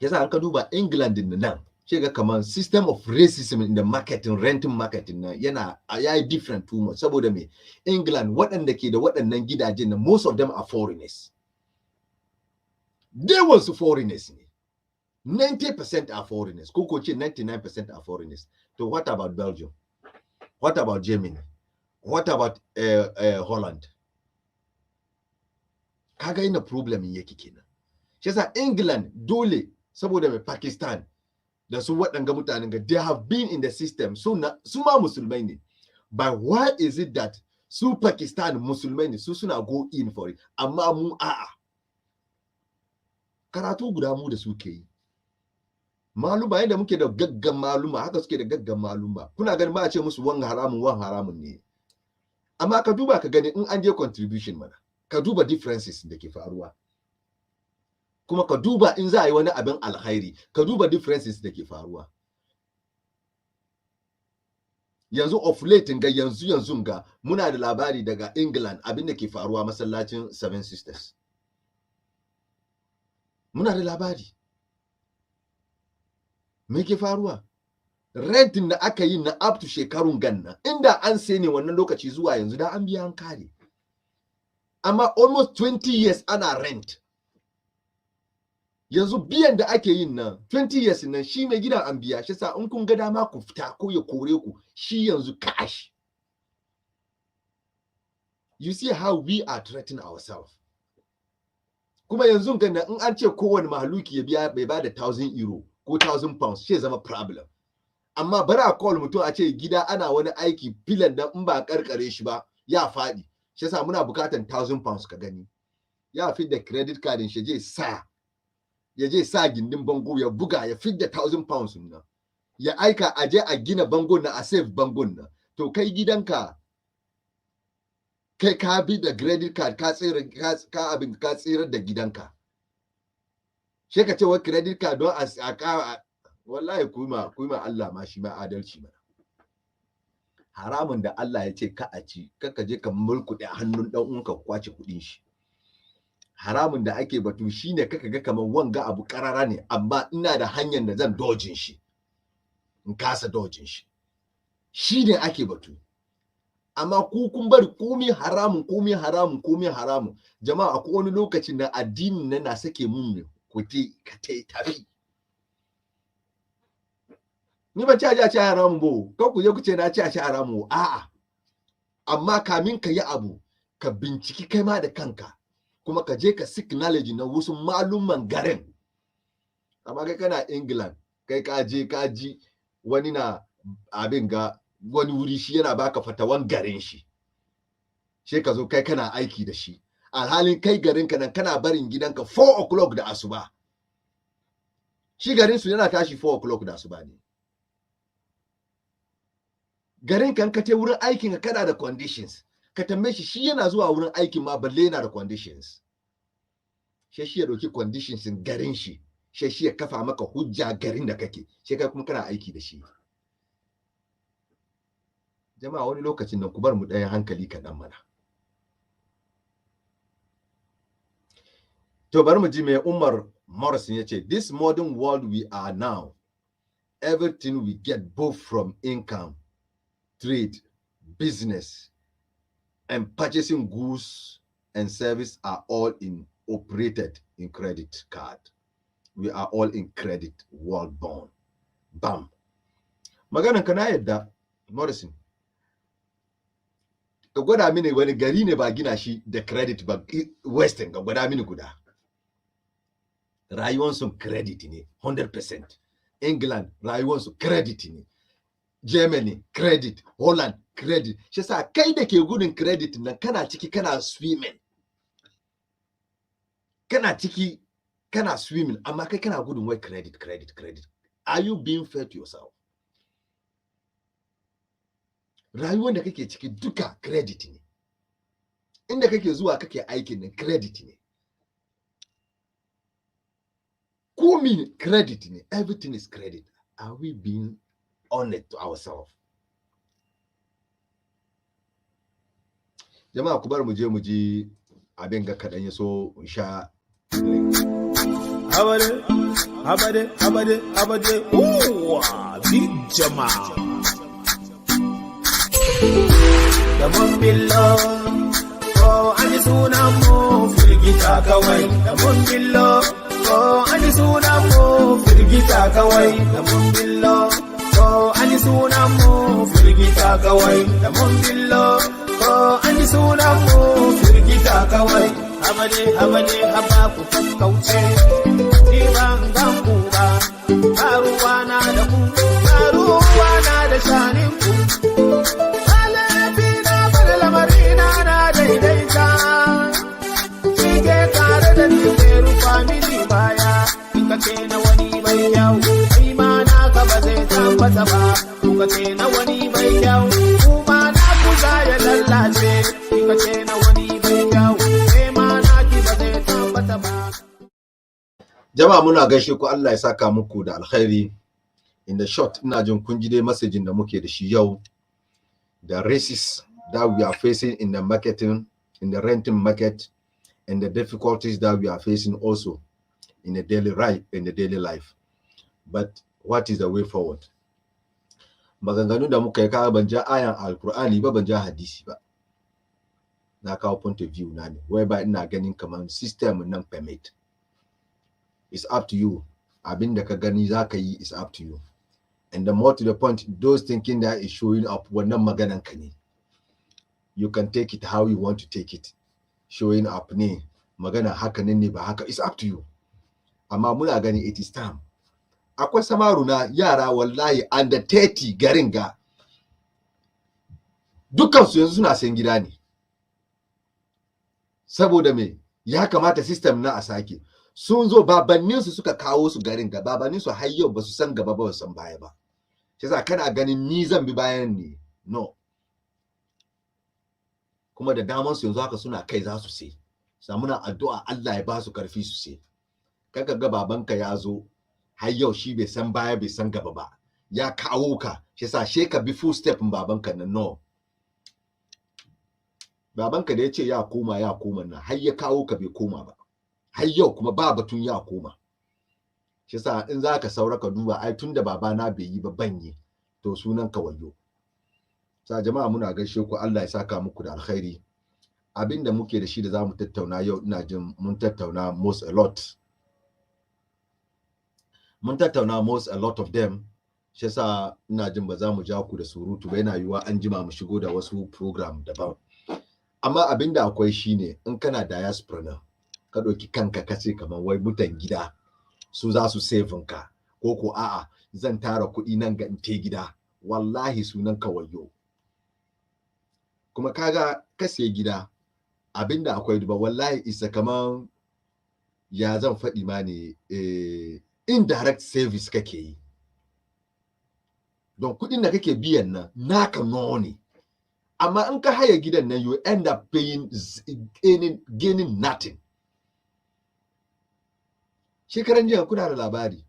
Yasa an ka duba England din nan ce ga kaman system of racism in the marketing renting marketing nan yana yayi different too much saboda me England waɗanda ke da waɗannan gidajen nan most of them are foreigners. They was foreigners ne. 90% are foreigners. Ko ce 99% are foreigners. So what about Belgium? What about Germany? What about Holland? Kaga ina problem yake kenan. Shi yasa England dole saboda mai Pakistan da su waɗanga mutanen ga they have been in the system su ma musulmai ne, but why is it that su Pakistan musulmai ne su suna go in for it amma mu a'a karatu guda mu da suke yi maluma yadda muke da gaggan maluma haka suke da gaggan maluma kuna ganin ba a ce musu wan haramun ne amma ka duba ka gani in an je contribution mana ka duba differences da ke faruwa kuma ka duba in za a yi wani abin alkhairi ka duba differences da ke faruwa yanzu of late ga yanzu ga muna da labari daga England abin da ke faruwa masallacin Seven Sisters. Muna da labari. Me ke faruwa? Rentin da aka yi na up to shekarun ganna, inda an sai ne wannan lokaci zuwa yanzu da an biya an kare. Amma almost 20 years ana rent. Yanzu biyan da ake yin nan 20 years nan shi mai gidan an biya, shi sa in kun ga dama ku fita ko ya kore ku, shi yanzu cash. You see how we are threatening ourselves. Kuma yanzu ganna in an ce kowane mahaluki ya biya bai bada 1,000 euro ko 1,000 pounds, shi zama problem. Amma bari a call mutum a ce gida ana wani aiki filan da in ba karkare shi ba ya faɗi, shi yasa muna bukatan 1,000 pounds ka gani, ya fi da credit card shi ya je sa gindin bango ya buga ya fi da 1,000 pounds nan ya aika a je a gina bangon na a save bangon nan. To kai gidanka kai ka bi da credit card ka tsira da gidanka, shi ka ce wa credit card don a wallahi kuma Allah ma shi ma adalci mana. Haramun da Allah ya ce ka a ci, kaka je ka mulkuɗe hannun dan uwanka kwace kuɗin shi. Haramun da ake batu shine kaka ga kamar wanga abu karara ne, amma ina da hanyar da zan dojin shi in kasa dojin shi, shine ake batu. Amma ku kun bari komai haramun. Jama'a akwai wani lokacin da addinin nan na sake mun ne ku ka tafi. Ni ban ci a ci haramun bo, kan ku je ku ce na ci haramun, a'a. Amma kamin ka yi abu, ka binciki kai ma da kanka, kuma ka je ka seek knowledge na wasu maluman garin. Amma kai kana England, kai ka ji wani na abin ga wani wuri shi yana baka fatawan garin shi. Sai ka zo kai kana aiki da shi. Alhalin kai garin ka nan kana barin gidanka 4 o'clock da asuba. Shi garin su yana tashi 4 o'clock da asuba ne. Garin kan ka te wurin aikin ka kana da conditions, ka tambaye shi yana zuwa wurin aikin ma balle yana da conditions. Shi ya dauki conditions garin shi, shi ya kafa maka hujja garin da kake, shi kai kuma kana aiki da shi. Jama'a wani lokacin nan ku bar mu ɗaya hankali kaɗan mana. To bari mu ji mai Umar Morrison ya ce, this modern world we are now, everything we get both from income, trade, business, and purchasing goods and service are all operated in credit card. We are all in credit world born. Bam. Maganan ka na yadda, Morrison. Ka gwada mini wani gari ne ba gina shi da credit ba, Western ka gwada mini guda. Rayuwansu credit ne, 100%. England, rayuwansu credit ne. Germany, credit. Holland, credit. Shi sa kai da ke gudun credit nan kana ciki kana swimming. Kana ciki kana swimming, amma kai kana gudun wai credit. Are you being fair to yourself? Rayuwar da kake ciki duka credit ne. Inda kake zuwa kake aikin nan credit ne. Komi credit ne. Everything is credit. Are we being honest to ourselves? Jama'a ku bar mu ji abin ga kadan ya so sha. Habade. Big jama'a. Da mun billo, ko an sunan mu firgita kawai. Da mun billo, ko an sunan mu firgita kawai. Da mun billo, ko an sunan mu firgita kawai. Da mun billo, ko an sunan mu firgita kawai. Haba ku kakkauce, ni ban gan ku ba. Karuwa na da ku, karuwa na da shanin ku. Kuka na wani bai kyau, kai ma na ka ba zai tabbata ba. Kuka na wani bai kyau, kuma na ku za ya lallace. Kuka na wani bai kyau, kai ma na ki ba zai tabbata ba. Jama'a muna gaishe ku, Allah ya saka muku da alkhairi. In the short ina jin kun ji dai messaging da muke da shi yau. the risks that we are facing in the marketing, in the renting market, and the difficulties that we are facing also in the daily life. But what is the way forward? Maganganu da muka yi kawo ban ja ayan alkur'ani ba, ban ja hadisi ba. Na kawo point of view na ne, whereby ina ganin kamar system nan permit. It's up to you. Abin da ka gani za ka yi is up to you. And the more to the point, those thinking that is showing up wannan maganan ka ne. You can take it how you want to take it. Showing up ne, magana haka ne ba haka, it's up to you. Amma muna gani it is time. Akwai samaruna yara wallahi under 30 garin ga. Dukansu yanzu suna sayan gida ne. Saboda me? Ya kamata system na a sake. Sun zo babanninsu suka kawo su garin ga, babanninsu har yau ba su san gaba ba su san baya ba. Shi yasa kana ganin ni zan bi bayan ne. No. Kuma da daman su yanzu haka suna kai za su sai. Muna addu'a Allah ya ba su karfi su sai. Kaga ga babanka ya zo har yau shi bai san baya bai san gaba ba. Ya kawo ka, shi yasa she ka bi full step babanka na no. Babanka da ya ce ya koma nan har ya kawo ka bai koma ba. Har yau kuma ba batun ya koma. Shi yasa in za ka saura ka duba ai tunda babana bai yi ba banye to sunan ka wayo. Sa jama'a muna gaishe ku, Allah ya saka muku da alkhairi. Abinda muke da shi da zamu tattauna yau ina jin mun tattauna most a lot. Mun tattauna most a lot of them. Shi yasa ina jin ba za mu ja ku da surutu ba, yana yiwa an jima mu shigo da wasu program daban. Amma abinda akwai shine in kana diaspora na ka ɗauki kanka kace kamar wai mutan gida su za su save ka ko a'a zan tara kuɗi nan ga in te gida, wallahi sunan ka wayo. Kuma kaga ka sai gida abinda akwai duba wallahi isa kamar ya zan faɗi ma ne indirect service kake yi. Don kuɗin da kake biyan nan naka nawa ne. Amma in ka haya gidan nan you end up paying gaining nothing. Shekaran jiya kuna da labari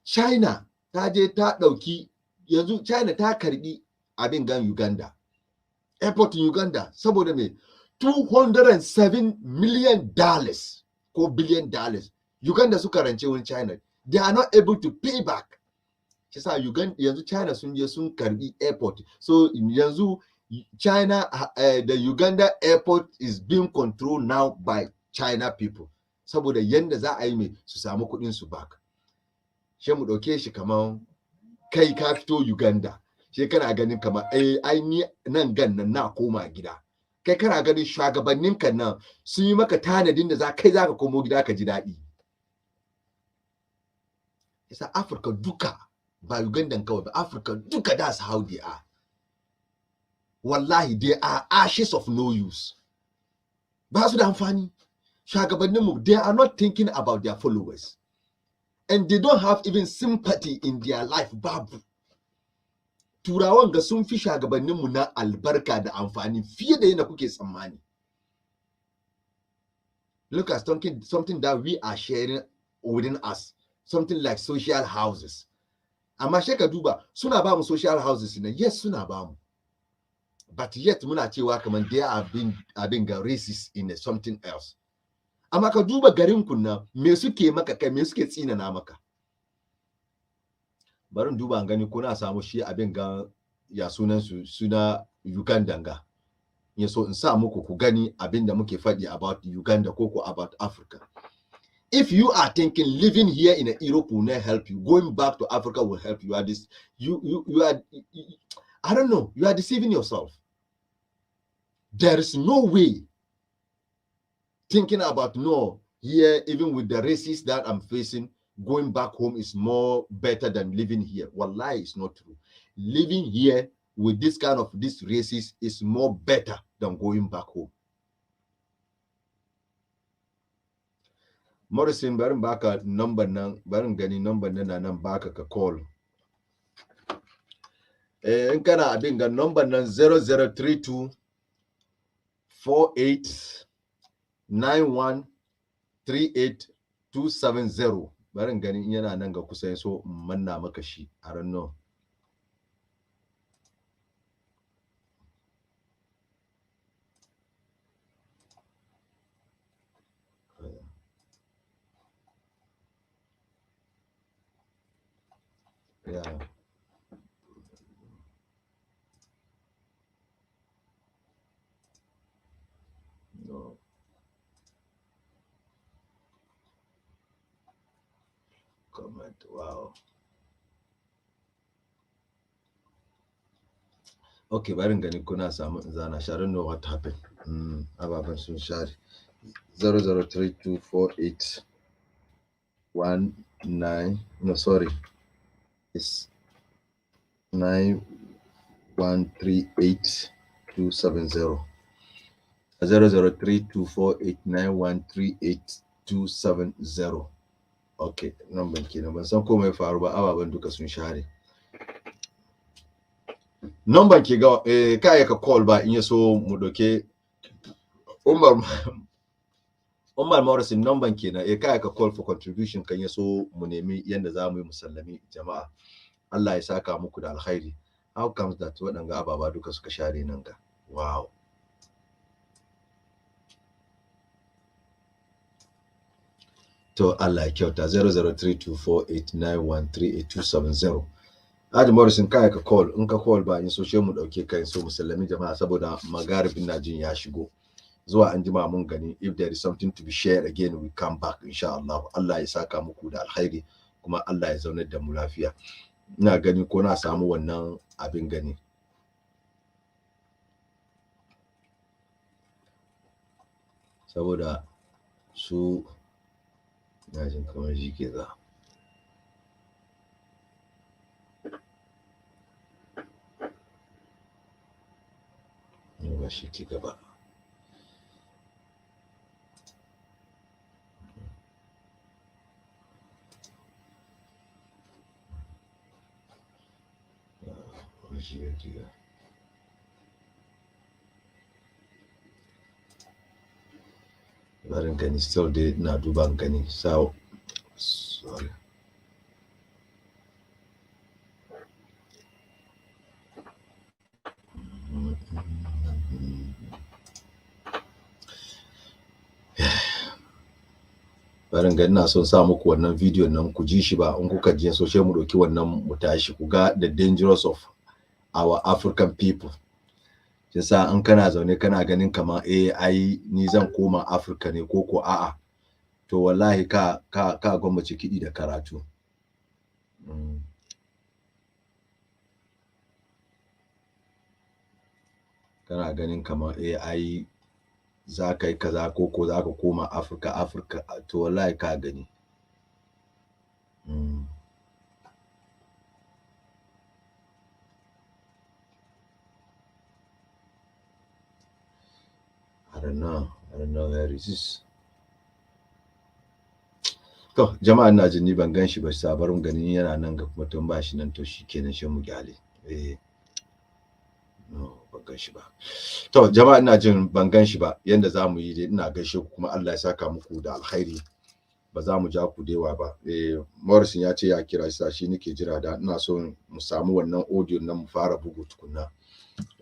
China ta je ta ɗauki, yanzu China ta karbi abin gan Uganda, airport in Uganda, saboda me $207 million ko $billion Uganda suka rance wurin China, they are not able to pay back. Shi sa Uganda yanzu China sun je sun karbi airport, so yanzu China the Uganda airport is being controlled now by China people, saboda yanda za a yi mai su samu kuɗin su back. She mu ɗauke shi kamar kai ka fito Uganda, she kana ganin kamar ai ni nan gannan na koma gida. Kai kana ganin shugabannin kan nan sun yi maka tanadin da za kai zaka komo gida ka ji daɗi. Yasa Africa duka ba Ugandan kawai ba, Africa duka that's how they are. Wallahi they are ashes of no use. Ba su da amfani. Shugabanninmu, they are not thinking about their followers. And they don't have even sympathy in their life, babu. Turawan ga sun fi shugabanninmu na albarka da amfani fiye da yana kuke tsammani. Look at something that we are sharing within us. Something like social houses. Amma sheka duba, suna ba mu social houses ne? Yes, suna ba mu. But yet muna cewa kamar they are being racist in something else. Amma ka duba garin kunna me suke maka kai, me suke tsina na maka. Barin duba gani ko na samu shi abin ga ya suna Uganda ga. So in sa muku ku gani abin da muke faɗi about Uganda ko about Africa. If you are thinking living here in Europe will not help you, going back to Africa will help you. You are I don't know, you are deceiving yourself. There is no way thinking about no here, even with the races that I'm facing, going back home is more better than living here. Wallahi, it's not true. Living here with this kind of these races is more better than going back home. Morrison, barin baka number nan, barin gani number nan baka ka call. In kana abin ga number nan 0032 48 91 38 270. Barin gani yana nan ga kusa, so manna maka shi, I don't know. Yeah. No. Comment. Wow. Okay, barin gani kuna samu zana share know what happened. Ababan sun share 003248 19 no sorry it's 9138270 003248913870. Okay, number kenan ban san komai faru ba ababan duka sun share. Number ke ga kai ka call ba in yaso mu doke Umar Morrison number kenan kai ka call for contribution kan yaso mu nemi yanda za mu yi musallami jama'a. Allah ya saka muku da alkhairi. How comes that waɗanga ababa duka suka share nan ga? Wow. To Allah ya kyauta 003248913870. Haji Morrison kai ka call in ka call ba in so she mu dauke kai so musallami jama'a saboda magaribin najin ya shigo. Zuwa an jima mun gani if there is something to be shared again we come back insha Allah. Allah ya saka muku da alkhairi kuma Allah ya zaunar da mu lafiya. Ina gani ko na samu wannan abin gani. Saboda su na jin kamar shi ke za. Ba shi ke gaba. Barin gani still dai na duban gani so sorry. Barin gani na son sa muku wannan video nan ku ji shi ba in kuka ji so sai mu doki wannan mu tashi ku ga the dangerous of our African people. Yasa in kana zaune kana ganin kamar ai ni zan koma Africa ne ko a'a to wallahi ka gwamnati kiɗi da karatu. Kana ganin kamar ai za ka yi kaza ko za ka koma Africa to wallahi ka gani. I don't know where is this. To jama'a ina jin ni ban gan shi ba sabarun ganin yana nan ga kuma tun ba shi nan to shikenan shi mu gyale. No ban gan shi ba. To jama'a ina jin ban gan shi ba yanda za mu yi dai ina gaishe ku kuma Allah ya saka muku da alkhairi. Ba za mu ja ku dewa ba. Morrison ya ce ya kira shi nake jira da ina so mu samu wannan audio nan mu fara bugu tukunna.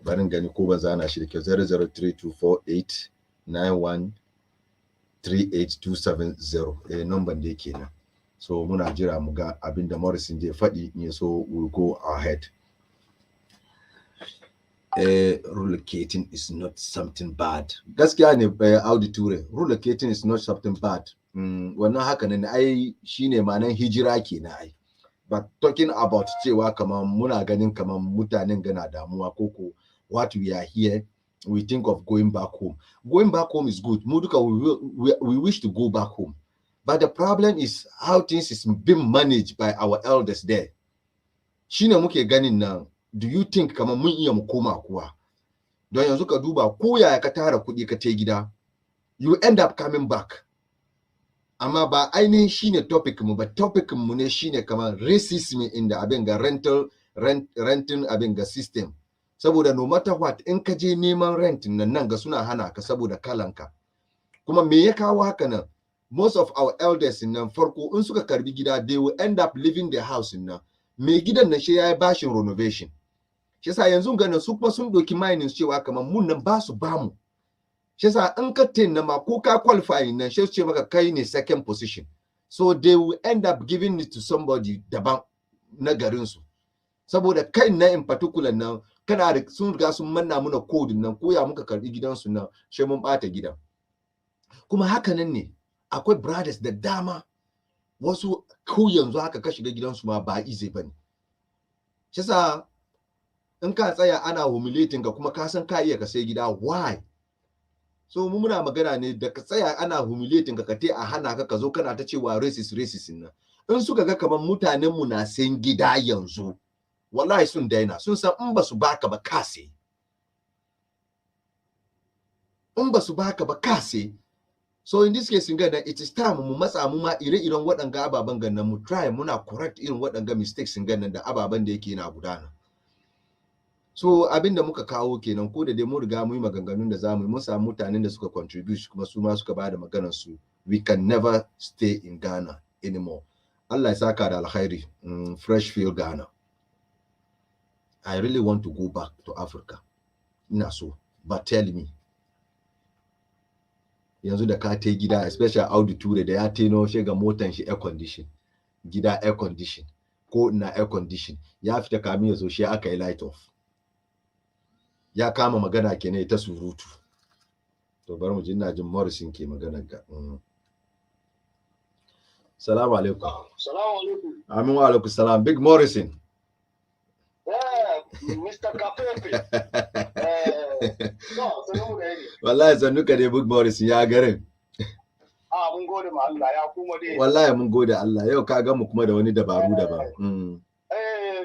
Barin gani ko ban zana shi da kyau 003248913870 number da yake nan. So muna jira mu ga abinda Morrison zai faɗi in so we'll go ahead. Relocating is not something bad. Gaskiya ne auditure relocating is not something bad. Wannan haka ne ai shine ma'anar hijira kenan ai. But talking about cewa kamar muna ganin kamar mutanen gana damuwa koko what we are here we think of going back home. Going back home is good. Mu duka we wish to go back home. But the problem is how things is being managed by our elders there. Shine muke ganin nan. Do you think kamar mun iya mu koma kuwa? Don yanzu ka duba ko yaya ka tara kuɗi ka tai gida you end up coming back. Amma ba ainihin shine topic mu ba topic mu ne shine kamar racism in da abin ga renting abin ga system. Saboda no matter what in ka je neman rent nan ga suna hana ka saboda kalanka. Kuma me ya kawo haka nan? Most of our elders nan farko in suka karbi gida they will end up leaving their house nan. Me gidan nan shi yayi bashin renovation. Shi yasa yanzu ganin su kuma sun doki mining cewa kamar mun nan ba su bamu. Shi yasa in ka tinna ma ko ka qualify nan shi ce maka kai ne second position. So they will end up giving it to somebody daban. na garinsu. Saboda kai na in particular nan kana da sun riga sun manna muna code nan ko ya muka karbi gidansu nan sai mun bata gidan. Kuma haka nan ne akwai brothers da dama wasu ko yanzu haka ka shiga gidansu ma ba easy bane. Shi yasa in ka tsaya ana humiliating ka kuma ka san ka iya ka sai gida, why? So mu muna magana ne da ka tsaya ana humiliating ka te a hana ka zo kana ta cewa racist nan. In suka ga kaman mutanen mu na sayin gida yanzu, wallahi sun daina, sun san in ba su baka ba ka sai. In ba su baka ba ka sai. So in this case ngana it is time mu matsa mu ma ire-iren waɗanga ababen gannan mu try muna correct irin waɗanga mistakes gannan da ababen da yake na gudana. So abinda muka kawo kenan, ko da dai mun riga mu yi maganganun da zamu yi, mun samu mutanen da suka contribute kuma su ma suka bada maganar su. We can never stay in Ghana anymore. Allah ya saka da alkhairi. Fresh field Ghana. I really want to go back to Africa. Ina so, but tell me. Yanzu da ka tai gida, especially Audu Ture da ya teno shi ga motan shi air condition. Gida air condition. Ko na air condition. Ya fita kamin ya zo shi aka yi light off. Ya kama magana kenan ta surutu. To bari mu ji, ina jin Morrison ke magana ga. Assalamu alaikum. Assalamu alaikum. Amin wa alaikum salam. Big Morrison. Mr. Kapepe. No, sanu da yake. Wallahi sanu ka dai Big Morrison ya garin. Mun gode ma Allah ya kuma dai. Wallahi mun gode Allah. Yau ka ga mu kuma da wani dabaru daban.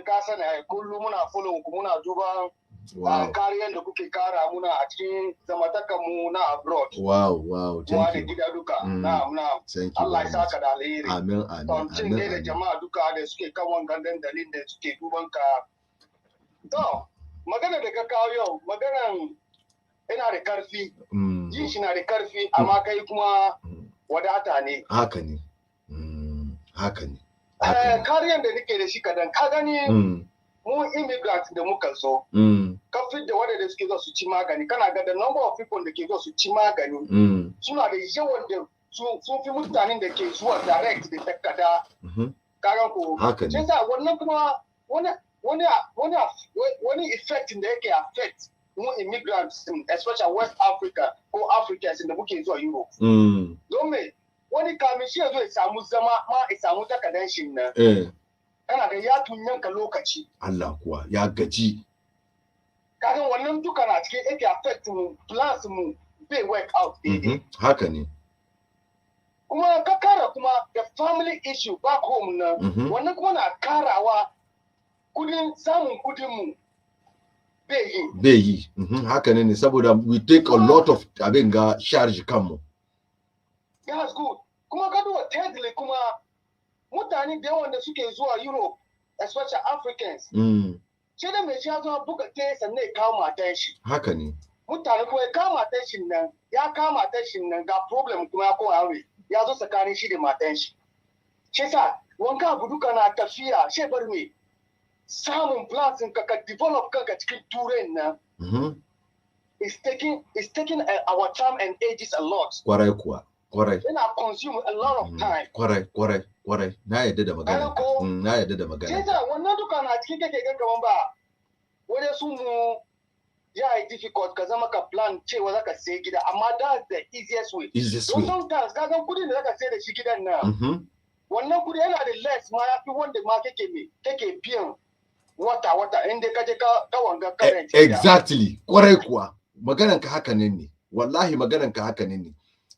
Ka sani kullum muna follow ku, muna duba kariyar da kuke kara muna a cikin zamatakan mu na abroad. Wow, thank you. Gida duka. Thank you. Allah ya saka da alheri. Amin. Cin da jama'a duka da suke kan wangan dandalin da suke duban ka. To, magana da ka kawo yau, maganan ina da karfi. Jin shi na da karfi, amma kai kuma wadata ne. Haka ne. Kariyar da nake da shi kadan, ka gani mu immigrants da muka zo, kafin da wadanda suke zo su ci magani, kana ga the number of people da ke zo su ci magani, suna da yawan da sun fi mutanen da ke zuwa direct da takkada, kagan ko. Haka ne. Sai sa wannan kuma wani effect da yake affect mu immigrants, especially West Africa ko Africans da muke zuwa Europe. Don me wani kamin shi ya zo ya samu zama ma ya samu takadan shi nan. Kana ga ya tunyanka lokaci. Allah kuwa ya gaji. Kagan wannan duka na cikin yake affect mu, plans mu bai work out daidai. Haka ne. Kuma ka kara kuma the family issue back home nan, wannan kuma na karawa samun kudin mu bai yi. Haka ne, saboda we take a lot of abin ga charge kanmu. That's good. Kuma ka duba thirdly kuma mutane da yawan da suke zuwa Europe, especially Africans. Sai da mai shi ya zo buga ke sannan ya kawo matan shi. Haka ne. Mutane kuma ya kawo matan shi nan, ga problem kuma ya kowa aure, ya zo tsakanin shi da matan shi. Shi sa wanka abu duka na tafiya, shi bar me samun plans ka develop kanka cikin turai nan. It's taking our time and ages a lot. Kwarai kuwa. Kwarai. Yana consume a lot of time. Kwarai. Na yadda da magana. Sai ta wannan duka na cikin kake gan kaman ba wani su mu ya yi difficult ka zama ka plan cewa zaka sai gida, amma that's the easiest way. Don sometimes ka gan kudin da zaka sai da shi gidan nan. Wannan kudi yana da less ma ya fi wanda ma kake biyan wata inda ka je ka wanga current. Exactly. Kwarai kuwa. Maganan ka haka ne. Wallahi maganan ka haka ne.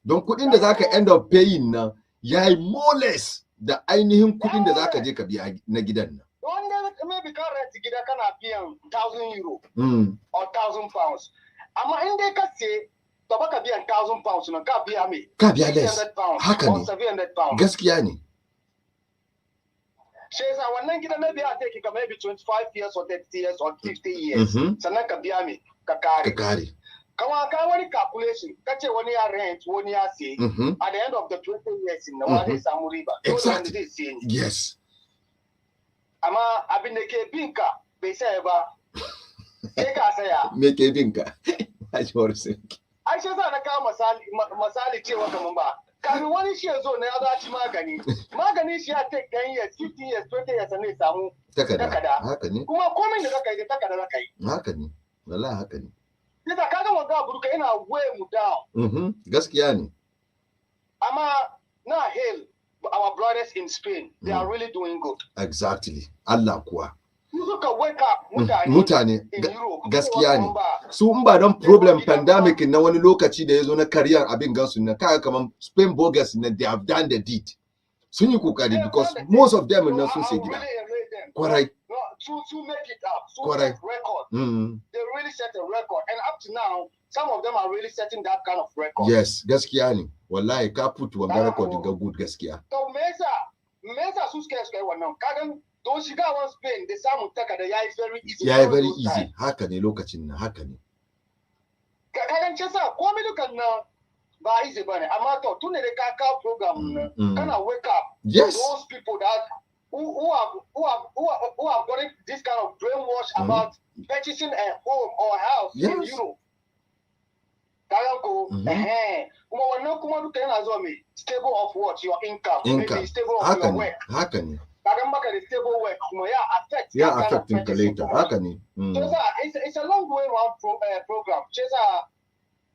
Don kudin da zaka end up paying na yayi more less da ainihin kudin da zaka je ka biya na gidan nan. Wanda maybe ka rent gida kana biyan €1,000 or £1,000. Amma in dai ka ce to baka biyan £1,000 na ka biya me? Ka biya less. Haka ne. £700. Gaskiya ne. Sai sa wannan gidan na biya take ka maybe 25 years or 30 years or 50 years. Sannan ka biya me? Ka kare. Kama ka wani calculation, ka ce wani ya rent, wani ya say, at the end of the 20 years na wani samu riba. Exactly. Yes. Amma abin da ke binka bai saya ba, sai ka saya. Me ke binka? Ai shi sa na kawo misali cewa kaman ba, Kamin wani shi ya zo na ya zaci magani. Magani shi ya take 10 years, 15 years, 20 years ne samu takada. Haka ne. Kuma komai da zaka yi da takada zaka yi. Haka ne. Wallahi haka ne. Yasa kaga wanga buruka yana weigh mu down. Gaskiya ne. Amma na hail our brothers in Spain. They are really doing good. Exactly. Allah kuwa. Suka wake up mutane gaskiya ne. Su in ba don problem pandemic na wani lokaci da ya zo na kariyar abin gansu na kaga kaman Spain bogus na they have done the deed. Sun yi kokari because most of them na sun sai gida. Kwarai. To make it up. Correct. Record. They really set a record. And up to now, some of them are really setting that kind of record. Yes, gaskiya ne. Wallahi ka put wanga record ga good gaskiya. To mesa su suke wannan. Kagan don shiga wan Spain da samun takada yayi very easy. Yayi very easy. Haka ne lokacin nan, haka ne. Kagan ce sa komai dukan nan ba easy bane. Amma to tun da ka program nan kana wake up. Yes. Those people that who have got this kind of brainwash about purchasing a home or a house in Europe. Kuma wannan kuma duka yana zuwa mai stable of what your income. Maybe stable of your work. Haka ne. Kagan baka da stable work kuma ya affect ka later. Haka ne. It's a long way round program. Chesa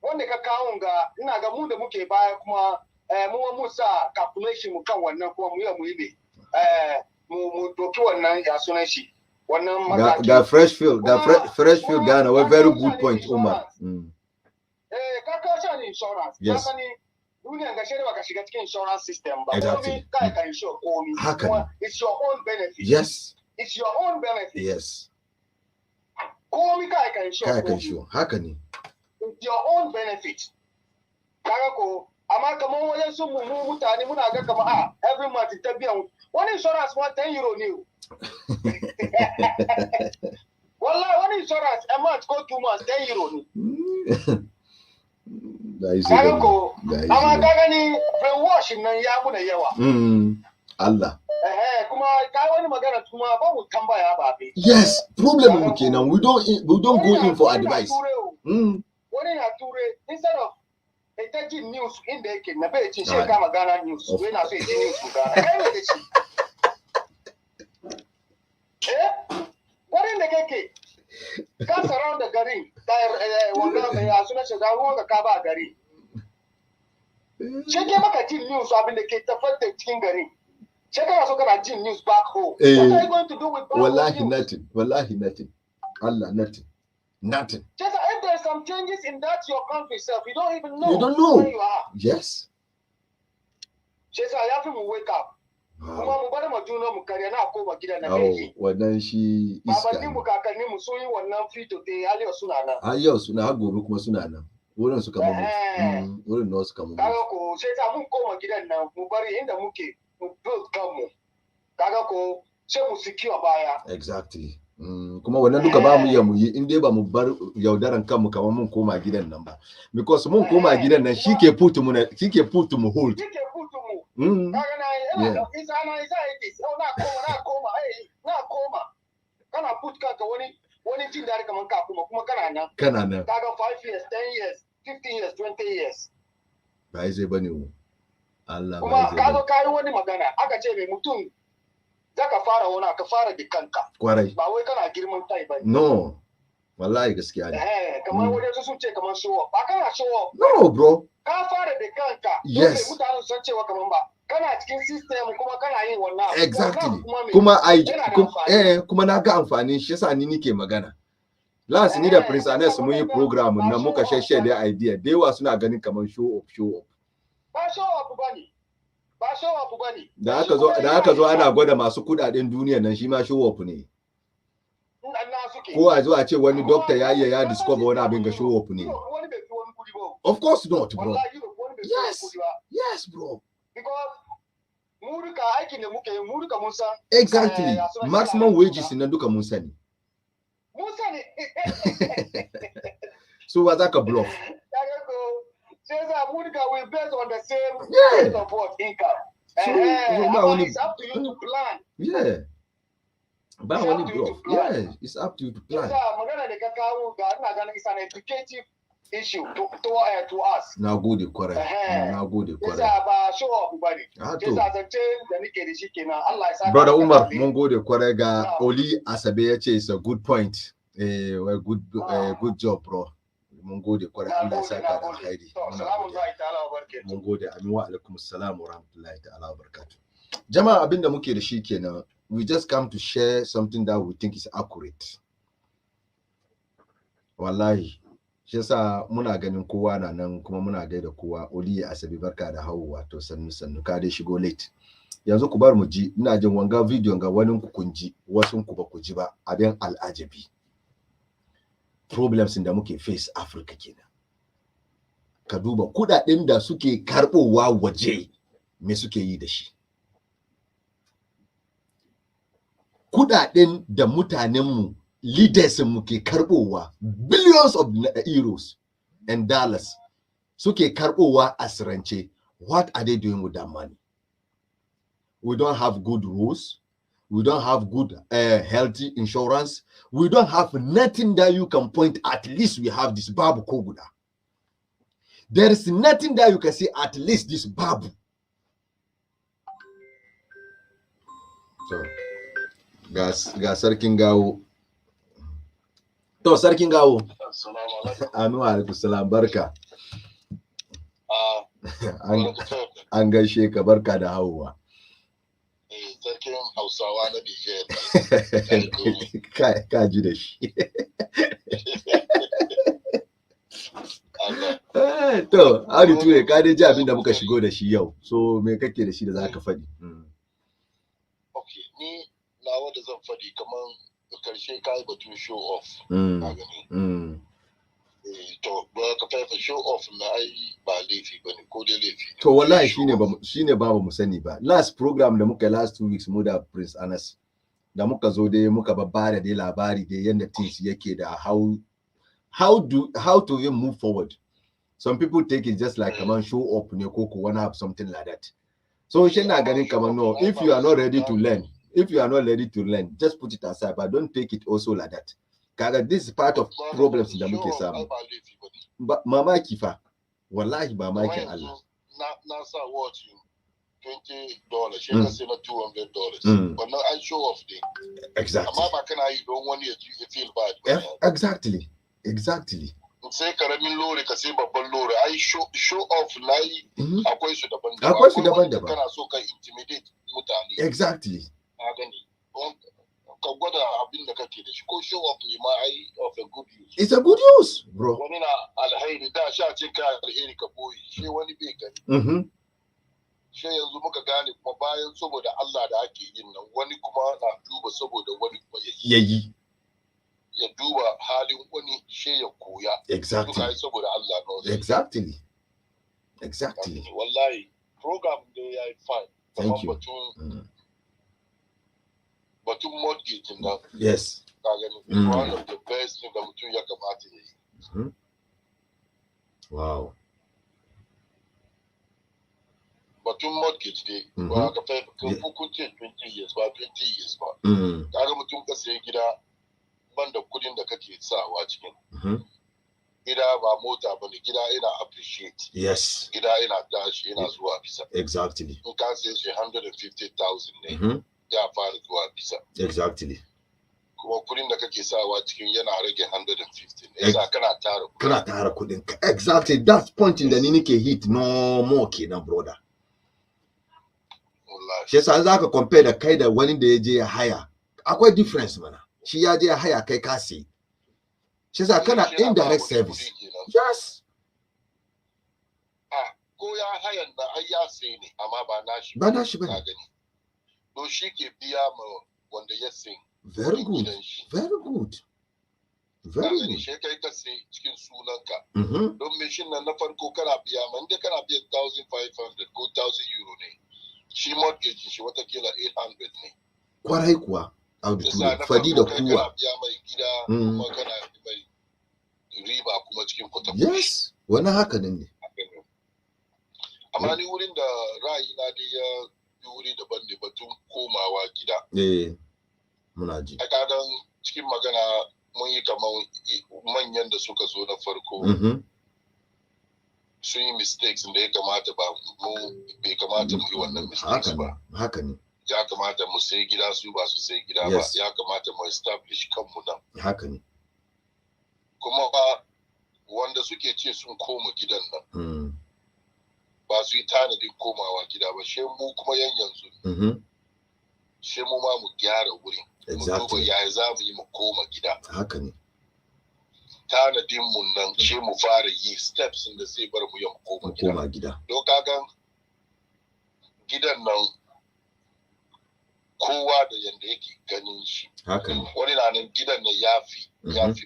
wanda ka kawo ga ina ga mu da muke baya kuma mu sa calculation mu kan wannan kuma mu yi mu doki wannan ya sunan shi wannan mataki ga fresh field Ghana we very good point Umar ka kawo shi insurance yes duniya ga shirya baka shiga cikin insurance system ba exactly. Kai ka insure komi it's your own benefit yes it's your own benefit yes komi kai ka insure haka ne it's your own benefit kaga ko amma kamar wajen su mu mutane muna ga kamar every month ta biyan wani insurance ma 10 euro ne wallahi wani insurance a month ko 2 months 10 euro ne kaga ko amma ka gani brainwashing nan ya muna yawa Allah kuma ka wani magana kuma ba mu tambaya ba be yes problem mu kenan we don't go in for advice wani na ture instead of ita jin news inda yake na bai cin sai kama Ghana news wai na so ya ji news Ghana kai ne da shi wani da kake ka surround da gari wanda mai ya suna shiga ruwan ka ba gari sai ke maka jin news abin da ke tafar da cikin gari sai kana so kana jin news back home what are you going to do with back home wallahi nothing Allah nothing just if there's some changes in that your country self you don't even know where you are yes just I have to wake up kuma mu bar mu juna mu kare na koma gidan na mai wannan shi iska babanni mu kakanni mu so yi wannan fito te aliyo suna nan yau suna har gobe kuma suna nan wurin suka mu wurin nawa suka mu kaga ko sai ta mun koma gidan nan mu bari inda muke mu build kanmu kaga ko sai mu secure baya exactly kuma wannan duka ba mu iya mu yi in dai ba mu bar yaudaran kanmu kamar mun koma gidan nan ba because mun koma gidan nan shike put mu hold kaga na isa na isa yake na koma kana put kanka wani jin dare kaman ka kuma kana nan kaga 5 years 10 years 15 years 20 years ba zai bane mu Allah kuma ka zo kai wani magana aka ce mai mutum zaka fara wani ka fara da kanka kwarai ba wai kana girman kai ba no wallahi gaskiya ne kamar wani sun ce kamar show up ba kana show up no bro ka fara da kanka yes mutanen sun cewa kaman ba kana cikin system kuma kana yin wannan exactly kuma na ga amfani shi yasa ni nike magana last ni da Prince Anes mun yi program na muka share da idea da yawa suna ganin kamar show up ba show up bane da aka zo ana gwada masu kudaden duniya nan shi ma show up ne ko a zo a ce wani doctor ya discover wani abin ga show up ne of course not bro yes bro because mu duka aikin da muke yi mu duka mun san exactly maximum wages nan duka mun sani so ba za ka bluff sai za mu duka we based on the same rate of what income so it's up to you to plan ba wani bluff it's up to you to plan magana da ka kawo ga ina ganin is an educative issue to us. Na gode kwarai. Na gode kwarai. Yasa ba show off bane. Yasa zance da nake da shi kenan. Allah ya saka. Brother Umar, mun gode kwarai ga Oli Asabe ya ce it's a good point. Good job bro. Mun gode kwarai, Allah ya saka da alheri. Mun gode, amin wa alaikum assalam wa rahmatullahi ta'ala wa barakatuh. Jama'a abinda muke da shi kenan, we just come to share something that we think is accurate. Wallahi, shi yasa muna ganin kowa na nan kuma muna gaida kowa. Oli Asabe barka da hawowa, to sannu ka dai shigo late. Yanzu ku bar mu ji, ina jin wanga video ga wani ku kun ji, wasun ku ba ku ji ba, abin al'ajabi. Problems da muke face Africa kenan. Ka duba kudaden da suke karbowa waje, me suke yi da shi? Kudaden da mutanenmu, leaders mu ke karbowa, billions of euros and dollars suke karbowa asirance. What are they doing with that money? We don't have good rules. We don't have good healthy insurance. We don't have nothing that you can point. At least we have this babu koguda. There is nothing that you can say, at least this babu. So, ga sarkin gawo. To sarkin gawo. Anu alaikum salam, barka. An gaishe ka, barka da hawowa. Sarkin Hausawa na Niger. Ka ji da shi. To, Audu Ture, ka dai ji abin da muka shigo da shi yau. So, me kake da shi da za ka faɗi? Okay, ni nawa da zan faɗi kamar karshe kai batun show off. To, ba ka faifa show off na ai ba laifi ba ne, ko dai laifi. To, wallahi shine ba mu sani ba. Last program da muka last 2 weeks mu da Prince Anas, da muka zo dai muka babbara dai labari dai yanda things yake da how to even move forward. Some people take it just like kaman show up ne ko wanna have something like that. So she na ganin kaman no, if you are not ready to learn, just put it aside, but don't take it also like that. Kaga this is part of problems da muke samu. Mamaki fa, wallahi mamakin Allah. Na sa watch $20, she ka sai na $200. Wannan an show off day. Exactly. Amma ba kana yi don wani ya feel bad. Exactly. Sai karamin lori ka sai babban lori, ai show off layi akwai su daban-daban. Akwai su daban-daban. Kana so ka intimidate mutane. Exactly. Ka gani. Ka gwada abin da kake da shi ko show off ne ma ai of a good use. It's a good use, bro. Wani na alhairi da sha ce ka alheri ka boye, shi wani bai gani. Shi yanzu muka gane kuma bayan saboda Allah da ake yin nan, wani kuma na duba saboda wani kuma yayi. Ya duba halin wani shi ya koya. Exactly. Duka saboda Allah no. Exactly. Wallahi program da ya yi fine. Thank you. Batun mortgage nan. Yes. Ka gani, one of the best thing da mutum ya kamata ya yi. Wow. Batun mortgage dai, ba ka fai hukunce 20 years ba. Kaga mutum ka sai gida banda kudin da kake sawa cikin. Gida ba mota bane, gida ina appreciate. Yes. Gida ina tashi, ina zuwa bisa. Exactly. In ka sai shi 150,000 ne, ya fara zuwa bisa. Exactly. Kuma kudin da kake sawa cikin yana rage 150 ne. Yasa kana tara kudin. Exactly. That's point in da ni nake hit no more kenan brother. Shi yasa za ka compare da kai da wani da ya je ya haya. Akwai difference mana. Shi ya je ya haya kai ka sai. Shi yasa kana indirect service. Yes. Ko ya hayan da ai ya sai ne, amma ba nashi. Ba nashi bane. To shi ke biya ma wanda ya sai. Very good. Shi kai ka sai cikin sunanka. Don me shin nan na farko kana biya ma, inda kana biya 1,500 ko 1,000 euro ne. Shi mortgage shi watakila 800 ne. Kwarai kuwa. Fadi da kuwa. Kana biya mai gida kuma kana mai riba kuma cikin kuɗin. Yes, wani haka ne. Amma ni wurin da ra'ayi na dai ya yi wuri daban ne batun komawa gida. Muna ji. A kagan cikin magana mun yi kamar manyan da suka zo na farko. sun yi mistakes da ya kamata ba mu bai kamata mu yi wannan mistakes ba. Haka ne. Ya kamata mu sai gida su ba su sai gida ba. Ya kamata mu establish kanmu nan. Haka ne. Kuma ba wanda suke ce sun koma gidan nan. Ba su yi tanadin komawa gida ba. She mu kuma yan yanzu. She mu ma mu gyara wurin. Mu duba yaya za mu yi mu koma gida. Haka ne. Tanadin mu nan she mu fara yi steps da zai bar mu ya mu koma gida. Don kagan gidan nan kowa da yanda yake ganin shi. Haka ne. Wani na nan gidan nan ya fi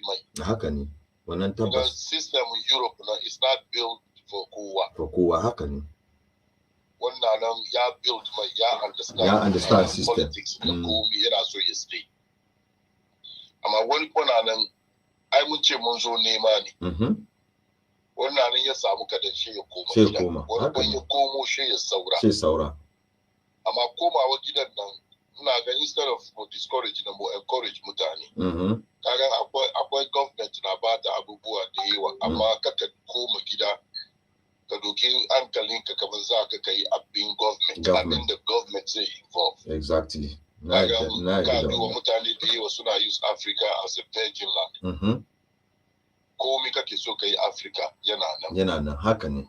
mai. Haka ne. Wannan tabbas. System in Europe na is not built for kowa. For kowa haka ne. Wannan nan ya build mai ya understand system. Politics da komi yana so ya stay. Amma wani kwana nan ai mun ce mun zo nema ne. Wannan nan ya samu kadan shi ya koma gida. Wani ban ya komo shi ya saura. Amma komawa gidan nan ina ga instead of discourage na mu encourage mutane. Kaga akwai government na bata abubuwa da yawa amma kaka koma gida ka doki hankalinka kamar za ka kai abin government da government zai involve. Exactly. Ka duba mutane da yawa suna use Africa as a virgin land. Komi kake so ka yi Africa yana nan haka ne.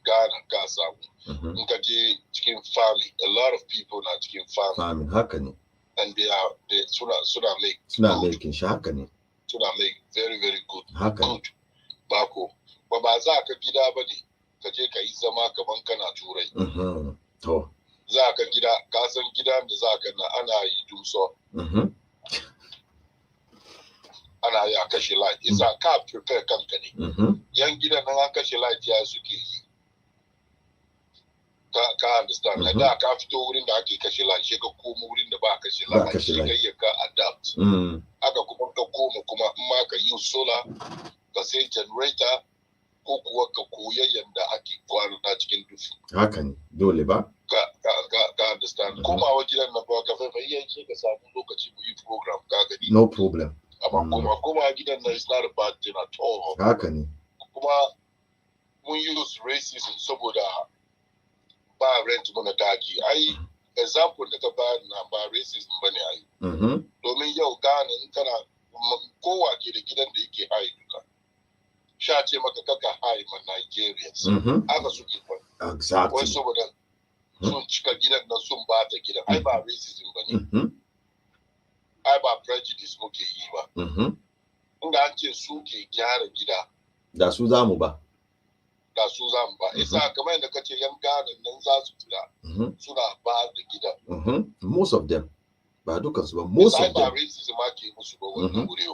Ghana ka samu. In ka je cikin farming, a lot of people na cikin farming. Haka ne. And they suna making shi haka ne. Suna make very very good. Haka ne. Good. Bako. Ba za ka gida ba ne ka je ka yi zama kaman kana turai. To. Za ka gida, ka san gidan da za ka na ana yi duso. Ana yi a kashe light. Isa ka prepare kanka ne. Yan gidan nan an kashe light ya suke yi. Ka understand. Da ka fito wurin da ake kashe light, shi ka koma wurin da ba kashe light, shi ka yi ka adapt. Haka kuma ka koma kuma in ma ka yi solar, ka sai generator, ko kuwa ka koya yadda ake kwana cikin dufu. Haka ne, dole ba? Ka understand. Komawa gidan nan ba ka faifai ce ka samu lokaci mu yi program ka gani. No problem. Amma komawa gidan nan is not a bad thing at all. Haka ne. Kuma mun use racism saboda ba rent mana daki. Ai example da ka ba na ba racism bane ai. Domin yau Ghana in kana kowa ke da gidan da yake hayi duka. Sha ce maka kaka hayi ma Nigerians. Haka suke fa. Exactly. Wai saboda sun cika gidan nan sun bata gidan. Ai ba racism bane. Ai ba prejudice muke yi ba. Inda an ce su ke gyara gida. Da su zamu ba. Da su zamu ba. Isa kamar yadda kace yan Ghana nan za su fita. Suna ba da gidan. Most of them. Ba dukansu ba. Most of them. Ba racism ake musu ba wannan wuri.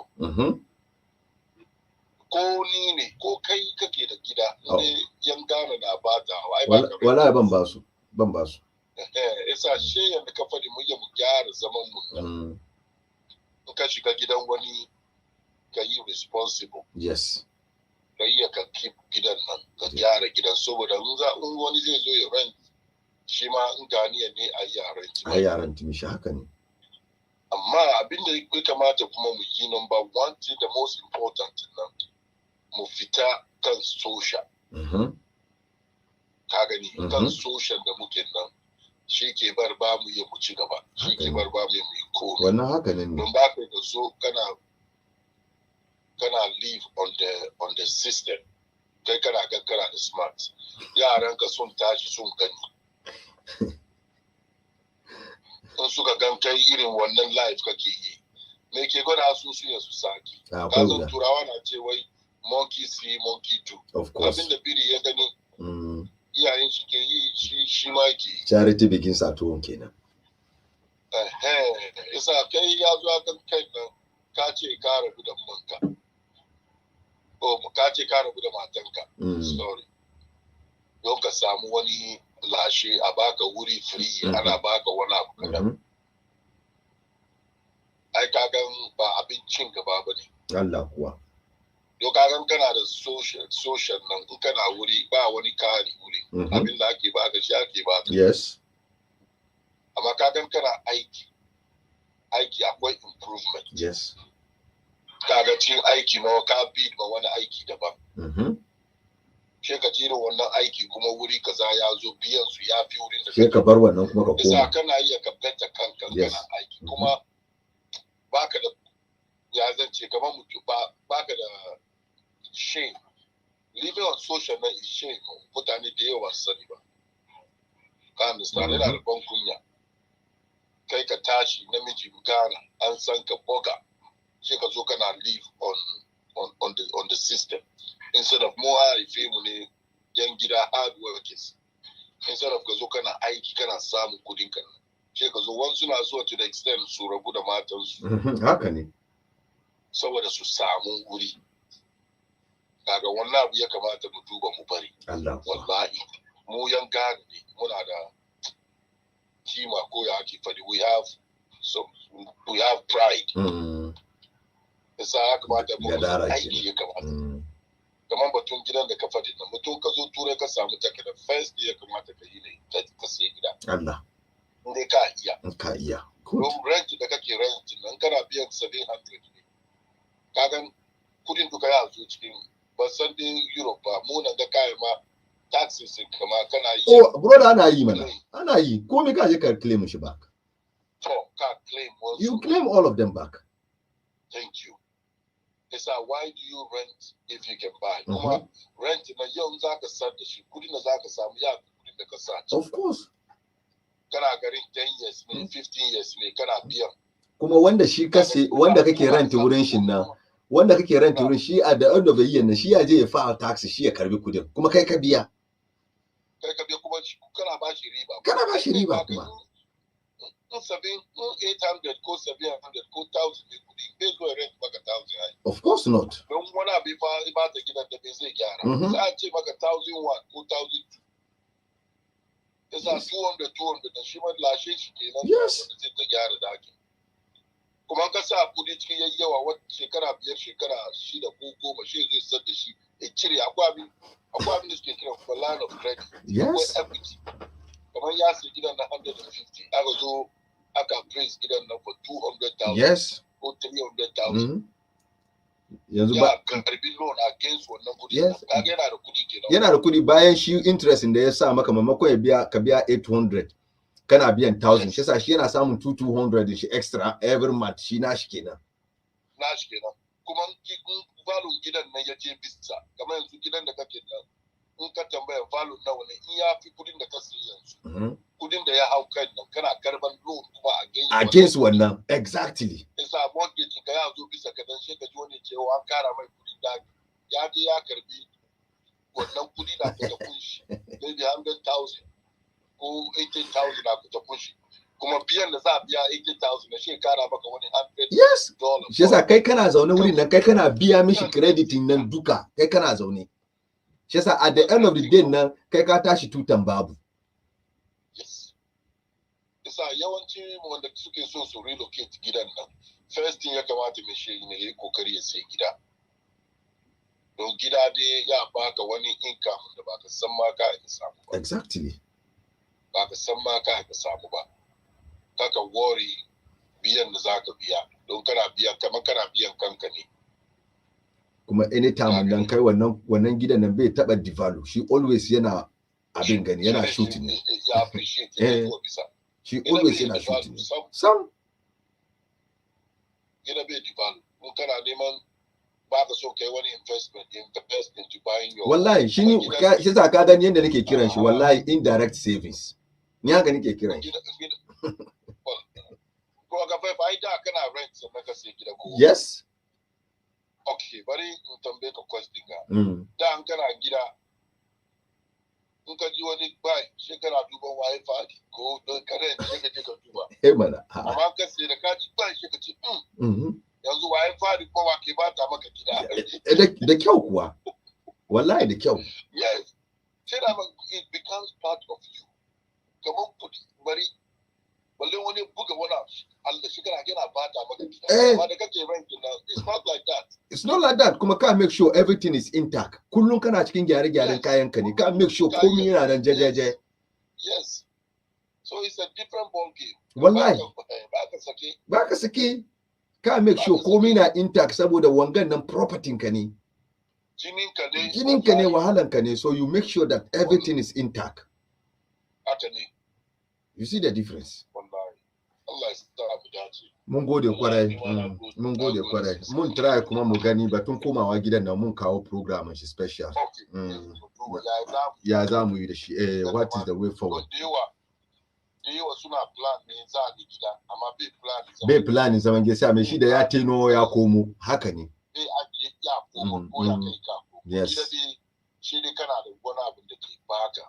Ko ni ne ko kai kake da gida ne yan Ghana na bata ai ba ka wala ban ba su isa she yanda ka fadi mu mu gyara zaman mu in ka shiga gidan wani ka yi responsible. Yes. Ka yi ka keep gidan nan ka gyara gidan saboda in wani zai zo ya rent shi ma in ganiya ne a yaran timi shi haka ne. Amma abinda ya kamata kuma mu yi number one thing, the most important nan mu fita kan social. Ka gani kan social da muke nan shi ke bar ba mu yi mu ci gaba, shi ke bar ba mu yi komai. Wannan haka ne. Don ba ka da so kana live on the system. Kai kana gaggara da smart. Yaran ka sun tashi sun gani. In suka gan kai irin wannan life kake yi. Me ke gwada su ya su saki. Kazan turawa na ce wai monkey see, monkey do. Of course. Abin da biri ya gani. Iyayen shi ke yi shi ma ke. Charity begins at home kenan. Isa kai ya zo kan kai nan ka ce ka rabu da manka. Ka ce ka rabu da matanka. Sorry. Don ka samu wani lashe a baka wuri free ana baka wani abu kadan. Ai kagan ba abincin gaba bane. Allah kuwa. Don kagan kana da social nan in kana wuri ba wani kari wuri. Abin da ake baka shi ake baka. Yes. Amma kagan kana aiki akwai improvement. Yes. Kaga cikin aiki ma ka bi ma wani aiki daban. she ka jira wannan aiki kuma wuri kaza ya zo biyan su ya fi wurin da she ka bar wannan kuma ka koma kana iya ka beta kanka kana aiki kuma baka da ya zance kamar mutum baka da shame. Living on social na is shame. Mutane da yawa sani ba ka understand yana da ban kunya kai ka tashi namiji Ghana an san ka boga sai ka zo kana live on the system instead of more haife mu ne yan gida hard workers instead of ka zo kana aiki kana samun kudin ka sai ka zo wasu na zuwa to the extent su rabu da matansu haka ne saboda su samu wuri kaga wannan abu ya kamata mu duba mu bari wallahi mu yan Ghana ne muna da kima ko ya ake fadi we have pride yasa ya kamata mu aiki ya kamata kamar batun gidan da ka fadi na mutum ka zo turai ka samu take da first ya kamata ka yi ne ka sai gida Allah inda ka iya don rent da kake rent nan kana biyan 700 ne kagan kudin duka ya zo cikin ba san dai Europe ba mu nan ga kai ma taxes kama kana yi brother ana yi mana ana yi ko me ka je ka claim shi back ka claim you claim all of them back. Thank you. It's why do you rent if you can buy? Kuma rent na yau za ka sa da shi kudin da za ka samu ya kudin da ka sa. Of course. Kana garin 10 years ne 15 years ne kana biyan. Kuma wanda shi kase wanda kake rent wurin shi nan wanda kake rent wurin shi a da end of the year na shi ya je ya file tax shi ya karbi kudin kuma kai ka biya. Kai ka biya kuma kana ba shi riba. Kana ba shi riba kuma. 800 ko 700 ko 1000 ne kudi bai zo rent maka 1000. Of course not. Don wani abu ba ta gidan da bai zai gyara. Sai a ce maka 1001 ko 1002. Yasa 200 da shi ma lashe shi kenan. Yes. Da zai ta gyara daki. Kuma ka sa kudi cikin yayyawa wata shekara 5 shekara 6 ko 10 shi zai sar da shi ya cire akwai abin da suke kira kuma line of credit. Yes. Kamar ya sai gidan na 150 aka zo aka praise gidan nan for 200,000. Yes. Ko 300,000. Yanzu ba karbi loan against wannan kudi. Yes. Kaga yana da kudi kenan. Yana da kudi bayan shi interest da ya sa maka mamakon ya biya ka biya 800 kana biyan 1000 shi yasa shi yana samun 200 shi extra every month shi nashi kenan. Nashi kenan. Kuma value gidan nan ya je bisa kamar yanzu gidan da kake nan in ka tambaya value nawa ne in ya fi kudin da ka sayi yanzu. Kudin da ya hau kan nan kana karban loan kuma against wannan exactly. Isa mortgage ka ya zo bisa ka dan shi ka ji wani cewa an kara mai kudin da ya je ya karbi wannan kudi da ka kunshi maybe 100,000 ko 80,000 da ka kunshi kuma biyan da za a biya 80,000 na shi kara maka wani $100. Yes. Shi yasa kai kana zaune wurin nan kai kana biya mishi crediting nan duka kai kana zaune. Shi yasa at the end of the day nan kai ka tashi tutan babu. Yes. Isa yawanci wanda suke so su relocate gidan nan first thing ya kamata mai shi ne yayi kokari ya sai gida. Don gida dai ya baka wani income da baka san ma ka samu ba. Exactly. Baka san ma ka samu ba. Kaka worry biyan da zaka biya don kana biyan kanka ne. Kuma anytime dan kai wannan gidan nan bai taba devalue shi always yana abin gani yana shooting ne. Ya appreciate it ko bisa. Shi always yana shooting. Sam gida bai devalue kun kana neman ba ka so kai wani investment to buying your wallahi shi za ka gani yanda nake kiran shi wallahi indirect savings ni haka nake kiran shi ko ga fa da kana rent sannan ka sai gida ko yes. Okay, bari in tambaye ka question ga. Da an kana gida in ka ji wani bai shekara duban waye fadi ko don kare shi ka je ka duba. Mana. Amma ka sai da ka ji bai shi ka ce yanzu waye fadi ko wa ke ba ta maka gida. Da kyau kuwa. Wallahi da kyau. Yes. Sai da it becomes part of you. Kamar kudi bari balle wani buga wani Allah shi kana ba ta maka gida. Amma da kake rent now it's not like that. It's not like that. Kuma ka make sure everything is intact. Kullum kana cikin gyare-gyaren kayan ka ne. Ka make sure komai yana nan jajaje. Yes. So it's a different ball game. Wallahi. Ba ka sake. Ka make sure komai na intact saboda wangan nan property ka ne. jininka ne wahalanka ne, so you make sure that everything is intact. You see the difference. Mun gode kwarai, mun gode kwarai. Mun try kuma mu gani batun komawa gidan nan mun kawo program shi special. Ya za mu yi da shi, what is the way forward? Dewa suna plan ne za a gida, amma bai plan zaman gida, sai mai shi da ya teno ya komo, haka ne. Bai ajiye ya komo ko ya kai ka. Yes. Shi ne kana da wani abin da ke baka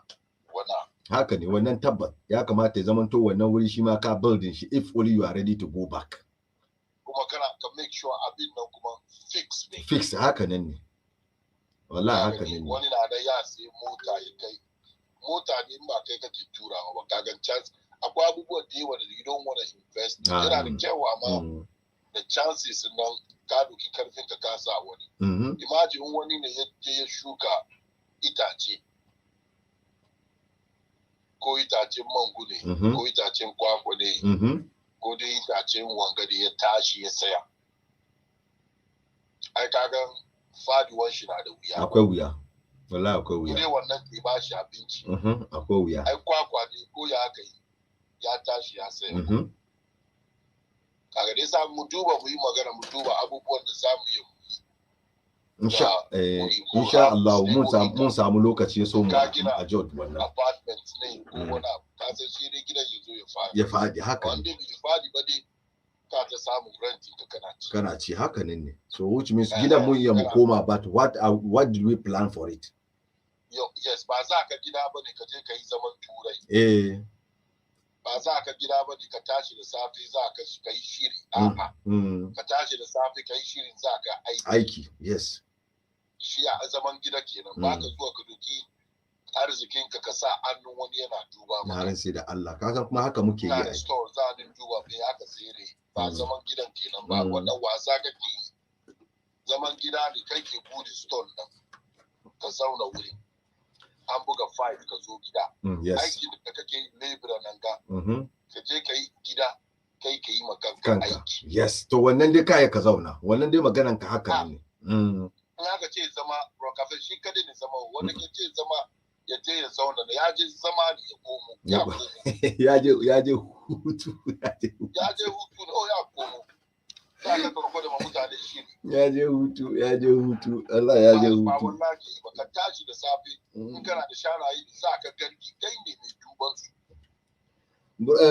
wani. Haka ne, wannan tabbat ya kamata ya zamanto wannan wuri shi ma ka building shi if only you are ready to go back. Kuma kana ka make sure abin nan kuma fix ne. Fix haka nan ne. Wallahi haka ne. Wani na da ya sai mota ya kai. Mota ne ba kai kake turawa ba, kagan chance akwai abubuwan da yawa da you don't want to invest. Yana da kyau amma the chances nan ka doki karfin ka kasa wani. Imagine wani ne ya shuka itace. Ko itacen mango ne, ko itacen kwakwa ne, ko dai itacen wanga da ya tashi ya saya. Ai kagan faduwan shi na da wuya. Akwai wuya. Wallahi akwai wuya. Dai wannan ke ba shi abinci. Akwai wuya. Ai kwakwa ne ko ya kai ya tashi ya saya. Kaga dai sa mu duba mu yi magana, mu duba abubuwan da za mu yi. Insha Allah mun samu lokaci so mu a Jod wannan. Apartment ne ko wani abu. Ka san shi ne gidan ya zo ya fadi. Ya fadi haka ne. Wanda bai fadi ba dai ka ta samu rent ka kana ci haka ne. So which means gidan mun iya mu koma, but what did we plan for it? Yes, ba za ka gida ba ne ka je ka yi zaman turai. Ba za ka gida ba ne ka tashi da safe za ka yi shiri. Ka tashi da safe ka yi shirin za ka aiki. Yes. Shi a zaman gida kenan, ba ka zuwa ka doki arzikin ka sa hannun wani yana duba maka. Na sai da Allah, ka san kuma haka muke yi. Na store za a duba me aka tsere. Ba zaman gidan kenan ba, wannan wasa kake yi. Zaman gida ne kai ke bude store nan. Ka zauna wuri. An buga 5 ka zo gida. Aiki da kake yi labor nan ga. Ka je ka yi gida, kai ka yi makanka aiki. Yes, to wannan dai kai ka zauna. Wannan dai maganan ka haka ne. In aka ce zama, kafin shi kada ne zama, wanda ke ce zama ya je ya zauna, ya je zama ne ya komo. Ya je hutu. Ya je hutu ne, ya komo. Za ka karko da mutane shi. Ya je hutu. Allah ya je hutu. Ba wannan ke ba, ka tashi da safe, in kana da shanaye za ka garki, kai ne mai duban su.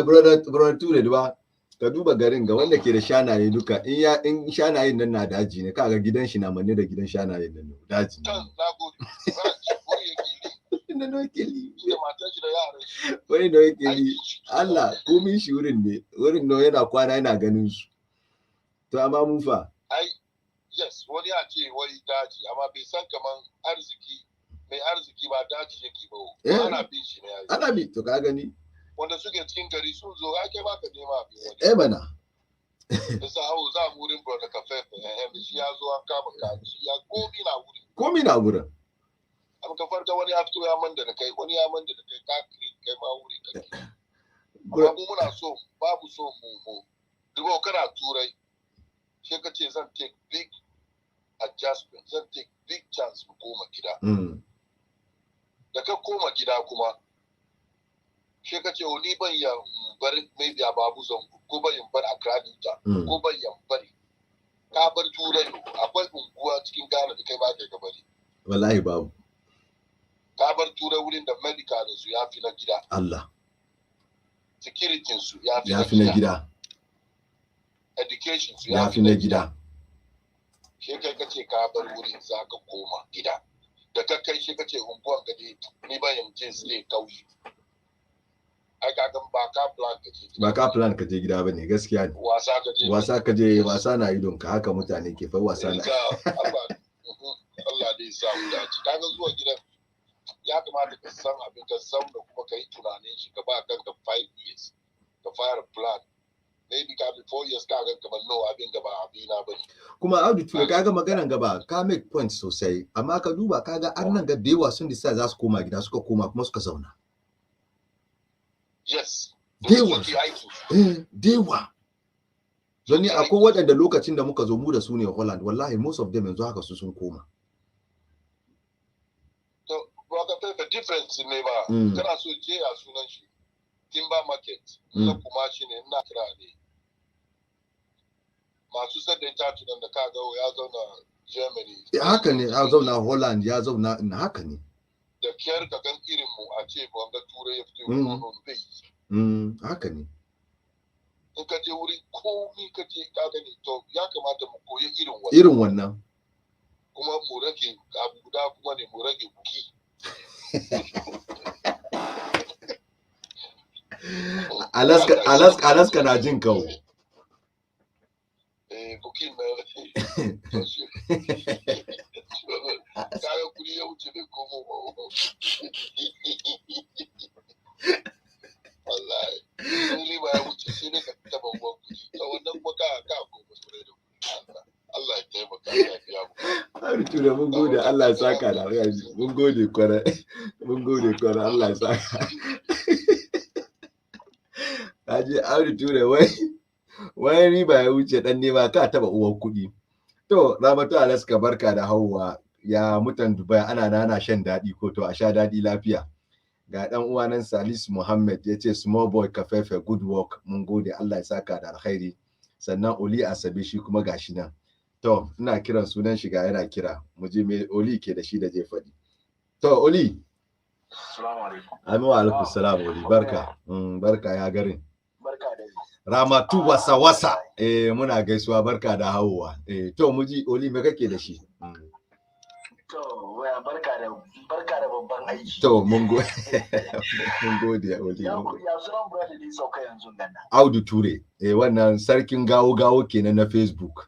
Brother Ture ba, ka duba garin ga wanda ke da shanaye duka, in shanayen nan na daji ne, kaga gidan shi na manne da gidan shanayen nan daji ne. Wani da wakili, Allah komin shi wurin ne yana kwana yana ganin su. To amma mun fa. Yes, wani ya ce wai daji, amma bai san kaman mai arziki ba daji yake ba. Ana bin shi ne yayi. Ana bi, to ka gani. Wanda suke cikin gari sun zo ake baka nema abin wani. Bana. Yasa hau za mu wurin brother Kafe, shi ya zo an kama kaji, ya komi na wurin. Amma ka farka wani ya fito ya manda da kai, wani ya manda da kai, kai ma wuri kake. Amma mu muna so, babu so mu. Dubo kana turai, sai ka ce zan take big adjustment, zan take big chance mu koma gida. Da ka koma gida kuma, sai ka ce ni ban ya bar maybe a babu zango, ko ban ya bar Accra Delta, ko ban ya bari. Ka bar turai, akwai unguwa cikin Ghana da kai ba kai ka bari. Wallahi babu. Ka bar turai wurin da medical da su ya fi na gida. Allah. Security su ya fi na gida. Education su ya fi na gida. Shi kai kace ka bar wurin za ka koma gida. Da ka kai shi kace unguwan gade ni ba yamje sai kauye. Ai ka gan ba ka plan ka je gida bane gaskiya ne. Wasa ka je wasa na idon ka, haka mutane ke fa wasa na. Allah dai sa mu dace. Kaga zuwa gidan ya kamata ka san abin ka san da kuma ka yi tunanin shi, ka ba kanka 5 years ka fara plan. Maybe ka be 4 years ka ga kamar no abin gaba abina bane. Kuma Audu Ture kaga maganan gaba ka make point sosai, amma ka duba kaga arnan ga dewa sun decide za su koma gida, suka koma kuma suka zauna. Yes. Dewa. Zoni akwai waɗanda lokacin da muka zo mu da su ne Holland, wallahi most of them yanzu haka su sun koma. difference ne ba kana so je a sunan shi timber market na kuma shi ne na kira ne masu sadda itatunan da ka ga ya zauna Germany haka ne ya zauna Holland ya zauna haka ne da kyar ka gan irin mu a ce ba ga turai ya fito nono bai haka ne in ka je wuri komi ka je ka gani to ya kamata mu koyi irin wannan kuma mu rage abu guda kuma ne mu rage buki Alaska na jin kawo buki na kayan kuri ya wuce da komo ba wallahi in ba ya wuce sai ne ka taba uwan kuri ta wannan kuma ka koma su da Allah ya taimaka ya biya mu har tura mun gode Allah ya saka da mun gode kwarai Allah ya saka kaje har tura wai riba ya wuce dan ne ba ka taba uwan kudi to Ramatu Alaska barka da hauwa ya mutan Dubai ana shan daɗi ko to a sha daɗi lafiya ga dan uwa nan Salisu Muhammad yace small boy kafefe good work mun gode Allah ya saka da alkhairi sannan Oli Asabe shi kuma gashi nan to ina kiran sunan shi ga yana kira mu je me Oli ke da shi da je fadi to Oli assalamu alaikum amin wa alaikum salam Oli barka ya garin barka da Ramatu wasa muna gaisuwa barka da hauwa to mu ji Oli me kake da shi to waya barka da babban aiki to mun gode Oli ya sunan brother ne sauka yanzu ganna Audu Ture wannan sarkin gawo kenan na Facebook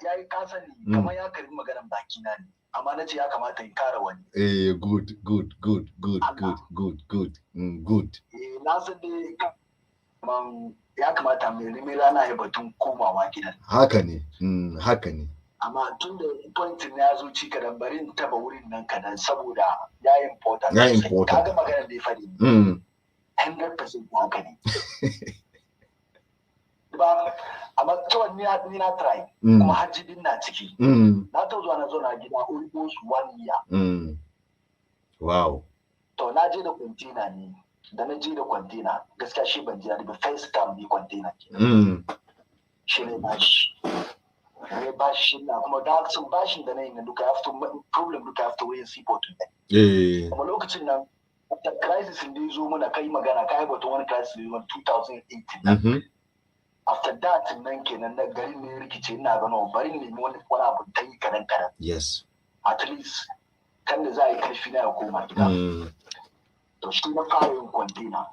ya yi kasani kamar ya karbi maganar baki na ne amma nace ya kamata in kara wani good na san dai man ya kamata mai rimi rana ya batun komawa gidan haka ne amma tun da pointin ya zo ci kadan bari in taba wurin nan kadan saboda ya important kaga maganar da ya faɗi 100% haka ne ba amma kawai ni na try kuma hajji din na ciki na ta zuwa na zo na gida almost 1 year wow to na je da container ne da na je da container gaskiya shi ban ji ba first time ni container shi ne bashi na kuma da sun bashin da na yi na duka ya fito problem duka ya fito wayan seaport ne kuma lokacin nan da crisis da ya zo mana kai magana kai batun wani crisis ne 2018 after that nan kenan na garin ne rikice ina gano bari ne wani abu ta yi kadan yes at least kan da za a yi karfi na ya koma gida to shi na fara yin container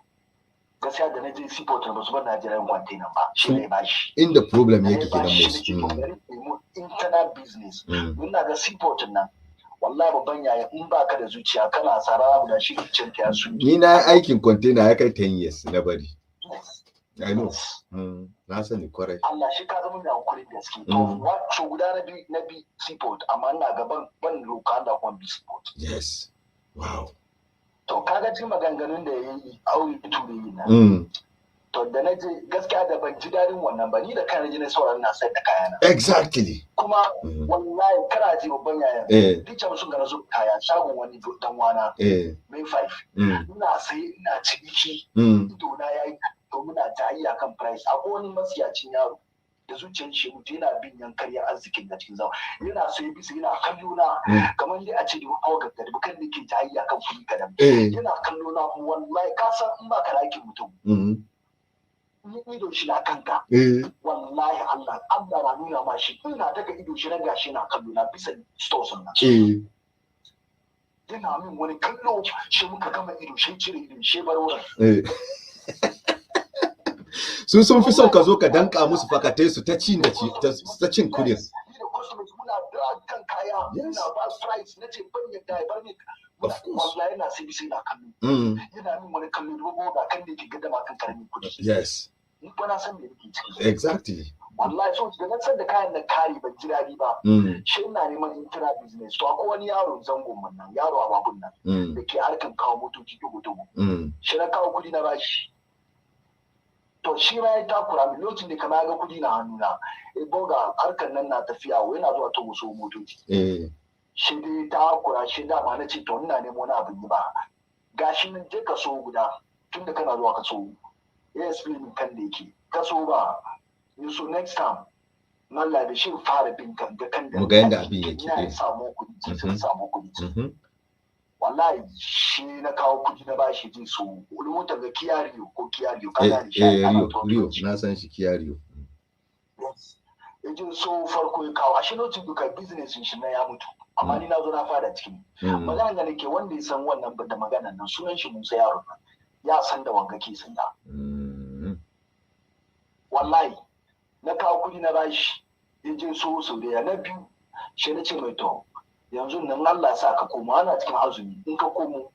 gaskiya da na je seaport ba su bar Najeriya yin container ba shi ne ba shi inda problem yake kenan mu internal business mun na ga seaport nan wallahi babban yaya in baka da zuciya kana asara abu da shi kicin ta su ni na aikin container ya kai 10 years na bari I know. Na sani kwarai. Allah shi ka zama mai hankulin gaske. To wato guda na bi seaport amma ina gaban ban loka da kuma bi seaport. Yes. Wow. To kaga cikin maganganun da yayi auyi ture yi na. To da na je gaskiya da ban ji dadin wannan ba ni da kana ji na sauran na sai da kayana. Exactly. Kuma wallahi kana ji babban yaya. Dukkan sun ga na zo kaya shagon wani dan wana. Mai 5. Ina sai ina ciniki. Ido na yayi to muna tayayya kan price akwai wani masiyacin yaro da zuciyar shi mutu yana bin yankar arzikin da cikin zama yana so ya bisa yana kallo na kamar dai a ce da kawo gaggari bukan da ke tayayya kan kuɗi kadan yana kallo na wallahi ka san in ba ka lakin mutum ni ido shi na kanka wallahi Allah na nuna ma shi ina daga ido shi na gashi na kallo na bisa stores na yana min wani kallo shi muka gama ido shi cire ido shi bar wurin sun fi son ka zo ka danka musu fakatai su ta cin kudin. Kan kaya yana ba price na ce ban yadda ya bar ni wallahi yana sai bisa yana kallo yana min wani kallo dogo ga kan da yake gaddama kan karamin kudi. Yes. Ni ba na san me yake ciki. Exactly. Wallahi so da na san da kayan da kari ban ji dadi ba. Shi ina neman intra business to akwai wani yaro zangon mun nan yaro a babun nan da ke harkan kawo motoci dogo. Shi na kawo kudi na bashi. To shi ma ya takura min lokacin da kama ga kudi na hannuna boga harkar nan na tafiya yana zuwa ta wasu motoci shi dai ta kura shi da ma na ce to ina nemo na abin yi ba gashi nan je ka so guda tunda kana zuwa ka so ya explain kan da yake ka so ba you so next time Allah da shi fara bin kan da kan da mu ga yanda abin yake ya samu kuɗi sai samu kuɗi wallahi shi na kawo kuɗi na bashi ji so motar ga kiyariyo ko kiyariyo kana shi Rio na san shi kiyariyo yaje so farko ya kawo ashe lokacin duka business shi na ya mutu amma ni na zo na fara cikin magana da nake wanda ya san wannan da maganan nan sunan shi Musa yaro ya san da wanga ke sanya wallahi na kawo kuɗi na bashi yaje so da na biyu shi na ce mai to yanzu nan Allah sa ka koma ana cikin azumi in ka komo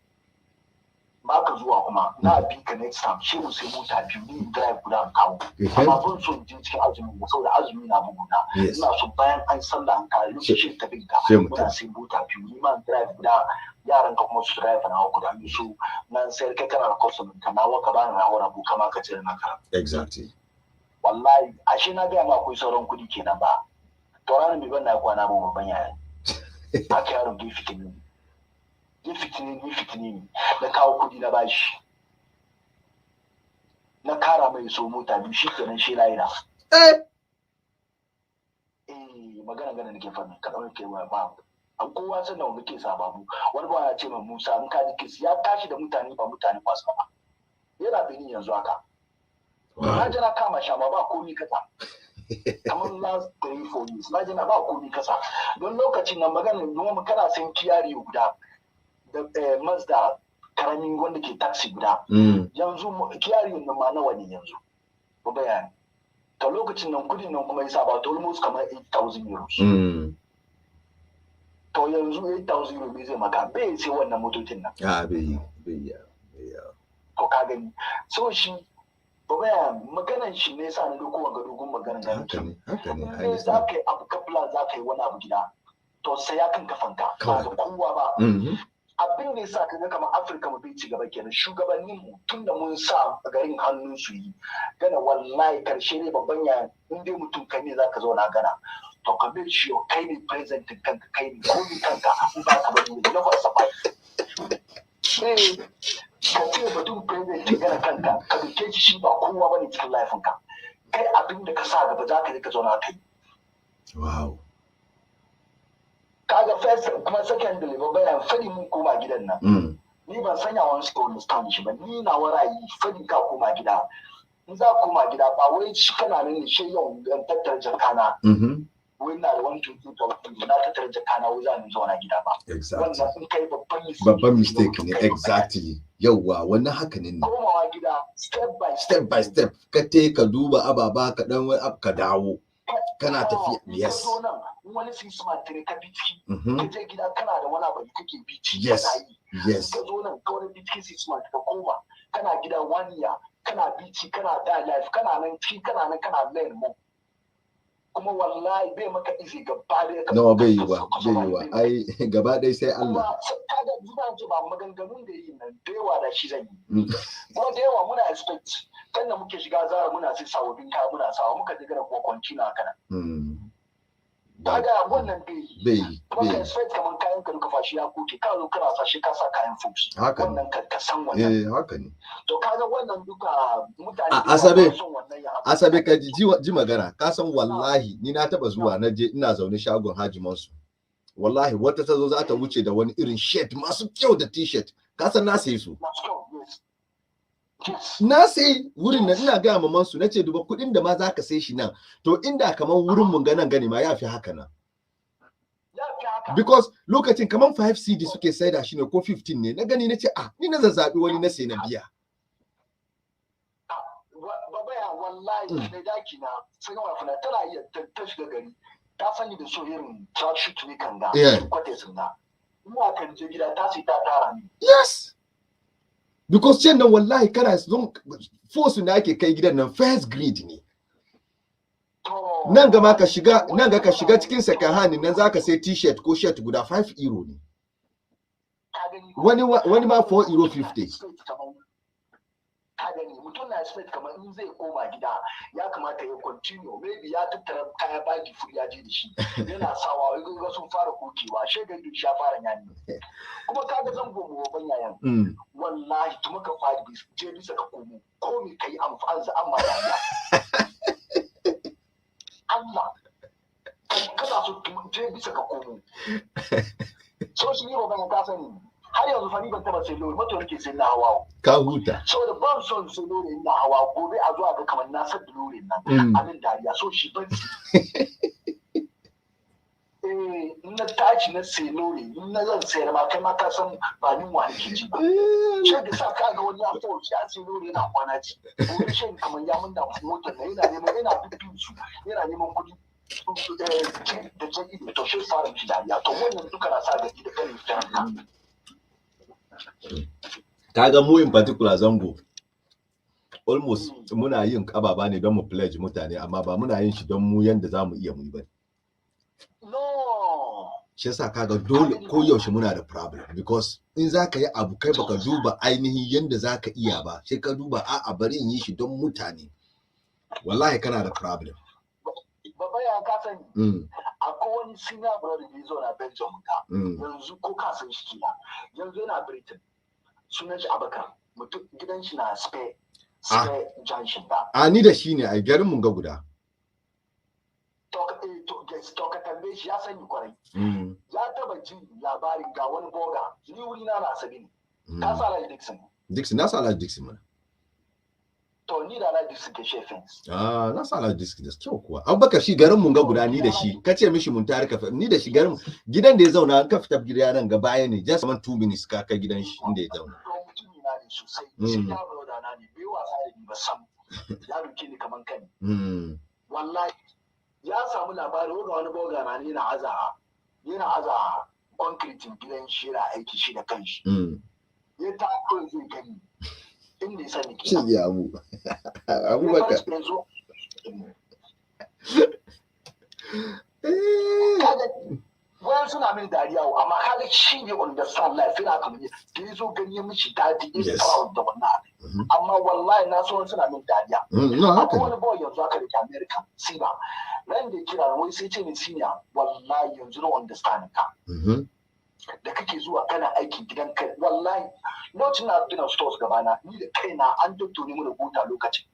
ba ka zuwa kuma na bi ka next time shi mu sai mota biyu ni drive guda kawo amma ban so je cikin azumi ba saboda azumi na buguna ina so bayan an sallah an kare lokacin ta binka muna sai mota biyu ni ma drive guda yaran ka kuma su drive na guda ni so nan sai kai kana da customer ka nawa ka ba na rawar abu kama ka ce na ka exactly wallahi ashe na ga ma akwai sauran kudi kenan ba to ranar bi ban na kwana ba babban yaya aka yaron bai fitini ne na kawo kudi na bashi na kara mai so mota biyu shi kenan shi laira magana gana nake fami ka dauke kai wa ba an kowa san da wanda ke sababu wani ba ya ce ma Musa in ka ji kis ya tashi da mutane ba kwasu ba yana bini yanzu haka na jira kama shama ba komi kasa kamar last 3-4 years na jina ba komi kasa don lokacin nan magana noma kana san kiyari guda da Mazda karamin wanda ke taxi guda yanzu kiyari nan ma nawa ne yanzu ba bayani to lokacin nan kudin nan kuma yasa ba to almost kamar 8,000 euros to yanzu 8,000 euros bai zai maka bai sai wannan motocin nan bai to ka gani so shi baya maganan shi ne sa na dogon maganan ganin haka ne ne za ka yi abu kabla za ka yi wani abu gida to sai ya kan kafanka ba da kowa ba abin da yasa kaga kamar Afirka mu bai ci gaba kenan shugabannin mu tunda mun sa garin hannun su yi gana wallahi karshe ne babban ya in dai mutum kai ne zaka zo na gana to ka bai shi kai ne president kanka kai ne ko ni kanka in ba ka bari ne na fasa bai ka ce batun president ke gana kanka ka duke shi ba kowa bane cikin laifinka kai abin da ka sa gaba za ka je ka zauna kai wow kaga first kuma secondary ba bayan fadi mun koma gidan nan ni ban sanya wani su understand shi ba ni na warayi fadi ka koma gida in za ka koma gida ba wai shi kana nan ne shi yau dan tattara jakana wai na da wani tutu na tattara jakana wai za ni zauna gida ba wannan in kai babban mistake ne exactly yauwa wannan haka ne komawa gida step by step ka te ka duba ababa ka dan wai ka dawo kana tafiya yes wani sun suma tare ka bitiki ka je gida kana da wani abu da kake bici yes ka zo nan ka wani bitiki sai suma ka koma kana gida wani ya kana bici kana da life kana nan kana learn mu kuma wallahi bai maka izi gaba da no bai yi ba ai gaba dai sai Allah kaga zuwa ji ba maganganun da yi nan da yawa da shi zan yi kuma da yawa muna expect kan da muke shiga zara muna sai sababbin kaya muna sawa muka je gara kokwanci na kana kaga wannan bai kuma expect kaman kayan ka duka fashi ya koke ka zo kana sa shi ka sa kayan folks wannan ka san wannan haka ne to kaga wannan duka mutane asabe ka ji magana ka san wallahi ni na taba zuwa na je ina zaune shagon Hajiman su wallahi wata ta zo za ta wuce da wani irin shirt masu kyau da t-shirt ka san na sai su na sai wurin nan ina ga maman su nace duba kudin da ma zaka sai shi nan to inda kaman wurin mun ganan gani ma yafi haka nan because lokacin kaman 5 CD suke saida shi ne ko 15 ne na gani nace ni na zazzabi wani na sai na biya baba ya wallahi ne daki na sai ga wafuna tana iya ta shiga gari ta sani da so irin tracksuit ne kan ga kwate sun ga ina kan je gida ta sai ta tara ni yes because can nan wallahi kana don force na ake kai gidan nan first grade ne nan ga ka shiga cikin second hand nan zaka sai t-shirt ko shirt guda 5 euro ne wani ma 4 euro 50 ka gani mutum na expect kamar in zai koma gida ya kamata ya continue maybe ya tattara kaya bagi furi ya je da shi yana sawa wai ga sun fara kokewa shega duk sha fara yani kuma kaga zan gomo ban yayan wallahi tuma ka fadi je bisa ka komo ko me kai amfani amma da Allah kana so je bisa ka komo so shi ne ban ka sani har yanzu fani ban taba sai lori mato nake sai na hawa ka huta saboda ban son sai lori na hawa gobe a zuwa ga kamar na san lori nan amin dariya so shi ban na tashi na sai lori na zan sayar ma kai ma ka san ba ni wani ke ji ba sai da sa ka ga wani ya fito ya sai lori na kwana ci gobe shi kamar ya mun da motar na yana bibin su yana neman kuɗi da jami'i to shi fara ji dariya to wannan duka na sa gaji da kare fitar kaga mu in particular zango almost muna yin ababa ne don mu pledge mutane amma ba muna yin shi don mu yanda zamu iya mu yi ba no shi yasa kaga dole ko yaushe muna da problem because in zaka yi abu kai baka duba ainihin yanda zaka iya ba sai ka duba a'a bari in yi shi don mutane wallahi kana da problem baba ya ka sani akwai wani senior brother da zo na Belgium ka yanzu ko ka san shi kila yanzu yana Britain sunan shi Abakar mutum gidan shi na Spare Junction da ni da shi ne a garin mun ga guda to ka tambaye shi ya sani kwarai ya taba jin labarin ga wani boga ni wuri na Asabe ne ka sa Alhaji Dixon na sa Alhaji Dixon mana to ni da Alhaji Dixon ke shefens na sa Alhaji Dixon da kyau kuwa Abubakar shi garin mun ga guda ni da shi kace mishi mun tare ka ni da shi garin gidan da ya zauna an ka fita gida nan ga baya ne just 2 minutes ka kai gidan shi inda ya zauna mutumi na ne sosai shi ya broda na ne bai wasa da ni ba sam ya duke ni kaman kai wallahi ya samu labari wani boga na ne yana aza concrete gidan shi yana aiki shi da kanshi ya ta ko zai gani inda ya sani shi ya Abubakar wayan suna min dariya amma kaga shi ne understand life yana kamar da ya zo ganye mishi dadi ya proud da wannan amma wallahi na so suna min dariya akwai wani boy yanzu aka rike America sina ran da kira wai sai ce ni senior wallahi yanzu na understand ka da kake zuwa kana aikin gidan kai wallahi lokacin na gina stores gabana ni da kaina an tattone mu da buta lokacin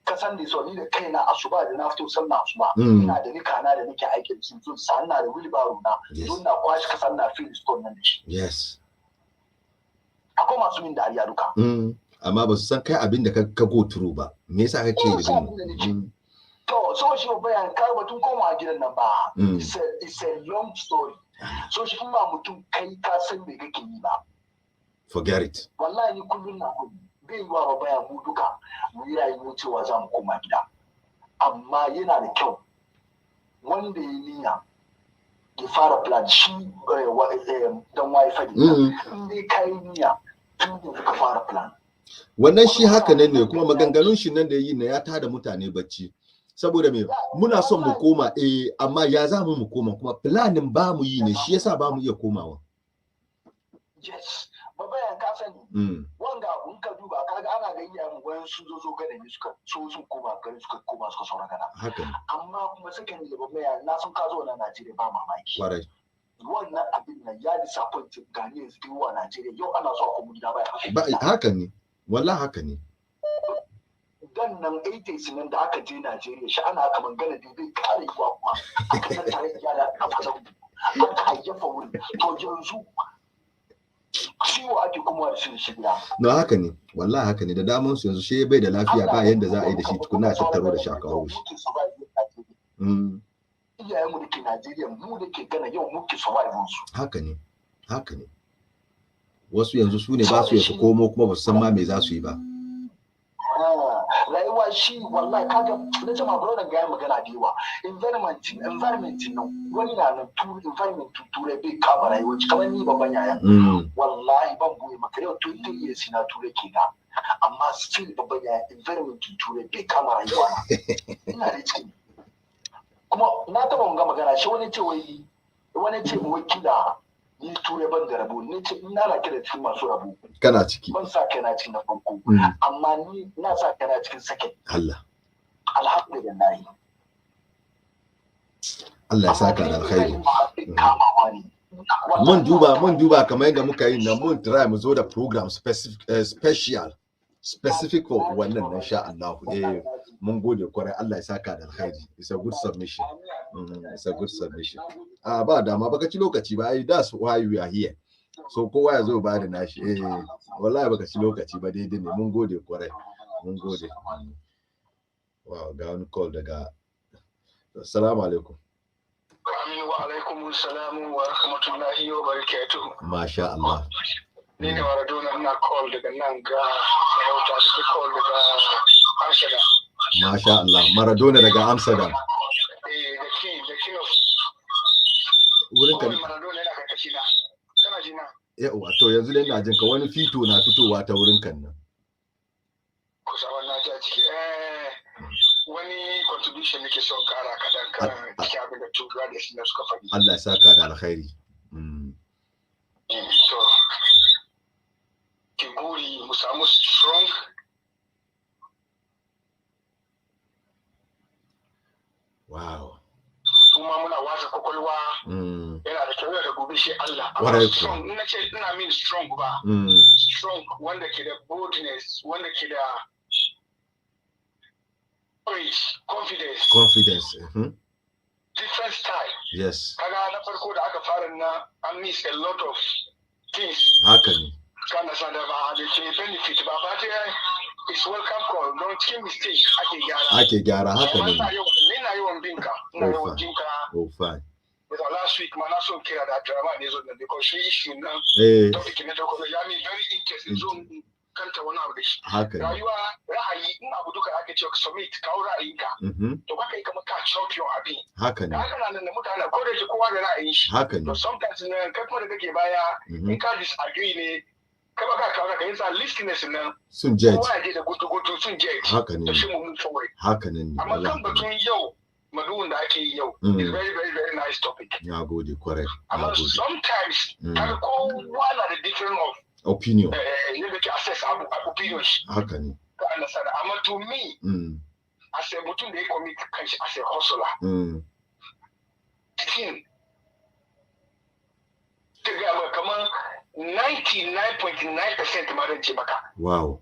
ka san ne so ni da kaina asuba da na fito sallah asuba ina da nika na da nake aikin sun sa ina da wheelbarrow na don na kwashi ka san na fill store nan da shi yes akwai masu min dariya duka amma ba su san kai abin da ka go through ba me yasa kake yi to so shi bayan ka batun koma gidan nan ba it's a long story so shi in ba mutum kai ka san me kake yi ba forget it wallahi ni kullun na kullun bai yi wa baya mu duka mu yi rayuwa cewa za mu koma gida amma yana da kyau wanda ya niyya ya fara plan shi dan wifi din in dai kai niyya tun da ka fara plan wannan shi haka nan ne kuma maganganun shi nan da yi na ya tada mutane bacci saboda me muna son mu koma amma ya za mu koma kuma planin ba mu yi ne shi yasa ba mu iya komawa yes babayan ka sani wanga abun ka duba kaga ana ga iyayen wayan sun zo gane ne suka so sun koma gari suka koma suka saura gana amma kuma sakan da babaya na sun ka zo na Najeriya ba mamaki kwarai wannan abin nan ya disappoint gani yanzu wa Najeriya yau ana so a kuma gida ba haka ne wallahi haka ne dan nan 80s nan da aka je Najeriya shi ana kaman gana da bai kare yiwa kuma aka tattare yara aka zo aka hayyafa wuri to yanzu ciwo ake kuma da shi gida no haka ne wallahi haka ne da daman su yanzu shi bai da lafiya ba yanda za a yi da shi tukuna a tattaro da shi a kawo shi iyayen mu da ke Najeriya mu da ke gana yau muke survive su haka ne wasu yanzu su ne ba su su komo kuma ba su san ma me za su yi ba rayuwa shi wallahi kaga na jama brother ga magana da yawa environment nan wani na nan environment turai bai kama rayuwa kamar ni babban yaya wallahi ban boye maka yau 20 years na turai ke ga amma still babban yaya environment turai bai kama rayuwa ina da cikin kuma na taba mun ga magana shi wani ce mu wakila ni ture ban da rabo ni ce ina na kira cikin masu rabo kana ciki ban sa kana cikin na farko amma ni na sa kana cikin second Allah alhamdulillah Allah ya saka da alkhairi mun duba kamar yadda muka yi na mun try mu zo da program specific for wannan insha Allah mun gode kwarai Allah ya saka da alkhairi. It's a good submission. It's a good submission. Ba dama baka ci lokaci ba ai that's why we are here. So kowa ya zo ba da nashi wallahi baka ci lokaci ba daidai ne mun gode kwarai mun gode. Wow, ga wani call daga assalamu alaikum. Wa alaikum assalam wa rahmatullahi wa barakatuh. Masha Allah. Ni ne Maradona na call daga nan ga Sarauta suke call daga Amsterdam. Masha Allah, Maradona daga Amsterdam. The king of wurin ka Maradona yana karkashi na. Kana ji na? Yawa to yanzu dai ina jin ka wani fito na fitowa ta wurin kan nan. Kusa wannan ta ciki wani contribution nake son kara kadan kan cikin abin da two brothers na suka faɗi. Allah ya saka da alkhairi. So ki buri mu samu strong wow kuma muna wasa kwakwalwa yana da kyau da gobe shi Allah strong ina ce ina mean strong ba strong wanda ke da boldness wanda ke da confidence different style yes kaga na farko da aka fara na I miss a lot of things haka ne kana sada ba da ke benefit ba ta is welcome call don cikin mistake ake gyara haka ne ina yawan binka ina yawan jinka oh fine with last week man so kira da drama ne zo da because she issue na topic ne da kuma ya mi very interesting zone kanta wani abu da shi rayuwa ra'ayi in abu duka ake cewa submit kawo ra'ayinka to baka yi kamar ka champion abin haka ne haka nan da mutane ko da shi kowa da ra'ayin shi haka ne to sometimes ne kai kuma da kake baya in ka disagree ne kaba ka kawo ka yasa listeners nan sun judge kowa ya je da gutu sun judge haka ne to shi mu move forward haka ne amma kan batun yau maduwan da ake yi yau is very very very nice topic ya gode kwarai amma sometimes kaga kowa na da different of opinion yadda ke assess opinion shi haka ne ka understand amma to me as a mutum da ya commit kanshi as a hustler still ta gaba kamar 99.9% ma zan ce maka wow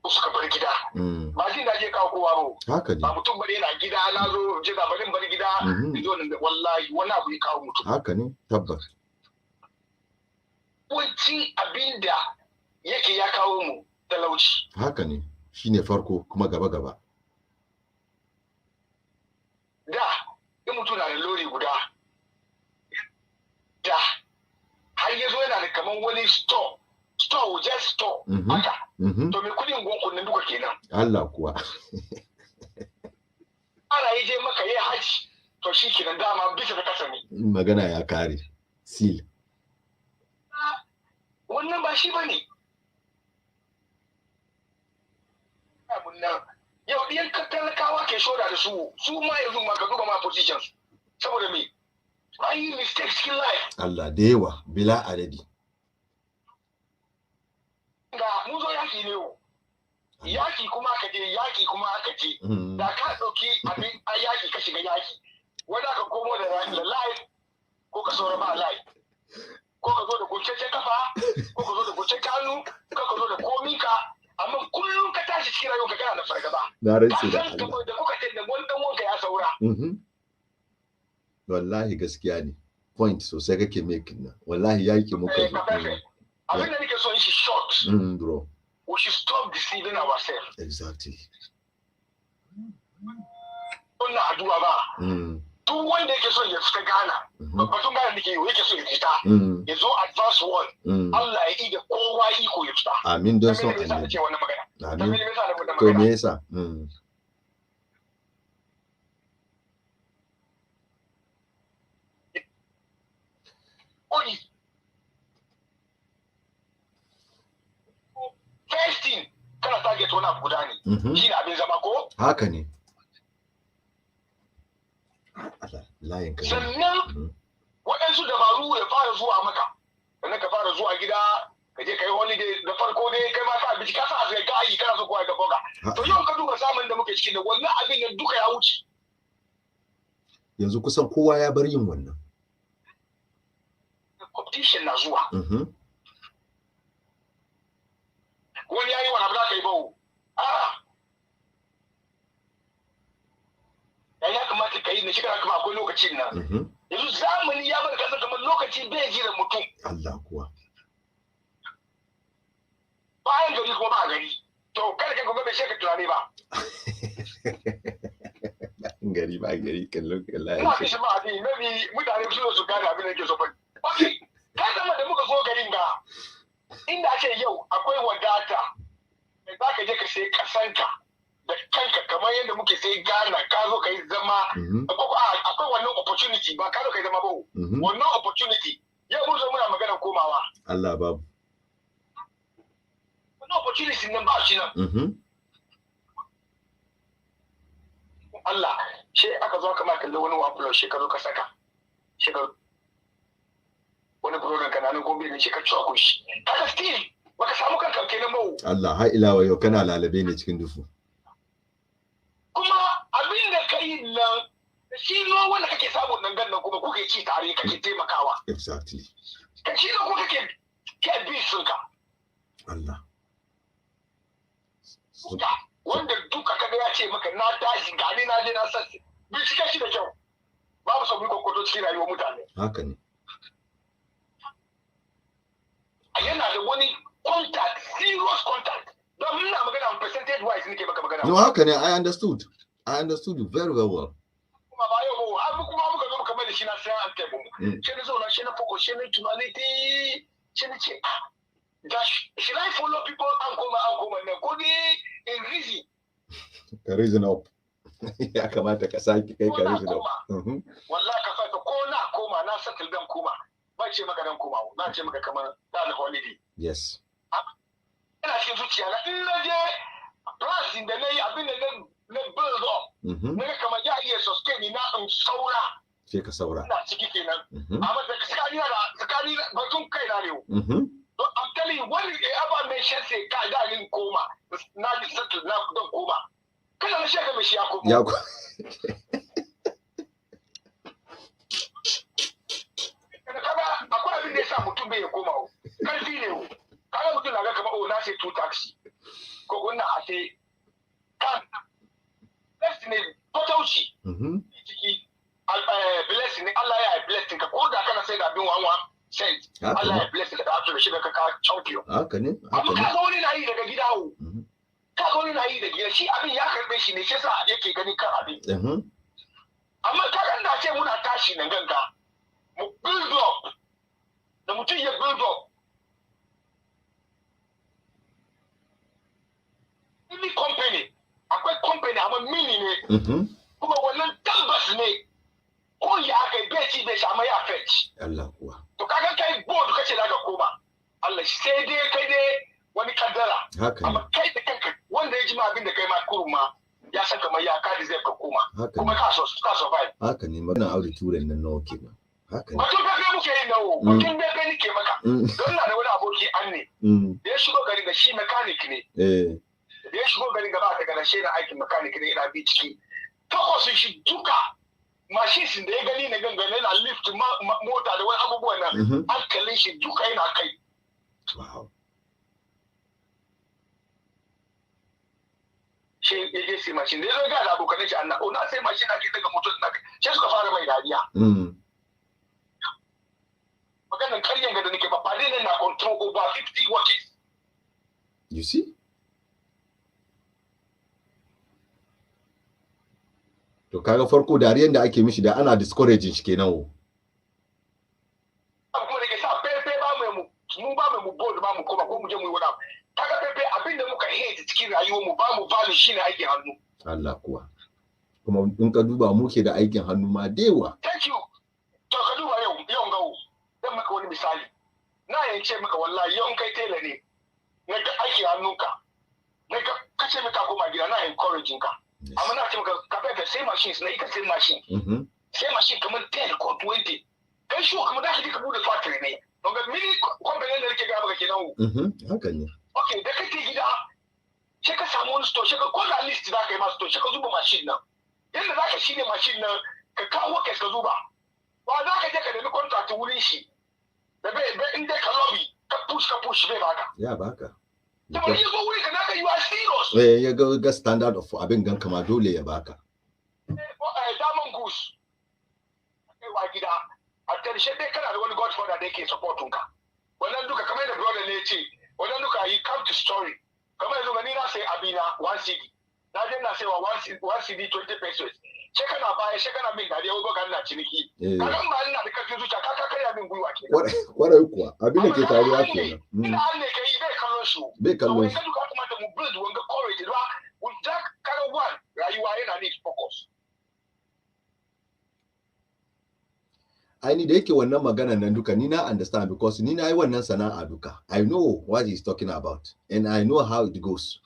suka bar gida ba jin da je kawo kowa ba haka ne ba mutum bari yana gida na zo je da barin bar gida zo da wallahi wani abu ya kawo mutum haka ne tabbas wanci abinda yake ya kawo mu talauci haka ne shine farko kuma gaba da in mutum na da lori guda da har yazo yana da kaman wani store just store haka to me kudin gonku nan duka kenan Allah kuwa ana yi je maka yi haji to shi kenan dama bisa da kasa ne magana ya kare seal wannan ba shi bane abun nan yau ɗiyan talakawa ke shoda da su ma yanzu ma ka duba ma positions saboda me an yi mistakes cikin life Allah da yawa bila adadi ga mun zo yaki ne yaki kuma aka je da ka ɗauki abin a yaki ka shiga yaki wanda ka komo da life ko ka saura ba life ko ka zo da guncecen kafa ko ka zo da guncecen hannu ko ka zo da kominka amma kullum ka tashi cikin rayuwa kana da fargaba na rantsi da Allah da kuka ce da wani dan wanka ya saura wallahi gaskiya ne point sosai kake making na wallahi yaki muka abin da nake so shi short bro we should stop deceiving ourselves exactly wannan addu'a ba duk wanda yake so ya fita Ghana batun Ghana nake yake so ya fita ya zo advance world Allah ya ida kowa iko ya fita amin don son annabi amin to me yasa Only first thing kana target wani abu guda ne shi ne abin zama ko haka ne layin ka sannan waɗansu dabaru ya fara zuwa maka sannan ka fara zuwa gida ka je ka yi holiday da farko dai kai ma ka abinci ka sa sai ka yi kana so kowa ga boga to yau ka duba samun da muke ciki da wannan abin nan duka ya wuce yanzu kusan kowa ya bar yin wannan competition na zuwa wani yayi wani abu da ka yi bawo ya kamata ka yi na shi kuma akwai lokacin nan yanzu zamani ya bar kasa kamar lokaci bai jira mutum Allah kuwa bayan gari kuma ba gari to kada ka gobe bai sheka tunani ba gari ba gari kallon kallon ina kishi ma abin maybe mutane su gane abin da yake so fa okay ka zama da muka zo garin ga inda ake yau akwai wadata da za ka je ka sai kasanka da kanka kamar yadda muke sai Ghana ka zo ka yi zama akwai wannan opportunity ba ka zo ka yi zama ba wannan opportunity yau mun zo muna maganar komawa Allah babu wannan opportunity nan ba shi nan Allah shi aka zo aka ma kalli wani wabulo shi ka zo ka saka shi ka wani program kananan gobe ne shi ka ci ku shi kaga still baka samu kanka kenan ba Allah har ila wa yau kana lalabe ne cikin dufu kuma abin da kai nan shi no wanda kake samu nan gannan kuma kuke ci tare kake taimakawa exactly ka shi no kuma kake bi sunka Allah wanda duka kaga ya ce maka na tashi gani na je na sassi bincike shi da kyau babu sabu kokoto cikin rayuwar mutane haka ne yana da wani contact serious contact don ina magana percentage wise nake maka magana no haka ne I understood you very well kuma ba yau abu kuma muka zo kamar da shi na sai an table shi ne zo na shi na foko shi ne tunani ti shi ne ce should I follow people and come and ko in reason ka reason up ya kamata ka saki kai ka reason up wallahi ka fata ko na koma na settle dan koma ba ce maka dan koma na ce maka kamar da holiday yes ina cikin zuciya na in na je plus da nayi abin da na build up na kamar ya iya sustain na in saura sai ka saura ina ciki kenan amma da tsakani batun kai na ne I'm telling you, when you ever mention say ka da nin koma, na di settle na don koma. Kana na shaka mai shi ya koma. Ya ko. Kaga akwai abin da yasa mutum bai koma o. Karfi ne o. Kaga mutum na ga kamar na sai two taxi. Ko gunna a sai kan destiny potauci. Ciki blessing Allah ya blessing ka ko da kana sai da abin wanwa. Said, Allah ya bless ka da ato shi ka champion. Haka ne. Amma ka ga wani na yi daga gida o. Ka ga wani na yi daga gida shi abin ya karbe shi ne shi yasa yake gani kan abin. Amma ka ga da ce muna tashi nan ganga. Mu build up. Da mutum ya build up. Any company, akwai company amma mini ne. Kuma wannan tabbas ne. Ko ya kai bai ci bai samu ya fetch. Allah kuwa. To kaga kai board kace daga koma Allah sai dai kai dai wani kaddara amma kai da kanka wanda ya ji ma abin da kai ma kurma ya san kamar ya kadi zai ka koma kuma ka survive haka ne magana aure turen nan nawa kenan haka ne mutum da muke yi nawo mutum da kai nake maka don na da wani aboki an ne da ya shigo garin da shi mechanic ne da ya shigo garin gaba ta gana shi na aikin mechanic ne ina bi ciki takwasin shi duka mashin da ya gani na gangane na lift mota da wani abubuwan nan hankalin shi duka yana kai. Shi ya je sai mashin da ya zo ga da abokanai shi na sai mashin na ke daga motar na kai sai suka fara mai dariya. Maganin karyan ga da nake ba fadi ne na control over 50 watches. You see? To kaga farko dariyan da ake mishi da ana discouraging shi kenan wo. Kuma da ke sa pepe ba mu ba mu bold ba mu koma ko mu je mu yi wani abu. Kaga pepe abin da muka hate cikin rayuwar mu ba mu value shine aikin hannu. Allah kuwa. Kuma in ka duba mu ke da aikin hannu ma dewa. Thank you. To ka duba yau gawo. Dan maka wani misali. Na yance maka wallahi yau kai tela ne. Na ga aikin hannunka. Na ga kace maka koma gida na encouraging ka. Amma na ce maka ka sai machines na ika sai machine. Sai machine kamar 10 ko 20. Kai ai shi kuma da ka bude factory ne don ga mini company da yake ga maka kenan haka ne okay da kake gida sai ka samu wani store sai ka kola list za ka yi ma store sai ka zuba machine nan yanda za ka shine machine nan ka kawo ka zuba ba za ka je ka nemi contract wurin shi da bai in dai ka lobby ka push bai baka ya baka da ba yi zo wuri ka naka you are serious ya ga standard of abin gan kama dole ya baka diamond goose kai wa gida a ƙarshe dai kana da wani godfather da yake supportun ka wannan duka kamar da brother ne ya ce wannan duka yi come to story kamar yanzu gani na sai abina 1 CD na je na sai wa 1 CD 20 pesos sai kana baya sai kana min dariya wai ga ina ciniki kaga ba ina da kafin zuciya ka kai min gwiwa ke kwarai kuwa abin da ke faruwa kenan ina ne kai bai kallon shi bai kallon shi duka kuma da mu build wanga courage ba with that kind of one rayuwa yana need focus ni da yake wannan magana nan duka ni na understand because ni na yi wannan sana'a duka I know what he's talking about and I know how it goes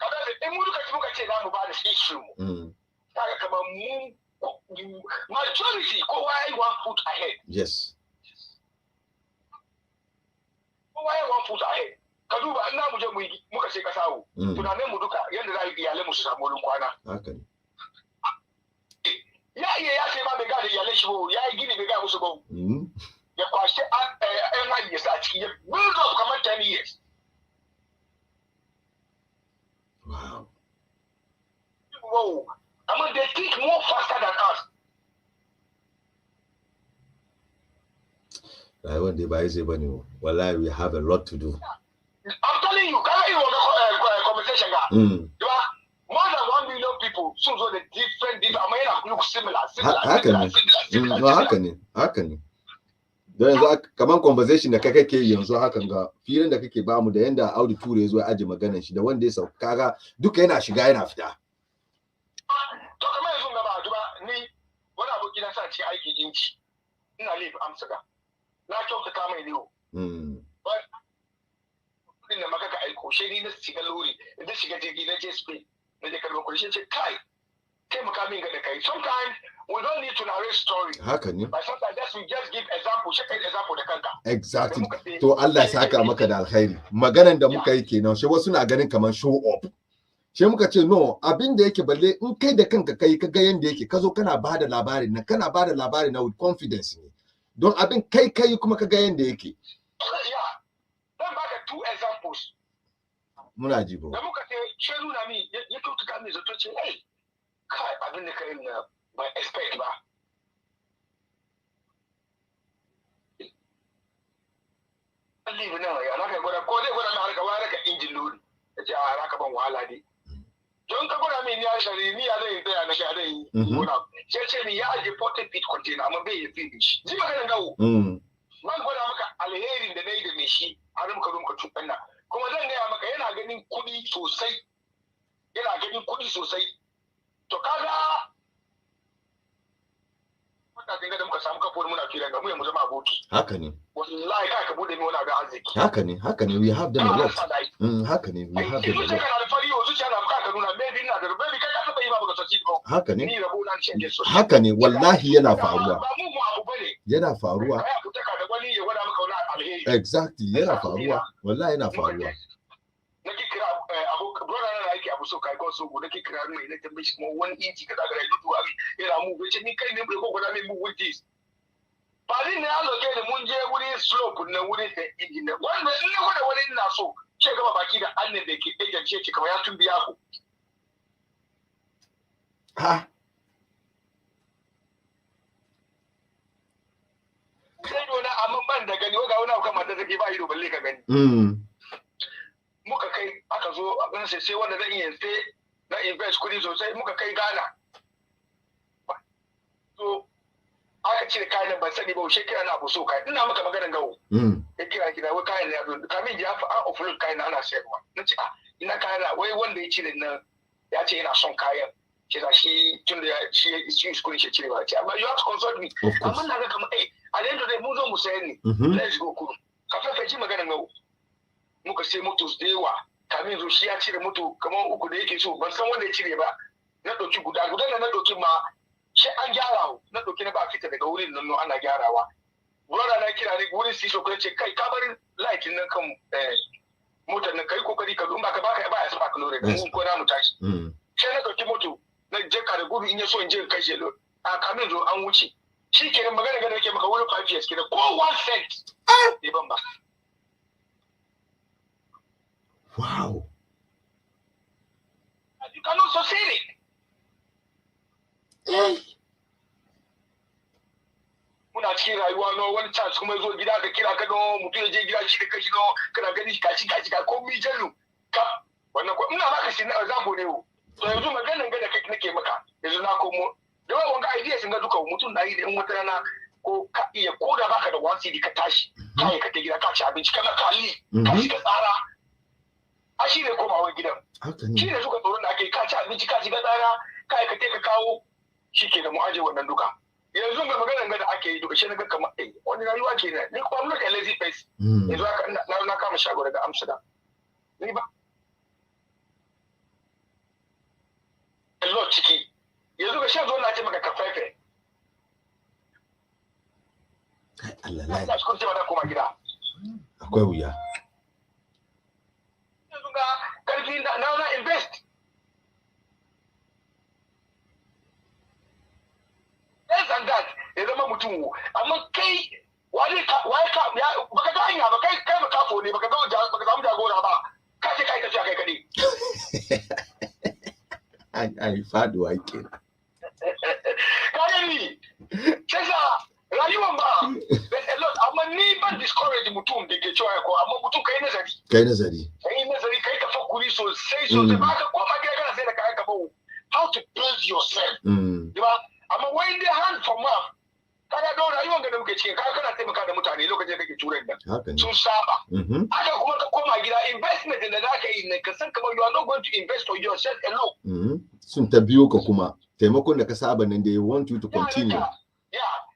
in mu duka muka ce za mu ba da history mu kaga kamar mu majority kowa ya yi 1 foot ahead yes kowa ya yi 1 foot ahead ka duba ina mu je muka sai kasawo tunanin mu duka yanda za a yi iyalai mu su samu wurin kwana haka ne ya ce ba bai gada iyalai shi ba ya yi gini bai gada musu ba ya kwashe yan hanyar sa a ciki ya build up kamar 10 years wow I mean they think more faster than us rayuwar da ba zai bane wallahi we have a lot to do I'm telling you can you conversation ga more than 1 million people so the different amma yana look similar haka ne don yanzu kaman conversation da kake yanzu hakan ga filin da kake bamu da yanda Audu Ture ya zo ya aje maganar shi da wanda ya sauka kaga duka yana shiga yana fita to kamar yanzu ga ba duba ni wani aboki na sa ce aiki inci ina leave Amsterdam na kyautata mai liyo kudin da maka ka aiko shi ni na shiga lori da shiga jirgi na je Spain na je karɓar kuɗi shi ce kai taimaka min ga da kai sometimes we don't need to narrate story haka ne but sometimes we just give example shi kai example da kanka exactly to Allah ya saka maka da alkhairi maganan da muka yi kenan shi wasu na ganin kamar show up shi muka ce no abin da yake balle in kai da kanka kai ka ga yanda yake ka zo kana bada labarin na with confidence ne don abin kai kuma ka ga yanda yake dan baka 2 examples muna ji ba da muka ce shi nuna mi ya tuka mi zato ce hey kai abin da kai na ba expect ba Allah ne ya naka gwada ko dai gwada na harka wa harka injin lori ya ce a harka ban wahala ne don ka gwada min ya shari ni ya zai tsaya na ga dai sai ce ni ya aje 40 feet container amma bai yi finish ji maganin gawo man gwada maka alherin da nayi da me shi har muka zo muka tukan nan kuma zan gaya maka yana ganin kuɗi sosai to kaga wanda kin ga da muka samu kafin muna kira ga mu zama aboki haka ne wallahi kai ka bude mi wani abin arziki haka ne we have them a lot haka ne we have them a lot kana da fari yanzu kana buƙatar nuna maybe ina da maybe kai ka taba yi ba baka sassi ba haka ne ni rabo na ce so haka ne wallahi yana faruwa ba mu abu bane yana faruwa kai ku taka da wani ya gwada maka wani alheri exactly yana faruwa wallahi yana faruwa na kira abu brother na yake abu so kai ko so go na kira mai na tambaye shi kuma wani inji ka daga dudu abi yana mu bace ni kai ne bai ko gwada mai mu wuce ba ni ne allo ke mun je wuri slope na wuri da inji ne wanda in ne gwada wani ina so ce gaba baki da annan da ke dage ce kamar ya tumbiya ku ha sai dona amma ban da gani waga wani abu kamar da take ba ido balle ka gani muka kai aka zo abin sai wanda zan iya sai na invest kudi sosai muka kai Ghana so aka cire kayan ban sani ba ushe kira na abu so kai ina maka maganar gawo ya kira gida wai kayan ya zo kamin ya fa offload kayan ana sayarwa nace ina kayan wai wanda ya cire nan ya ce yana son kayan kira shi tun da shi kudin shi cire ba ce amma you have to consult me amma na ga kamar a da yanda mun zo mu sayar ne let's go kudu ka fa ji maganar gawo muka sai motos da yawa kamin zo shi ya cire moto kamar 3 da yake so ban san wanda ya cire ba na ɗauki guda da na ɗauki ma shi an gyara na ɗauki na ba fita daga wurin nan ana gyarawa brother na kira ni wurin sisho ko ce kai ka bari light nan kan motar nan kai kokari ka dumba ka baka ba ya spark lore mun ko na mu tashi sai na dauki moto na je ka da gudu in ya so in je in kashe lo a kamin zo an wuce shi kenan magana ga nake maka wurin 5 years kenan ko 1 cent ne ban ba. Wow. You cannot sustain it. Muna cikin rayuwa no wani chance kuma zo gida ka kira ka no mutum ya je gida shi da kashi no kana gani kashi ko mi jallu ka wannan ko ina maka shi na example ne wo to yanzu maganan ga da kai nake maka yanzu na komo da wanga idea sun ga duka mutum na yi da in wata rana ko ka iya ko da baka da 1 CD ka tashi kai ka ta gida ka ci abinci kana kali ka shi ka tsara a shi ne komawa gidan shi ne suka tsoron da ake ka ci abinci ka ci ka tsara kai ka ka kawo shi ke da mu aje wannan duka yanzu ga maganar da ake yi duka shi na ga kamar wani rayuwa ke ne ni kuma not a lazy face yanzu na kama shago daga Amsterdam ni ba a lot ciki yanzu ga shan zo na ce maka kafefe Allah lai na cikin cewa na koma gida akwai wuya yanzu ga karfi na invest less than that ya zama mutum amma kai baka ga hanya ba kai makafo ne baka samu jagora ba ka ce kai tafiya kai kadai ai faduwa kenan ka gani sai sa rayuwan ba a lot amma ni ban discourage mutum da ke cewa ko amma mutum kai nazari kai tafakkuri sosai ba ka koma gida kana sai da kayan ka ba how to build yourself amma wai dai hand for mouth kaga don rayuwar da muke cikin kaga kana taimaka da mutane lokacin da kake turai nan sun saba haka kuma ka koma gida investment da zaka yi ne ka san kamar you are not going to invest for yourself alone sun ta biyo ka kuma taimakon da ka saba nan da you want you to continue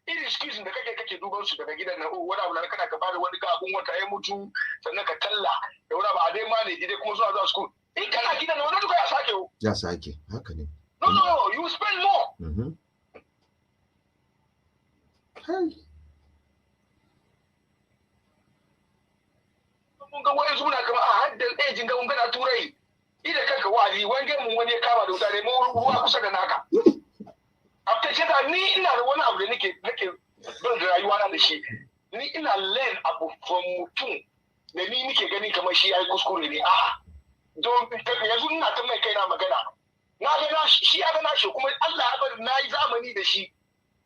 irin excuse da kake duban su daga gidan nan wani abu da kana ka bada wani ga abun wata ya mutu sannan ka talla da wani abu a dai ma ne gide kuma zuwa school in kana gidan nan wani duka ya sake haka ne no you spend more mun ga wani suna kamar a haddin ejin ga mun gana turai ida kanka wali wange mun wani ya kama da wuta ne mu ruwa kusa da naka after ce da ni ina da wani abu da nake bin rayuwa na da shi ni ina learn abu from mutum da ni nake gani kamar shi yayi kuskure ne a'a don yanzu ina ta mai kaina magana na ga shi ya ga shi kuma Allah ya bari na yi zamani da shi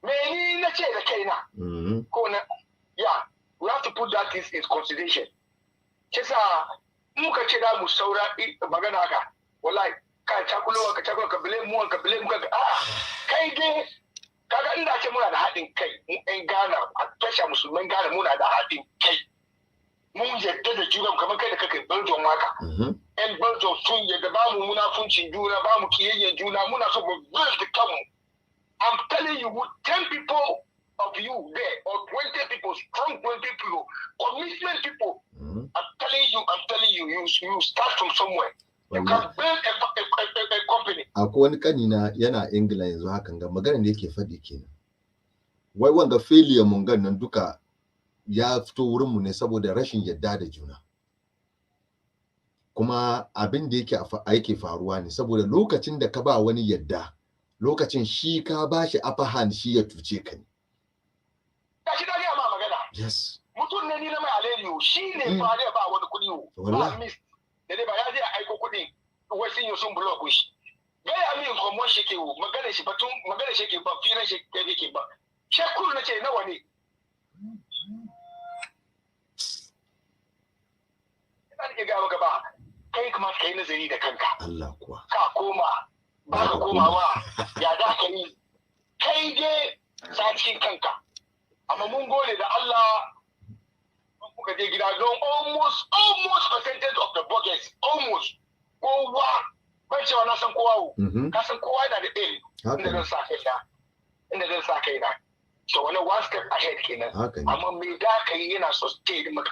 me ni na ce da kaina ko na we have to put that in consideration kisa muka ce da mu saura magana haka wallahi ka cakulo ka blame mu ka kai dai kaga inda ce muna da haɗin kai mu ɗan Ghana a tasha musulman Ghana muna da haɗin kai mun yadda da juna kamar kai da kake Belgium haka ɗan Belgium sun yadda ba mu munafuncin juna ba mu kiyayyen juna muna so mu build kanmu. I'm telling you, 10 people of you there, or 20 people, strong 20 people, commitment people, I'm telling you, you start from somewhere. You can build a company. Akwai wani kanina yana Ingila yanzu hakan ga magana da yake faɗi kenan. Wai wanga failure mun gan nan duka ya fito wurin mu ne saboda rashin yadda da juna. Kuma abin da yake faruwa ne saboda lokacin da ka ba wani yadda lokacin shi ka ba shi upper hand shi ya tuce ka ne. Kashi da ma magana. Yes. Mutum ne ni na mai alheri shi ne ba zai ba wani kuɗi ba miss. Da dai ba ya je aiko kuɗi wai sun yi sun block shi. Gaya min komon shi ke magana shi batun magana shi ke ba firan shi ke ba. Shekuru na ce nawa ne. Ina nake ga maka ba kai kuma ka yi nazari da kanka. Allah kuwa. Ka koma. Ba ka komawa ya za ka yi kai dai sa cikin kanka amma mun gode da Allah kuka je gida don almost percentage of the buckets almost kowa ban cewa na san kowa ka san kowa yana da ɗin inda zan sa kai na so wani one step ahead kenan amma me da ka yi yana sustain maka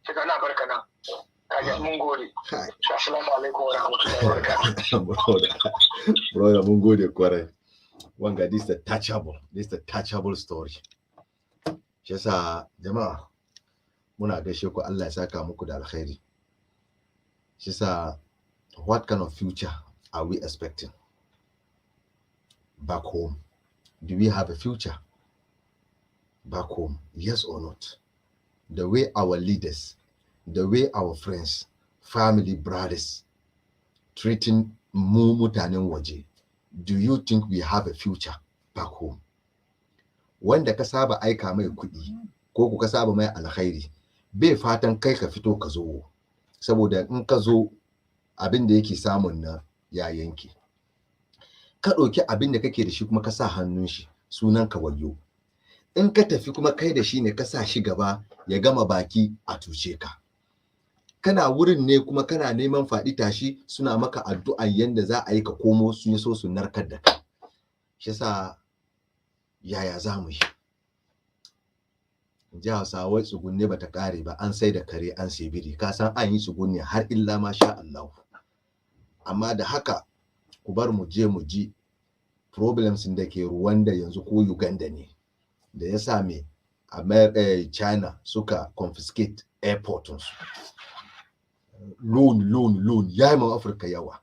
sai na barka nan kaje mun gode assalamu alaikum wa rahmatullahi wa barakatuh brother mun gode kwarai wanga this is the touchable story shi yasa jama'a muna gaishe ku, Allah ya saka muku da alkhairi. Shi yasa what kind of future are we expecting back home? Do we have a future back home? Yes or not? The way our leaders, the way our friends, family, brothers treating mu mutanen waje, do you think we have a future back home? Wanda ka saba aika mai kuɗi ko ku ka saba mai alkhairi, bai fatan kai ka fito ka zo, saboda in ka zo abin da yake samun na ya yanke. Ka ɗauki abin da kake da shi kuma ka sa hannun shi, sunan ka wayo. In ka tafi kuma kai da shi ne ka sa shi gaba ya gama baki a tuce ka. Kana wurin ne kuma kana neman faɗi tashi, suna maka addu'an yanda za a yi ka komo, sun yi so su narkar da kai. Shi yasa yaya za mu yi? Ji Hausawa tsugunne bata ƙare ba, an sai da kare an sai biri. Ka san an yi tsugunne har illa ma sha Allah. Amma da haka ku bar mu je mu ji problems da ke Rwanda yanzu ko Uganda ne da ya sa me China suka confiscate airport su. Loan ya yi ma Afirka yawa.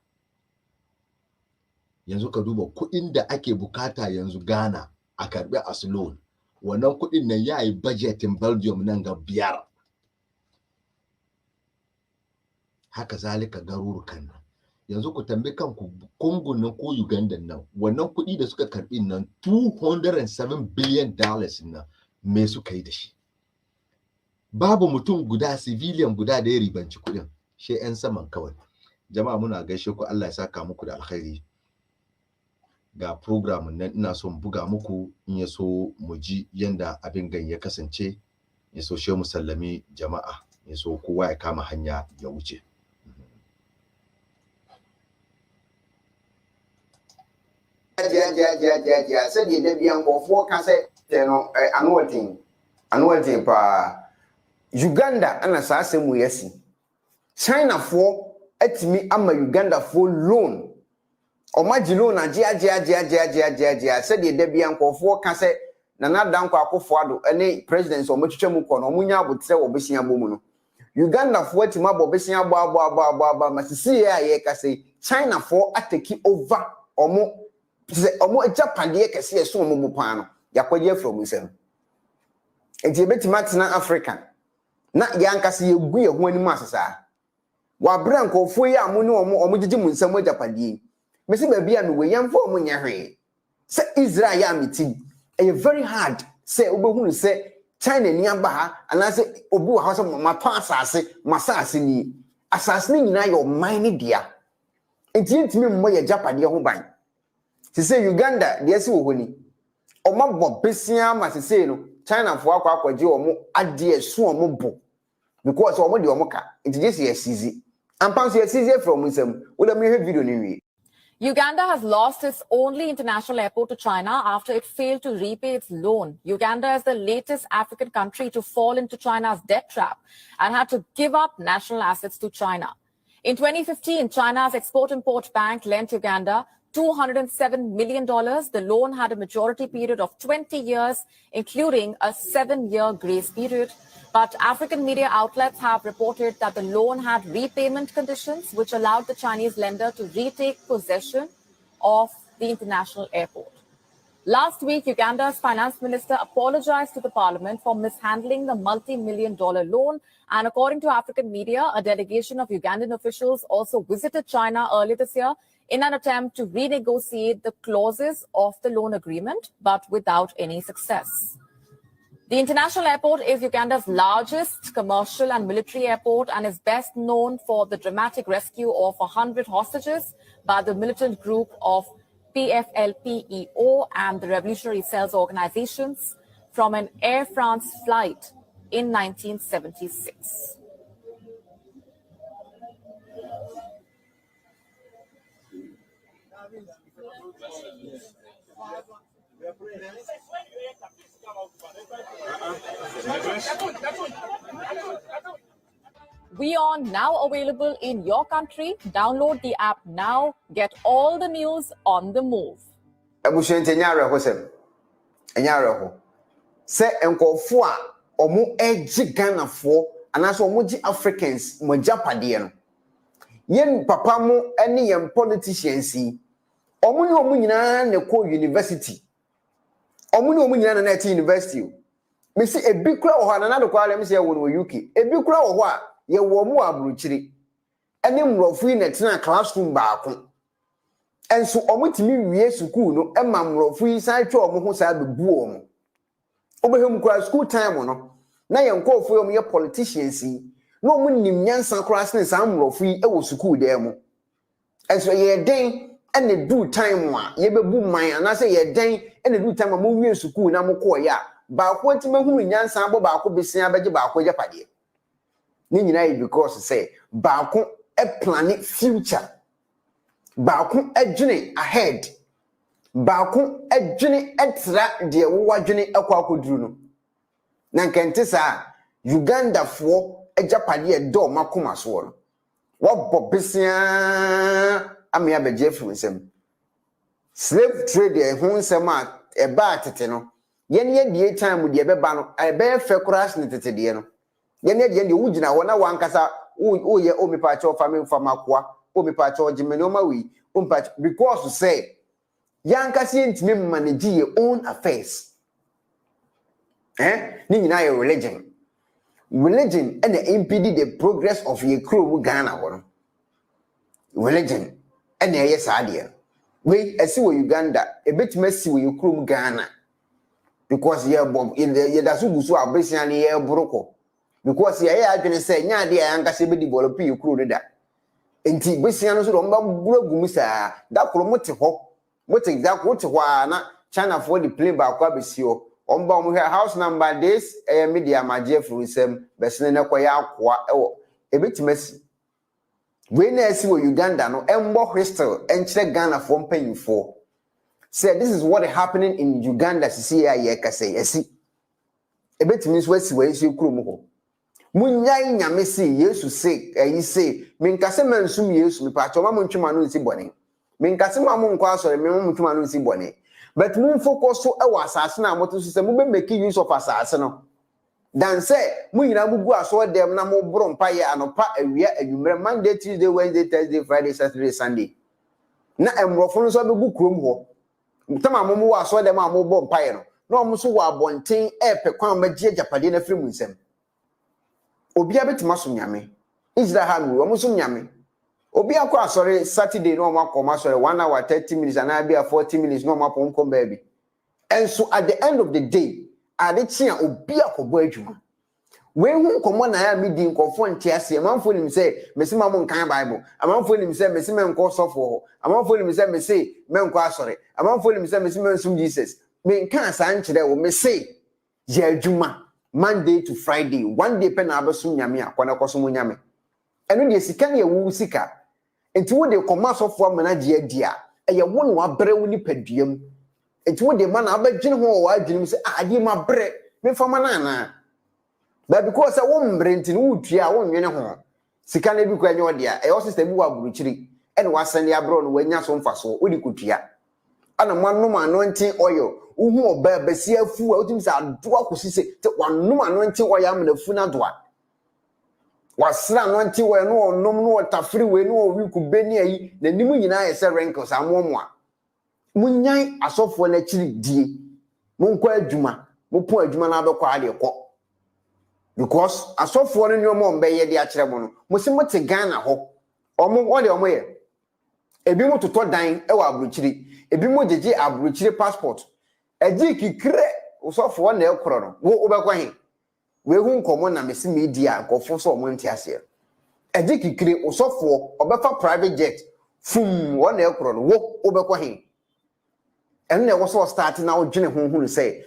Yanzu ka duba kuɗin da ake bukata yanzu Ghana a karɓi as loan. Wannan kuɗin nan ya yi budgetin Belgium nan ga 5. Haka zalika garurukan nan. Yanzu ku tambayi kanku Congo nan ko Uganda nan, wannan kuɗi da suka karɓi nan $207 billion nan me suka yi da shi? Babu mutum guda, civilian guda da ya ribanci kuɗin, shi 'yan saman kawai. Jama'a muna gaishe ku, Allah ya saka muku da alkhairi. Ga program nan ina son buga muku, in ya so mu ji yanda abin gan ya kasance, ya so she mu sallami jama'a, ya so kowa ya kama hanya ya wuce. Sɛdeɛ da bia nkɔfoɔ ka sɛ no anoɔden paa. Uganda ana saa asɛm mu yɛsi. Chinafoɔ atumi ama Ugandafoɔ loan. Ɔmagye loan agye. Sɛdeɛ da bia nkɔfoɔ ka sɛ Nana Dankwa Akufo-Addo ɛne president ɔmotwitwa mu kɔ no ɔmunya abotrɛ wɔ besia bɔ mu no. Ugandafoɔ atumi abɔ besia bɔ ma sisi a yɛka sɛ Chinafoɔ atake over ɔmo Japadeɛ kɛseɛ so ɔmo mu paa no yakɔgye from nsɛm. Enti ebetima tena Africa na yankasa yegu yehu anim asesa. Wabra nkɔfoɔ yi amu ne ɔmo gyegye mu nsɛm Japadeɛ. Mesi ba bia no we yamfo ɔmo nya hwee. Sɛ Israel ya meti ɛyɛ very hard sɛ obehu sɛ China ni aba ha anase obi wɔ ha sɛ matɔ asase ni. Asase ni nyina yɛ ɔman ne dia. Enti ntimi mmɔ yɛ Japadeɛ ho ban. Sise Uganda deɛ si wɔ hɔ ni. Ɔma bɔ besia ma sise no China fo akɔgye ɔmo adeɛ so ɔmo bo. Because ɔmo de ɔmo ka. Enti gye si yɛsizi. Ampa so yɛsizi from nsɛm. Wo da me hwɛ video ni wi. Uganda has lost its only international airport to China after it failed to repay its loan. Uganda is the latest African country to fall into China's debt trap and had to give up national assets to China. In 2015, China's Export-Import Bank lent Uganda $207 million. The loan had a maturity period of 20 years, including a 7-year grace period. But African media outlets have reported that the loan had repayment conditions, which allowed the Chinese lender to retake possession of the international airport. Last week, Uganda's finance minister apologized to the parliament for mishandling the multi-million-dollar loan. And according to African media, a delegation of Ugandan officials also visited China earlier this year in an attempt to renegotiate the clauses of the loan agreement, but without any success. The international airport is Uganda's largest commercial and military airport and is best known for the dramatic rescue of 100 hostages by the militant group of PFLPEO and the Revolutionary Cells organizations from an Air France flight in 1976. We are now available in your country. Download the app now. Get all the news on the move. se enkofo a omo eji Ghana fo anaso omo ji Africans mo japade no yen papa mo ene yen politicians yi omo ni omo nyina na ko university omo ni omo nyina na eti university me si ebi kura wo ha na do kwale me se wo no UK ebi kura wo ho a ye wo mu abruchiri ene mrofu yi na tena classroom baako enso omo timi wie school no e ma mrofu yi san twa omo ho sa bebu omo obehem kura school time no na ye nkofo omo ye politicians yi no omo nim nyansa kura sen san mrofu yi e wo school dem mo enso ye den ene do time a ye bebu man anase ye den ene do time a mo wie school na mo ko ya baako ti mahunu nyansa abo baako besia beje baako japade ni nyina yi because say baako e plan future baako adwene ahead baako adwene etra de wo wadwene akwa akoduru no na nkente sa Uganda fo ajapade e do makoma so no wo besia amia beje finsem slave trade e ho nsem a e ba tete no ye die time de be ba no e be fe crash ne tete de no ye de wugina ho na wankasa wo ye o mi pa cho family famakoa o mi pa cho jimene o ma wi o mi pa because say yankasa ntimi manage your own affairs ni nyina your religion and impede the progress of your crew Ghana ho religion and yes idea we asi wo Uganda e betima si wo your crew Ghana because ye bob in the ye dasu gusu abesia ne ye boroko because ye adwene say nya de yankasa be develop your crew da enti besia no so do mba buragu saa da kro mote ho mote da kro te ho na China for the play back abesio omba omo house number this media magie fruisem besene ne koya akwa ewo ebetimasi we na asi wo Uganda no embo hostel enchire Ghana for mpanyifo say this is what is happening in Uganda sisi ya ye kase asi ebetimi so asi we isi kuro mu ho munyai nyame si Yesu say yi say minkase mansum Yesu mi pa choma mo ntwema no nsi bone minkase ma mo nkwa asore me mo ntwema no nsi bone but mun focus so e wa asase na moto so say mo be make use of asase no dan say mu nyina mugu aso dem na mo bro mpa ye anopa awia awumre Monday Tuesday Wednesday Thursday Friday Saturday Sunday na emrofo no so be gu krom ho tama mo mo aso dem a mo bo mpa ye no na o mo so wa abonten epe kwan magye japade na firi mu nsem obi abetima so nyame Israel ha no o mo so nyame obi akọ asore Saturday no ma koma asore 1 hour 30 minutes and I be 40 minutes no ma pon baby and so at the end of the day ade tia obi akobo adwuma we hu komo na ya medi nkofo ntiase manfo nim say mesi ma mo nkan Bible amanfo nim say mesi men nko sofo ho amanfo nim say mesi men nko asore amanfo nim say mesi men sum Jesus me nkan san kire wo mesi je adwuma Monday to Friday one day pe na abesum nyame akona kosom nyame eno de sika na ye wu sika enti wo de koma sofo amanaje adia eye wo no abre wo ni paduam enti wo de ma na abadwene ho wo adwene se ade ma bre me fama na na but because wo mbre enti wo tua wo nwene ho sika na bi kwa nye odia e system bi wa buruchiri ene wasane abro no wanya so mfaso wo di kotua ana manum anointing oil uhu oba besi afu a utim sa do akosise te wanum anointing oil am na fu na doa wasra anointing oil no onom no tafiri we no wiku beni ayi na nimu nyina ye se wrinkles amomo a munyan asofo na chiri die monko adwuma mopo adwuma na abekọ ade kọ because asofo no nyomo mbe ye de akire mo no mosimte Ghana ho omo wode omo ye ebi mo toto dan e wa abruchiri ebi mo jeje abruchiri passport eji kikire usofo na ekoro no wo obekwa he we hu nkomo na mesi media nkofo so omo ntiase eji kikire usofo obefa private jet fum wo na ekoro no wo obekwa he enne wo so start na wo dwene honhunu say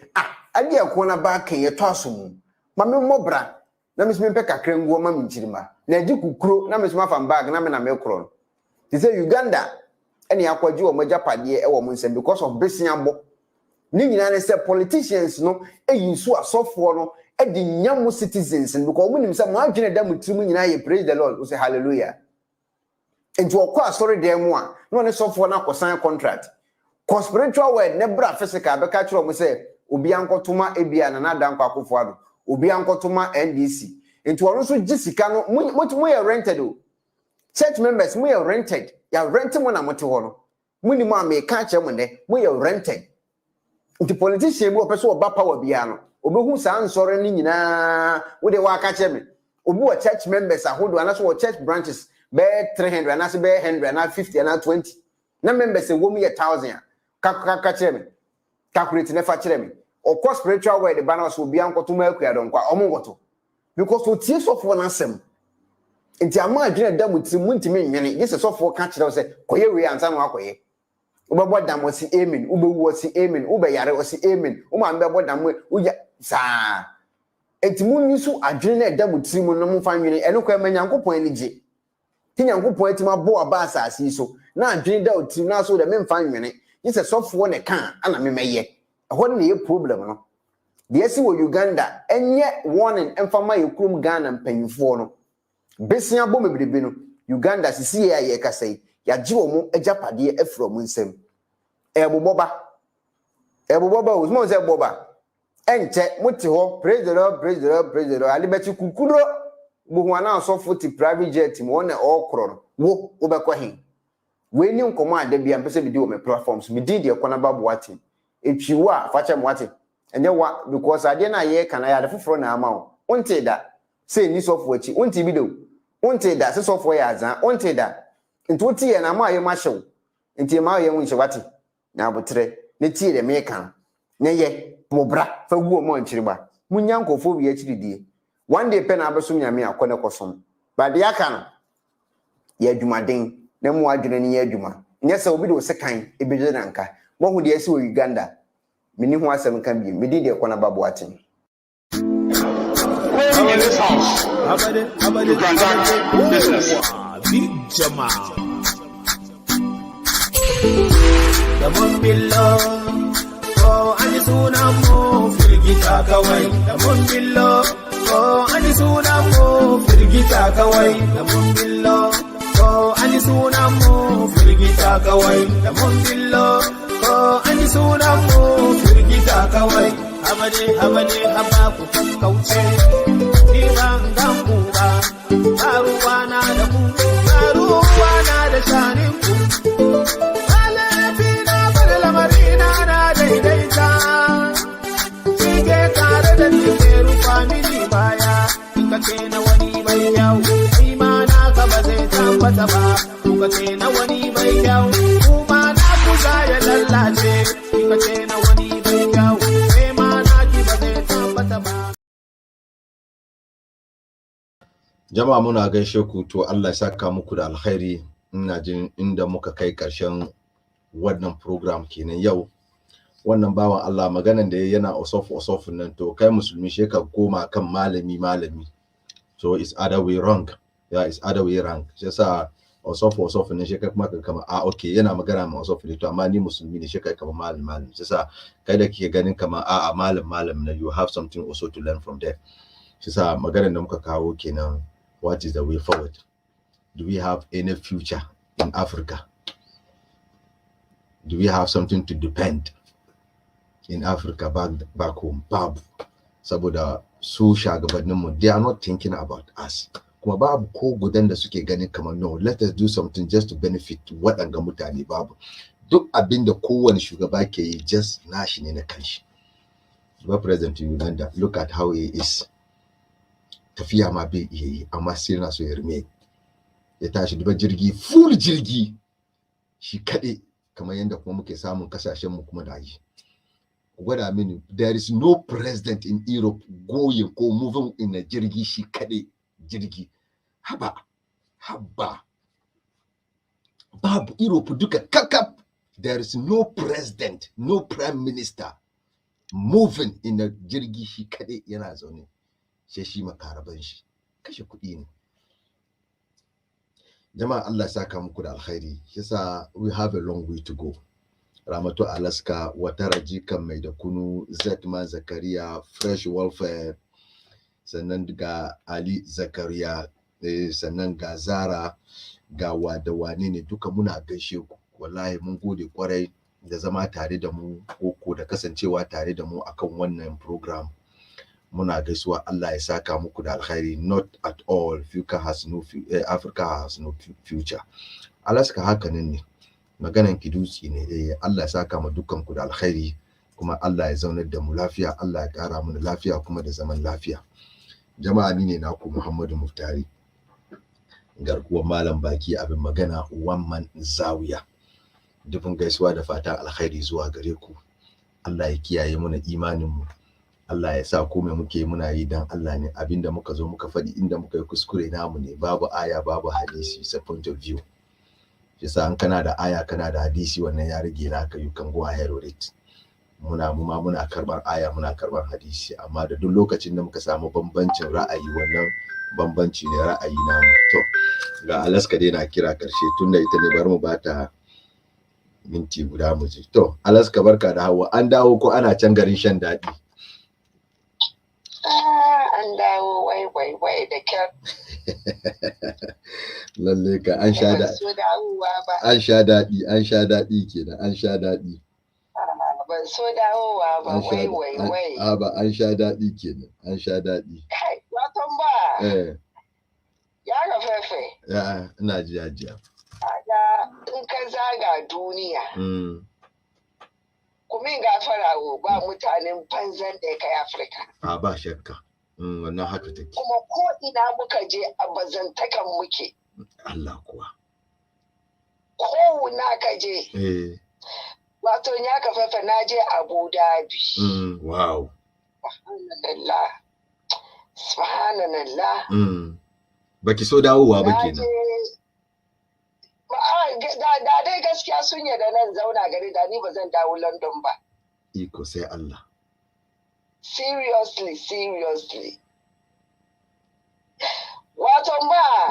ade ekwo na ba kan ye to asom mame mobra na mesi me peka krenguo mame nchirima na eji kukuro na mesi mafa bag na me na me ekoro no they say Uganda ene akwaji wo majapade e wo nsem because of besiabo ni nyina ne say politicians no eyinsu asofo no e di nyam citizens because wo nim say mo adwene da mutimu nyina ye praise the Lord we say hallelujah enti okọ asori dem a no ne sofo na kosan contract spiritual word ne bra physical be ka kiro mo say obi ankotoma ebia na Nana Akufo-Addo obi ankotoma NDC into ono so gisika no mo ye rented o church members mo ye rented ya renting mo na mo te ho no muni mo ameka che mo ne mo ye rented into politician bi opeso oba power bia no obehu sa ansore ni nyina wo de wa aka che me obi wo church members ahodo anaso wo church branches be 300 anaso be 100 na 50 na 20 na members wo mu ye 1000 ka che me calculate never chere me of course spiritual word the banners will be ankotoma akuado nkwa omongoto because what tears of one asem nti ama adwene da mutim muntimi nwene yese sofo ka chere say koye we ansa no akoye ubebo dam osi amen ubewu osi amen ubeyare osi amen uma mbebo dam uya sa enti munyisu adwene da mutim no mfa nwene eno kwa manyankopon ani je ti nyankopon atima bo aba asase so na adwene da otim na so de memfa nwene yese sofo ne kan ana memeye ehon ne problem no de esi wo Uganda enye warning emfama yekrum Ghana mpanyifo no besia bo mebrebe no Uganda sisi ya ye kasai ya ji omo ejapade efro mu nsem eboboba uzmo ze boba enche muti ho praise the Lord alibeti kukuro buhwa na asofo ti private jet mo na okro wo obekwa hin we ni nkomo ade bia mpese bi di o me platforms mi di de ekona babu wati etwiwa fache mo wati enye wa because ade na ye kana ya de foforo na ama wo unti da say ni sofo achi unti bi do unti da se sofo ya azan unti da ntuti ye na ma ye ma hyew nti ma ye nwunche wati na abotre ne tie de me kan ne ye pobra fa guo mo nchiriba munya nkofo wi achiridie one day pen abeso nyame akone kosom ba de aka no ye adwumaden na mu adwene ne ye adwuma nyese obi de o sekan ebeje nanka mo hu de esi wo Uganda mini ho asem kan bi me di de kona babo atin in this house business big jama the mon billo oh ani suna mo firgita kawai the mon billo oh ani suna mo firgita kawai the mon billo oh ani suna mo firgita kawai the mon billo oh ani suna mo firgita kawai abade haba ku kauce ni ban dan ku ba aruwana da ku aruwana da shanin ku alafina badala marina na daidaita kike tare da kike rufa mini baya kika ce na wani bai yau ai ma na ka ba zai tabbata ba kuka ce na wani bai yau kuma na ku ya lallace kika ce na wani bai yau ai ma na ki ba zai tabbata ba. Jama'a muna gaishe ku to Allah ya saka muku da alkhairi. Ina jin inda muka kai karshen wannan program kenan yau. Wannan bawan Allah maganan da yana osof nan to kai musulmi she ka koma kan malami. So it's other way wrong. Yeah, it's other way wrong. Shi yasa osof ne she ka kuma kama okay yana magana ma osof ne to amma ni musulmi ne she kai kama malami. Shi yasa kai da kike ganin kama malam na you have something also to learn from there. Shi yasa maganan da muka kawo kenan. What is the way forward? Do we have any future in Africa? Do we have something to depend in Africa back home? Babu. Saboda su shagabanninmu, they are not thinking about us. Kuma babu ko gudan da suke ganin kamar no, let us do something just to benefit waɗanga mutane babu. Duk abin da kowane shugaba ke yi just nashi ne na kanshi. The president in Uganda, look at how he is. Tafiya ma bai iya yi amma sai na so ya rime ya tashi duba jirgi full jirgi shi kade kamar yanda kuma muke samun kasashen mu kuma da yi gwada mini there is no president in Europe going or moving in a jirgi shi kade jirgi haba babu Europe duka kakap there is no president no prime minister moving in a jirgi shi kade yana zaune sai shi makaraban shi kashe kuɗi ne. Jama'a Allah saka muku da alkhairi. Yasa we have a long way to go. Ramatu Alaska, Watara Jikan mai da kunu, Zetman Zakaria, Fresh Welfare, sannan ga Ali Zakaria, sannan ga Zara, ga wada wane ne duka muna gaishe ku. Wallahi mun gode kwarai da zama tare da mu ko da kasancewa tare da mu akan wannan program. Muna gaisuwa, Allah ya saka muku da alkhairi. Not at all, Africa has no future. Alaska hakanin ne, maganan kidusi ne. Allah ya saka mu dukkan ku da alkhairi, kuma Allah ya zaunar da mu lafiya, Allah ya kara mu lafiya kuma da zaman lafiya. Jama'a, ni ne naku Muhammadu Muftari, garkuwar malam baki, abin magana, one man zawiya. Dubin gaisuwa da fatan alkhairi zuwa gare ku. Allah ya kiyaye mana imanin mu, Allah ya sa komai muke muna yi dan Allah ne. Abinda muka zo muka faɗi inda muka yi kuskure namu ne, babu aya babu hadisi, it's a point of view. Yasa an kana da aya kana da hadisi, wannan ya rage naka, you can go ahead with it. Muna karɓar aya, muna karɓar hadisi, amma da duk lokacin da muka samu bambancin ra'ayi, wannan bambanci ne ra'ayi namu. To ga Alaska dai na kira karshe, tunda ita ne, bari mu bata minti guda mu je. To Alaska, barka da hawa. An dawo ko ana can garin shan daɗi? An dawo wai da kyar. Lalle ka an sha daɗi. An sha daɗi kenan, an sha daɗi. Ban so dawowa ba, wai. Ba an sha daɗi kenan, an sha daɗi. Kai, waton ba. Ya ga fefe. Ya, ina ji ajiya. Kaga in ka zaga duniya. Kuma gafara ba mutanen banzan da ya kai Afirka. Ba shakka. Wannan haka take. Kuma ko ina muka je a bazantakan muke. Allah kuwa. Ko na ka je. Wato ya ka fafa, na je Abu Dhabi. Wow. Subhanallah. Baki so dawowa ba kenan. Da dai gaskiya sun yarda nan zauna gari, da ni ba zan dawo London ba. Iko sai Allah. Seriously. Wato ba.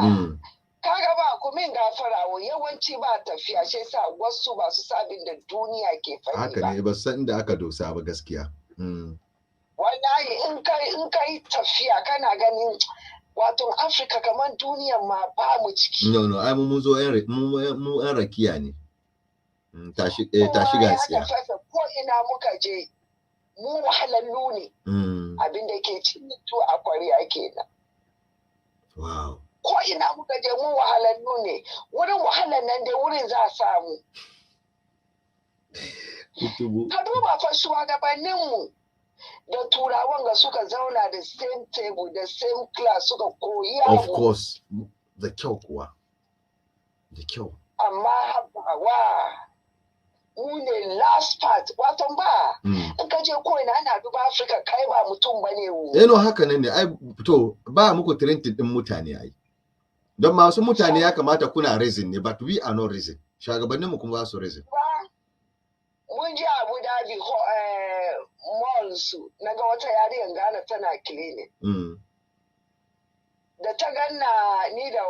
Kaga ba kumin gafara, yawanci ba tafiya, shi yasa wasu ba su sabin da duniya ke fari ba. Haka ne, ba san inda aka dosa ba gaskiya. Wallahi in kai tafiya kana ganin wato Afirka kamar duniyan ma ba mu ciki. No, ai mun zo mu yan rakiya ne. Tashi gaskiya. Ko ina muka je mu wahalallu ne. Abin da ke cin to a kwariya kenan. Wow. Ko ina muka je mu wahalallu ne, wurin wahalar nan dai wurin za a samu. Ka duba fa shugabanninmu da turawan ga suka zauna da same table da same class suka koyi abu. Of course, da kyau kuwa, da kyau. Amma haɓawa mu ne last part, wato ba in ka je ko ina ana duba Afirka, kai ba mutum bane wo. No, haka ne, ai to ba muku trending din mutane ai. Don masu mutane ya kamata kuna raising ne, but we are not raising. Shagabannin mu kuma ba su raising. Mun je Abu Dhabi mall su, naga wata yariyar Ghana tana clinic. Da ta ganna ni da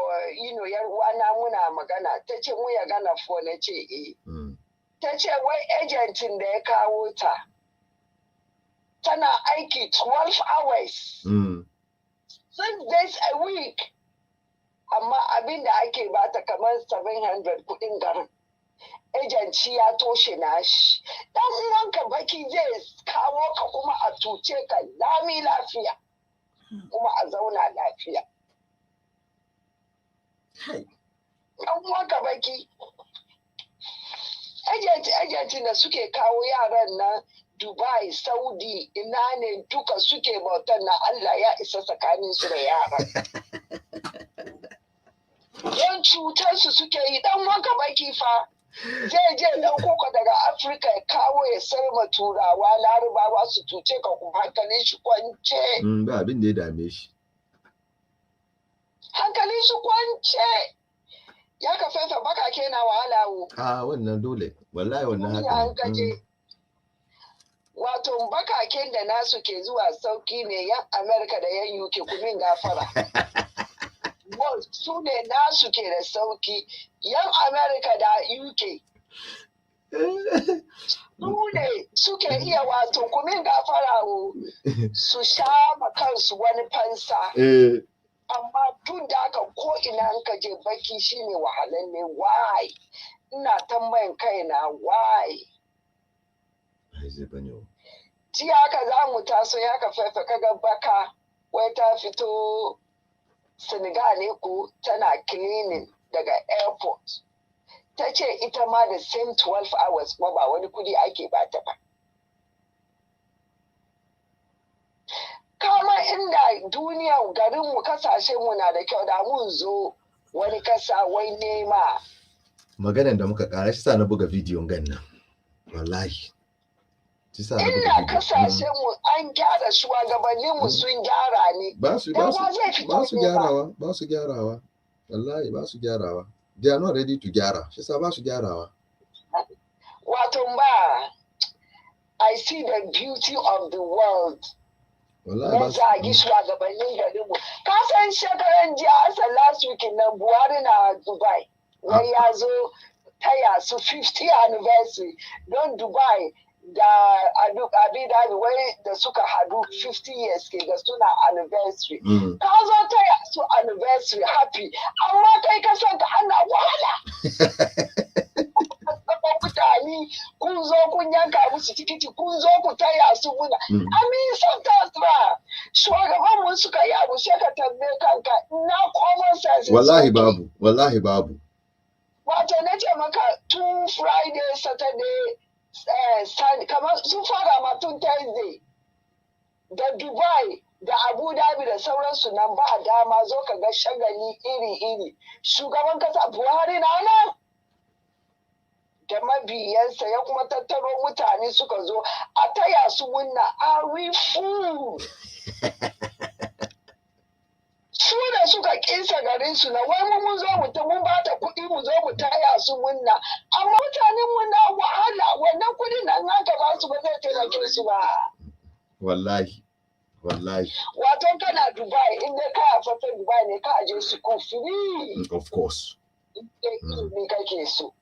yar uwana muna magana, ta ce mu ya gana fo, na ce eh. Ta ce wai agentin da ya kawo ta tana aiki 12 hours. 6 days a week. Amma abin da ake bata kamar 700 kudin garin. Agency ya toshe nashi. Dan uwanka baki zai kawo ka kuma a tuce ka lami lafiya. Kuma a zauna lafiya. Dan uwanka baki. Agency da suke kawo yaran na Dubai, Saudi, ina ne duka suke bautan na Allah ya isa tsakanin su da yaran. Yan cutar su suke yi, dan wanka baki fa zai je dauko ka daga Afirka ya kawo ya sarma turawa Larabawa su tuce ka kuma hankalin shi kwance. Ba abin da ya dame shi. Hankalin shi kwance. Ya ka fefa baka na wahala wo. Wannan dole. Wallahi wannan haka. Wato bakaken da nasu ke zuwa sauki ne, yan Amerika da yan UK kumin gafara. Su ne nasu ke da sauki, yan Amerika da UK. Su ne suke iya wato kumin gafara wo su sha kansu wani fansa. Amma duk da haka ko ina ka je baki shine wahalalle, why? Ina tambayan kaina why? easy bane. Jiya haka za mu taso ya ka fefe kaga baka wai ta fito Senegal ne ko tana cleaning daga airport. Ta ce ita ma da same 12 hours kuma ba wani kudi ake bata ba. Kama inda duniya garinmu kasashenmu na da kyau da mun zo wani kasa wai nema. Maganan da muka kara shi sa na buga bidiyon gannan. Wallahi. Inda kasashenmu an gyara shugabanninmu sun gyara ne. Ba su gyarawa. Wallahi ba su gyarawa. They are not ready to gyara. Shi sa ba su gyarawa. Wato ba, I see the beauty of the world. Wallahi ba su zagi shugabannin garinmu. Ka san shekaran jiya asa last week na Buhari na Dubai. Wai ya zo taya su 50th anniversary don Dubai da Abu Dhabi wai da suka hadu 50 years ke ga suna anniversary. Ka zo taya su anniversary happy, amma kai ka san ka ana wahala. Mutane kun zo kun yanka musu tikiti kun zo ku taya su muna. I mean sometimes ba shugaban mun suka yi abu sai ka tambaye kanka na common sense. Wallahi babu. Wato na ce maka tun Friday, Saturday, Sunday, kamar sun fara ma tun Thursday da Dubai da Abu Dhabi da sauransu nan ba dama zo ka ga shagali iri-iri. Shugaban kasa Buhari na nan da mabiyansa ya kuma tattaro mutane suka zo a taya su munna a food. Su da suka kinsa garin su na wai mun zo mun ba ta kuɗi mu zo mu taya su munna, amma mutanen mu na wahala wannan kuɗin nan naka ba su ba zai taimake su ba. Wallahi. Wato kana Dubai in dai ka fafa Dubai ne ka aje su ko free. Of course. Me kake so.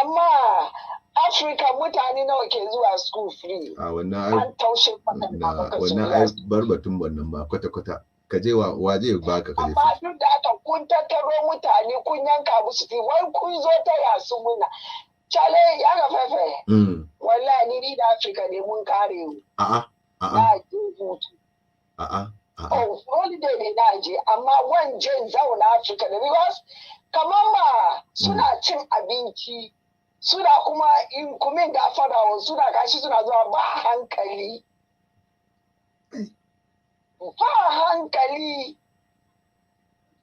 Amma Africa mutane nawa ke zuwa school free. An taushe wannan ai barbatun wannan ba kwata-kwata. Ka je waje baka ka je. Amma duk da aka kun tattaro mutane kun yanka musu fi wai kun zo ta yasu muna. Chale ya ga fefe. Wallahi ni da Africa ne mun kare mu. Na ji hutu. Oh, holiday ne na je amma wanje zauna Africa ne because kamar ma suna cin abinci suna kuma in kumin gafara suna gashi suna zuwa ba hankali. Ba hankali.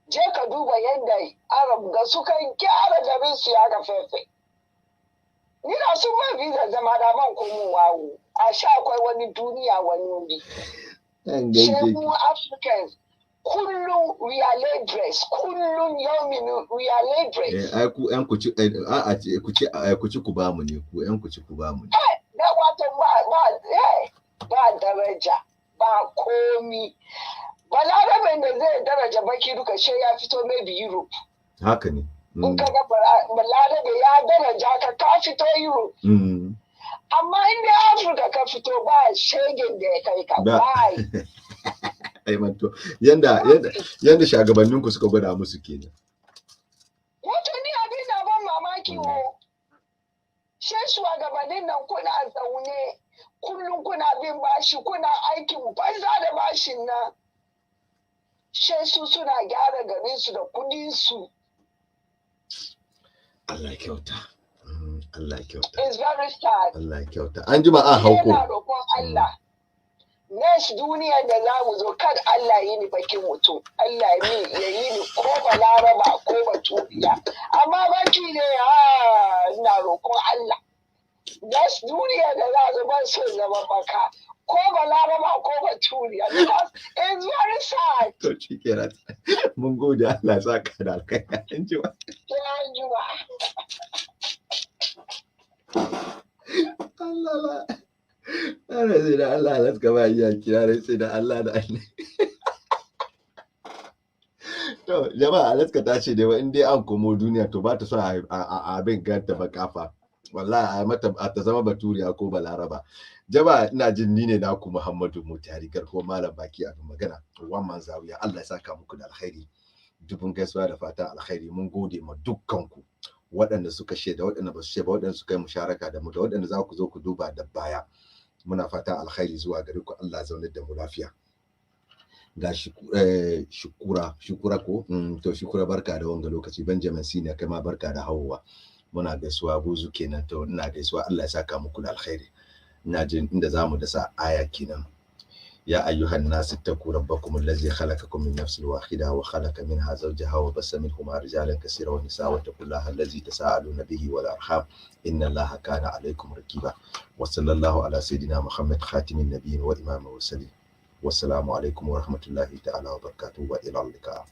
Je ka duba yadda Arab ga suka gyara garin su ya ga fefe. Ni na sun ma visa zama da man kuma wawo. A sha akwai wani duniya wani wuri. Shemu Africans kullum we are laborers, kullum yaumin we are laborers. Ai ku ƴan ku ci ku ba mu ne, ku ƴan ku ci ku ba mu ne. Da wato ba daraja, ba komi. Balaraben da zai daraja baki duka she ya fito maybe Europe. Haka ne. In ka ga balarabe ya daraja ka fito Europe. Amma in da Africa ka fito ba shegen da ya kai ka bai. Ai manto yanda shagabannin ku suka gwada musu kenan. Wato ni abin da ban mamaki wo. She shugabannin nan kuna zaune kullum kuna bin bashi kuna aikin banza da bashin nan. She su suna gyara garin su da kudin su. Allah kyauta. Allah kyauta. It's very sad. Allah kyauta. An jima a hauko. Ina roƙon Allah. Next duniya da za mu zo kad Allah yi ni bakin mutum. Allah ya yi ni ko balaraba ko baturiya. Amma baki ne ina roƙon Allah. Next duniya da za zo ban so zama baka. Ko balaraba ko baturiya. Because it's very sad. To shi kira. Mun gode Allah saka da alkai. An jima. An jima. Allah ana sai da Allah laska ba iya kira sai da Allah da Allah. To jama'a laska ta ce dai in dai an komo duniya to ba ta so a abin ganta ba kafa. Wallahi a mata ta zama baturiya ko balaraba. Jama'a ina jin ni ne naku Muhammadu Mutari garko malam baki a magana. Wannan zawiya Allah ya saka muku da alkhairi. Dubun gaisuwa da fatan alkhairi mun gode ma dukkan ku waɗanda suka shaida, waɗanda ba su shaida, waɗanda suka yi musharaka da mu, da waɗanda za ku zo ku duba da baya. Muna fatan alkhairi zuwa gare ku. Allah zaunar da mu lafiya. Ga shukura ko to shukura, barka da wanga lokaci. Benjamin Sina, kai ma barka da hawowa. Muna gaisuwa buzu kenan, to ina gaisuwa. Allah ya saka muku da alkhairi. Ina jin inda zamu dasa aya kenan. يا أيها الناس اتقوا ربكم الذي خلقكم من نفس واحدة وخلق منها زوجها وبث منهما رجالا كثيرا ونساء واتقوا الله الذي تساءلون به والأرحام إن الله كان عليكم رقيبا وصلى الله على سيدنا محمد خاتم النبيين وإمام المرسلين والسلام عليكم ورحمة الله تعالى وبركاته وإلى اللقاء.